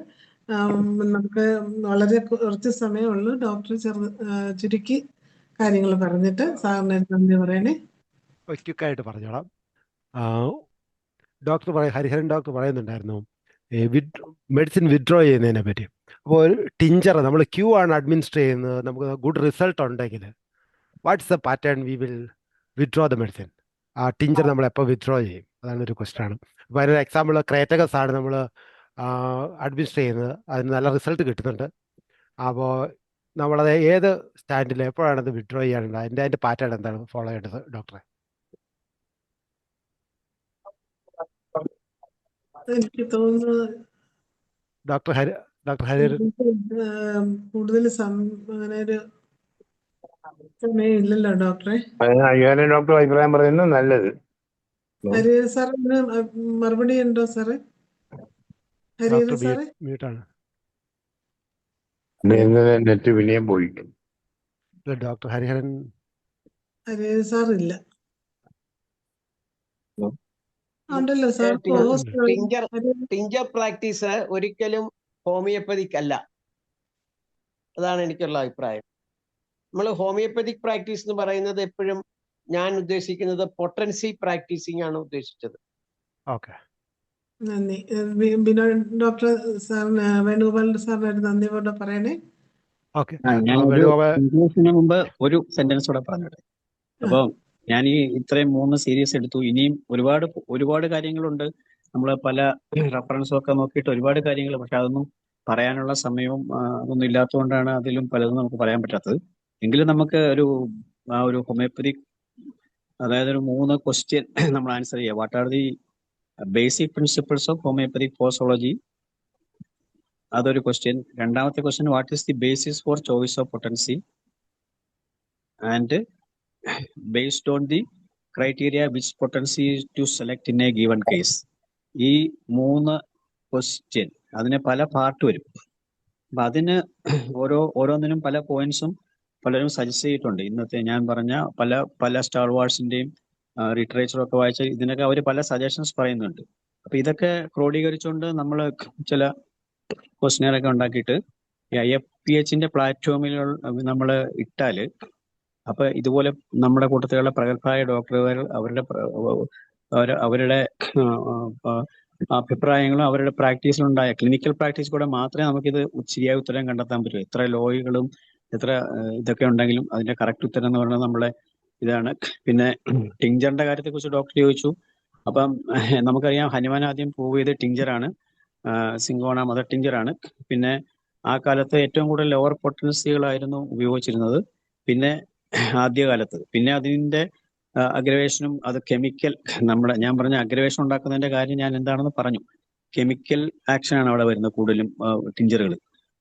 നമുക്ക് വളരെ കുറച്ച് സമയമുള്ളൂ. ഡോക്ടർ ചുരുക്കി കാര്യങ്ങൾ പറഞ്ഞിട്ട് സാറിന് നന്ദി പറയണേ. ക്വിക്കായിട്ട് പറഞ്ഞോളാം. ഹരിഹരൻ ഡോക്ടർ പറയുന്നുണ്ടായിരുന്നു മെഡിസിൻ വിഡ്രോ ചെയ്യുന്നതിനെ പറ്റി. അപ്പോൾ ഒരു ടിഞ്ചർ നമ്മൾ ക്യൂ ആണ് അഡ്മിനിസ്റ്റർ ചെയ്യുന്നത്, നമുക്ക് ഗുഡ് റിസൾട്ട് ഉണ്ടെങ്കിൽ what's the pattern we will withdraw the medicine? ആ ടിഞ്ചർ നമ്മൾ എപ്പോൾ വിഡ്രോ ചെയ്യും? അതാണ് ഒരു ക്വസ്റ്റ്യൻ ആണ്. അപ്പോൾ അതിനൊരു എക്സാമ്പിൾ ക്രേറ്റകസ് ആണ് നമ്മൾ അഡ്മിനിസ്റ്റർ ചെയ്യുന്നത്, അതിന് നല്ല റിസൾട്ട് കിട്ടുന്നുണ്ട്. അപ്പോൾ നമ്മളത് ഏത് സ്റ്റാൻഡിൽ എപ്പോഴാണത് വിഡ്രോ ചെയ്യാനുള്ളത്, അതിൻ്റെ പാറ്റേൺ എന്താണ് ഫോളോ ചെയ്യേണ്ടത് ഡോക്ടറെ? എനിക്ക് തോന്നുന്നു ഡോക്ടർ ഹരിഹരൻ കൂടുതൽ അങ്ങനെ ഒരു സമയം ഇല്ലല്ലോ ഡോക്ടറെ. ഹരിഹരൻ ഡോക്ടർ അഭിപ്രായം പറയുന്നത് നല്ലത്. ഹരിഹരൻ സാറിന് മറുപടി ഉണ്ടോ സാറേ? ഹരിഹരൻ സാറേ മ്യൂട്ടാണ്. നെറ്റ് പിന്നെയും പോയി. ഡോക്ടർ ഹരിഹരൻ സാറില്ല. ഉണ്ടല്ലോ സാർ. ടിഞ്ചർ പ്രാക്ടീസ് ഒരിക്കലും ഹോമിയോപ്പതിക് അല്ല. അതാണ് എനിക്കുള്ള അഭിപ്രായം. നമ്മൾ ഹോമിയോപ്പതിക് പ്രാക്ടീസ് എന്ന് പറയുന്നത് എപ്പോഴും ഞാൻ ഉദ്ദേശിക്കുന്നത് പൊട്ടൻസി പ്രാക്ടീസിങ് ആണ് ഉദ്ദേശിച്ചത്. നന്ദി. ബിനോയ് ഡോക്ടർ സാറിന്, വേണുഗോപാൽ സാറിന് നന്ദി കൊണ്ട് പറയണേ. ഞാൻ കൺക്ലൂഷന് മുമ്പ് ഒരു സെന്റൻസ് കൂടെ പറഞ്ഞോട്ടെ. അപ്പൊ ഞാൻ ഈ ഇത്രയും 3 സീരീസ് എടുത്തു. ഇനിയും ഒരുപാട് കാര്യങ്ങളുണ്ട്. നമ്മൾ പല റെഫറൻസും ഒക്കെ നോക്കിയിട്ട് ഒരുപാട് കാര്യങ്ങൾ, പക്ഷെ അതൊന്നും പറയാനുള്ള സമയവും അതൊന്നും ഇല്ലാത്തതുകൊണ്ടാണ് അതിലും പലതും നമുക്ക് പറയാൻ പറ്റാത്തത്. എങ്കിലും നമുക്ക് ഒരു ഹോമിയോപ്പതിക്, അതായത് ഒരു 3 ക്വസ്റ്റ്യൻ നമ്മൾ ആൻസർ ചെയ്യുക. What are the basic principles of homoeopathic posology? അതൊരു ക്വസ്റ്റ്യൻ. രണ്ടാമത്തെ question, what is the basis for choice of potency and based on the criteria which potency to select in a given case. ഈ 3 question, അതിന് പല part വരും. അപ്പൊ അതിന് ഓരോന്നിനും പല പോയിന്റ്സും പലരും സജസ്റ്റ് ചെയ്തിട്ടുണ്ട്. ഇന്നത്തെ ഞാൻ പറഞ്ഞ പല സ്റ്റാർ വാർസിന്റെയും ലിറ്ററേച്ചറും ഒക്കെ വായിച്ച ഇതിനൊക്കെ അവർ പല സജഷൻസ് പറയുന്നുണ്ട്. അപ്പൊ ഇതൊക്കെ ക്രോഡീകരിച്ചുകൊണ്ട് നമ്മൾ ചില ക്വസ്റ്റനെയറൊക്കെ ഉണ്ടാക്കിയിട്ട് ഈ IFPHന്റെ പ്ലാറ്റ്ഫോമിൽ നമ്മൾ ഇട്ടാൽ അപ്പൊ ഇതുപോലെ നമ്മുടെ കൂട്ടത്തിലുള്ള പ്രഗത്ഭരായ ഡോക്ടർമാർ അവരുടെ അഭിപ്രായങ്ങളും അവരുടെ പ്രാക്ടീസിലുണ്ടായ ക്ലിനിക്കൽ പ്രാക്ടീസ് കൂടെ മാത്രമേ നമുക്കിത് ശരിയായ ഉത്തരം കണ്ടെത്താൻ പറ്റൂ. എത്ര ലോയികളും എത്ര ഇതൊക്കെ ഉണ്ടെങ്കിലും അതിന്റെ കറക്റ്റ് ഉത്തരം എന്ന് പറയുന്നത് നമ്മളെ ഇതാണ്. പിന്നെ ടിഞ്ചറിന്റെ കാര്യത്തെ കുറിച്ച് ഡോക്ടർ ചോദിച്ചു. അപ്പം നമുക്കറിയാം ഹനുമാൻ ആദ്യം പ്രൂവ് ചെയ്ത് ടിഞ്ചറാണ്, സിങ്കോണ മദർ ടിഞ്ചറാണ്. പിന്നെ ആ കാലത്ത് ഏറ്റവും കൂടുതൽ ലോവർ പൊട്ടൻസികളായിരുന്നു ഉപയോഗിച്ചിരുന്നത്. പിന്നെ ആദ്യകാലത്ത് പിന്നെ അതിന്റെ അഗ്രവേഷനും അത് കെമിക്കൽ ഞാൻ പറഞ്ഞ അഗ്രവേഷൻ ഉണ്ടാക്കുന്നതിന്റെ കാര്യം ഞാൻ എന്താണെന്ന് പറഞ്ഞു. കെമിക്കൽ ആക്ഷൻ ആണ് അവിടെ വരുന്നത് കൂടുതലും ടിഞ്ചറുകൾ.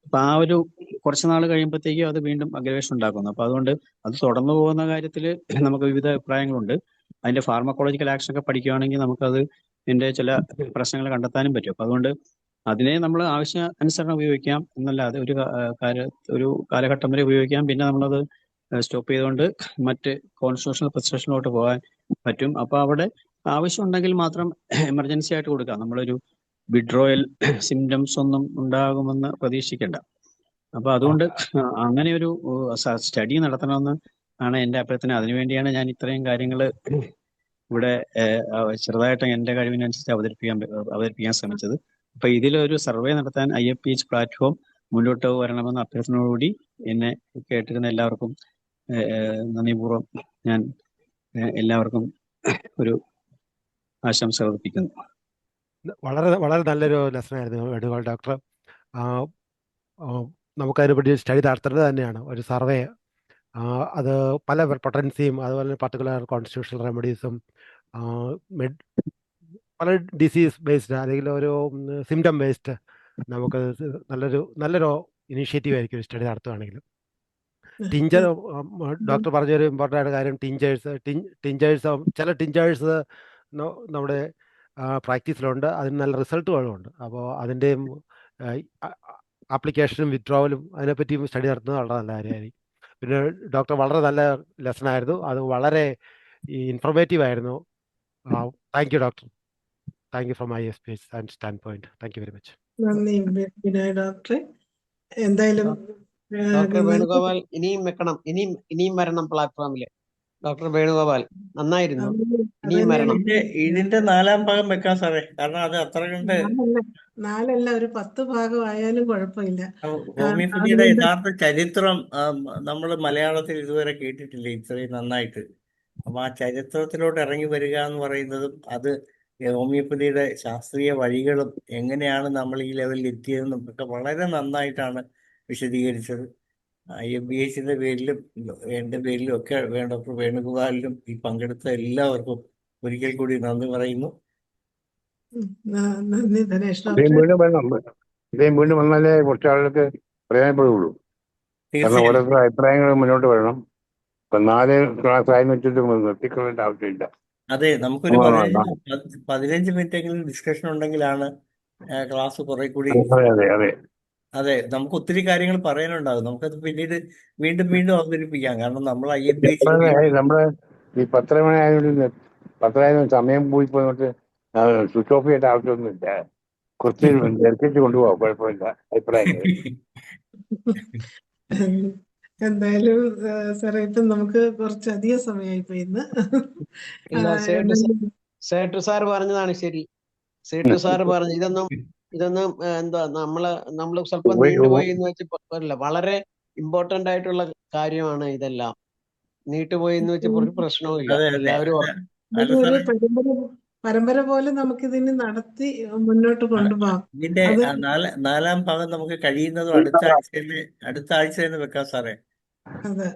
അപ്പൊ ആ ഒരു കുറച്ച് നാൾ കഴിയുമ്പോഴത്തേക്കും അത് വീണ്ടും അഗ്രവേഷൻ ഉണ്ടാക്കുന്നു. അപ്പൊ അതുകൊണ്ട് അത് തുടർന്നു പോകുന്ന കാര്യത്തിൽ നമുക്ക് വിവിധ അഭിപ്രായങ്ങളുണ്ട്. അതിന്റെ ഫാർമക്കോളജിക്കൽ ആക്ഷൻ ഒക്കെ പഠിക്കുകയാണെങ്കിൽ നമുക്കത് ഇതിന്റെ ചില പ്രശ്നങ്ങൾ കണ്ടെത്താനും പറ്റും. അപ്പൊ അതുകൊണ്ട് അതിനെ നമ്മൾ ആവശ്യാനുസരണം ഉപയോഗിക്കാം എന്നല്ലാതെ ഒരു കാലഘട്ടം വരെ ഉപയോഗിക്കാം. പിന്നെ നമ്മളത് സ്റ്റോപ്പ് ചെയ്തുകൊണ്ട് മറ്റ് കോൺസ്റ്റിറ്റ്യൂഷണൽ പ്രിസ്ക്രിപ്ഷനിലോട്ട് പോകാൻ പറ്റും. അപ്പൊ അവിടെ ആവശ്യമുണ്ടെങ്കിൽ മാത്രം എമർജൻസി ആയിട്ട് കൊടുക്കാം. നമ്മളൊരു വിഡ്രോയൽ സിംറ്റംസ് ഒന്നും ഉണ്ടാകുമെന്ന് പ്രതീക്ഷിക്കേണ്ട. അപ്പൊ അതുകൊണ്ട് അങ്ങനെ ഒരു സ്റ്റഡി നടത്തണമെന്ന് ആണ് എന്റെ അഭ്യർത്ഥന. അതിനുവേണ്ടിയാണ് ഞാൻ ഇത്രയും കാര്യങ്ങൾ ഇവിടെ ചെറുതായിട്ട് എന്റെ കഴിവിനനുസരിച്ച് അവതരിപ്പിക്കാൻ ശ്രമിച്ചത്. അപ്പൊ ഇതിലൊരു സർവേ നടത്താൻ IFPH പ്ലാറ്റ്ഫോം മുന്നോട്ട് വരണമെന്ന അഭ്യർത്ഥനയോടുകൂടി എന്നെ കേട്ടിരുന്ന എല്ലാവർക്കും നന്ദിപൂർവ്വം ഞാൻ എല്ലാവർക്കും ഒരു ആശംസ അർപ്പിക്കുന്നു. വളരെ വളരെ നല്ലൊരു ലെസൺ ആയിരുന്നു വേണുഗോപാൽ ഡോക്ടർ. നമുക്കതിനെപ്പറ്റി സ്റ്റഡി നടത്തേണ്ടത് തന്നെയാണ്, ഒരു സർവേ. അത് പല പൊട്ടൻസിയും അതുപോലെ പർട്ടിക്കുലർ കോൺസ്റ്റിറ്റ്യൂഷണൽ റെമഡീസും പല ഡിസീസ് ബേസ്ഡ് അല്ലെങ്കിൽ ഒരു സിംറ്റം ബേസ്ഡ് നമുക്ക് നല്ലൊരു ഇനീഷ്യേറ്റീവ് ആയിരിക്കും ഒരു സ്റ്റഡി നടത്തുകയാണെങ്കിൽ. ടിഞ്ചർ ഡോക്ടർ പറഞ്ഞൊരു ഇമ്പോർട്ടൻ്റ് ആയിട്ട് കാര്യം ടിഞ്ചേഴ്സ് ചില ടിഞ്ചേഴ്സ് നമ്മുടെ പ്രാക്ടീസിലുണ്ട്, അതിന് നല്ല റിസൾട്ടുകളുമുണ്ട്. അപ്പോൾ അതിൻ്റെയും ആപ്ലിക്കേഷനും വിത്ഡ്രോവലും അതിനെപ്പറ്റിയും സ്റ്റഡി നടത്തുന്നത് വളരെ നല്ല കാര്യമായിരിക്കും. പിന്നെ ഡോക്ടർ വളരെ നല്ല ലെസൺ ആയിരുന്നു, അത് വളരെ ഇൻഫോർമേറ്റീവ് ആയിരുന്നു. Thank you doctor. Thank you from IFPH and stand point. Thank you very much. നന്ദി ബിനോയ് ഡോക്ടറെ. എന്തായാലും ഡോക്ടർ വേണുഗോപാൽ ഇനിയും വരണം പ്ലാറ്റ്ഫോമില്. ഡോക്ടർ വേണുഗോപാൽ നന്നായിരുന്നു, ഇനിയും വരണം. ഇതിന്റെ 4-ാം ഭാഗം വെക്കാം സാറേ, കാരണം അത് അത്ര കണ്ട് 4 ഒരു 10 ഭാഗമായാലും കുഴപ്പമില്ല. ഹോമിയോപ്പതിയുടെ യഥാർത്ഥ ചരിത്രം നമ്മൾ മലയാളത്തിൽ ഇതുവരെ കേട്ടിട്ടില്ല ഇത്രയും നന്നായിട്ട്. അപ്പൊ ആ ചരിത്രത്തിലോട്ട് ഇറങ്ങി വരിക എന്ന് പറയുന്നതും അത് ഹോമിയോപ്പതിയുടെ ശാസ്ത്രീയ വഴികളും എങ്ങനെയാണ് നമ്മൾ ഈ ലെവലിൽ എത്തിയതെന്നും ഒക്കെ വളരെ നന്നായിട്ടാണ് വിശദീകരിച്ചത്. IFPHന്റെ പേരിലും എന്റെ പേരിലും ഒക്കെ ഡോക്ടർ വേണുഗോപാലിനും ഈ പങ്കെടുത്ത എല്ലാവർക്കും ഒരിക്കൽ കൂടി നന്ദി പറയുന്നു. നന്ദി ധനേഷ് ഇതേം ഡോക്ടറെ. വീണ്ടും വന്നാലേ കുറച്ച് ആളുകൾക്ക് പ്രയോജനപ്പെടുകയുള്ളൂ. കാരണം ഓരോരുത്തരുടെ അഭിപ്രായങ്ങൾ മുന്നോട്ട് വരണം. ഇപ്പൊ 4 ക്ലാസ് ആയെന്ന് വെച്ചിട്ട് നിർത്തിക്കൊള്ളേണ്ട ആവശ്യമില്ല. അതെ, നമുക്കൊരു 15 മിനിറ്റ് എങ്കിലും ഡിസ്കഷൻ ഉണ്ടെങ്കിലാണ് ക്ലാസ് കുറെ കൂടി. അതെ, നമുക്ക് ഒത്തിരി കാര്യങ്ങൾ പറയാനുണ്ടാകും. നമുക്കത് പിന്നീട് വീണ്ടും അവതരിപ്പിക്കാം. കാരണം നമ്മൾ IFPH നമ്മള് ഈ 10 മണി ആയതുകൊണ്ട് 10 സമയം പോയി പോയിട്ട് സ്വിച്ച് ഓഫ് ചെയ്യേണ്ട ആവശ്യമൊന്നുമില്ല. കുറച്ച് ദർശിച്ച് കൊണ്ടുപോകാം, കുഴപ്പമില്ല അഭിപ്രായങ്ങൾ. എന്തായാലും സാറേ ഇപ്പം നമുക്ക് കുറച്ചധികം സമയമായി പോയി ഇന്ന്. സേട്ടു സാർ പറഞ്ഞതാണ് ശരി. സേട്ടു സാർ പറഞ്ഞു ഇതൊന്നും എന്താ നമ്മള് സ്വല്പം നീണ്ടുപോയി എന്ന് വെച്ച് വളരെ ഇമ്പോർട്ടന്റ് ആയിട്ടുള്ള കാര്യമാണ്. ഇതെല്ലാം നീട്ടുപോയി എന്ന് വെച്ച് ഒരു പ്രശ്നവുമില്ല. എല്ലാവരും പരമ്പര പോലെ നമുക്കിതിന് നടത്തി മുന്നോട്ട് കൊണ്ടുപോകാം. ഇതിന്റെ 4-ാം ഭാഗം നമുക്ക് കഴിയുന്നതും അടുത്ത ആഴ്ച തന്നെ വെക്കാം സാറേ. അതെ,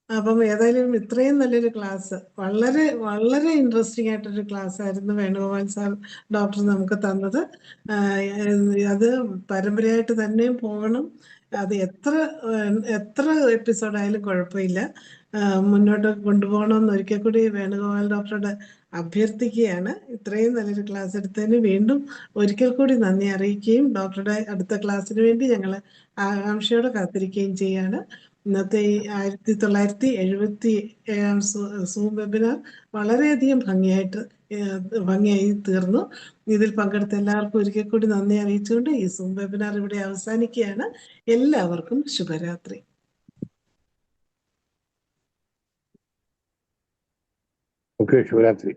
അപ്പം ഏതായാലും ഇത്രയും നല്ലൊരു ക്ലാസ്, വളരെ വളരെ ഇൻട്രസ്റ്റിംഗ് ആയിട്ടൊരു ക്ലാസ് ആയിരുന്നു വേണുഗോപാൽ സാർ ഡോക്ടർ നമുക്ക് തന്നത്. അത് പരമ്പരയായിട്ട് തന്നെ പോകണം. അത് എത്ര എപ്പിസോഡായാലും കുഴപ്പമില്ല, മുന്നോട്ട് കൊണ്ടുപോകണമെന്ന് ഒരിക്കൽ കൂടി വേണുഗോപാൽ ഡോക്ടറുടെ അഭ്യർത്ഥിക്കുകയാണ്. ഇത്രയും നല്ലൊരു ക്ലാസ് എടുത്തതിന് വീണ്ടും ഒരിക്കൽ കൂടി നന്ദി അറിയിക്കുകയും ഡോക്ടറുടെ അടുത്ത ക്ലാസ്സിന് വേണ്ടി ഞങ്ങൾ ആകാംക്ഷയോടെ കാത്തിരിക്കുകയും ചെയ്യാണ്. ഇന്നത്തെ ഈ 1977 സൂം വെബിനാർ വളരെയധികം ഭംഗിയായി തീർന്നു. ഇതിൽ പങ്കെടുത്ത എല്ലാവർക്കും ഒരിക്കൽ കൂടി നന്ദി അറിയിച്ചുകൊണ്ട് ഈ സൂം വെബിനാർ ഇവിടെ അവസാനിക്കുകയാണ്. എല്ലാവർക്കും ശുഭരാത്രി. ഓക്കെ, ശിവരാത്രി.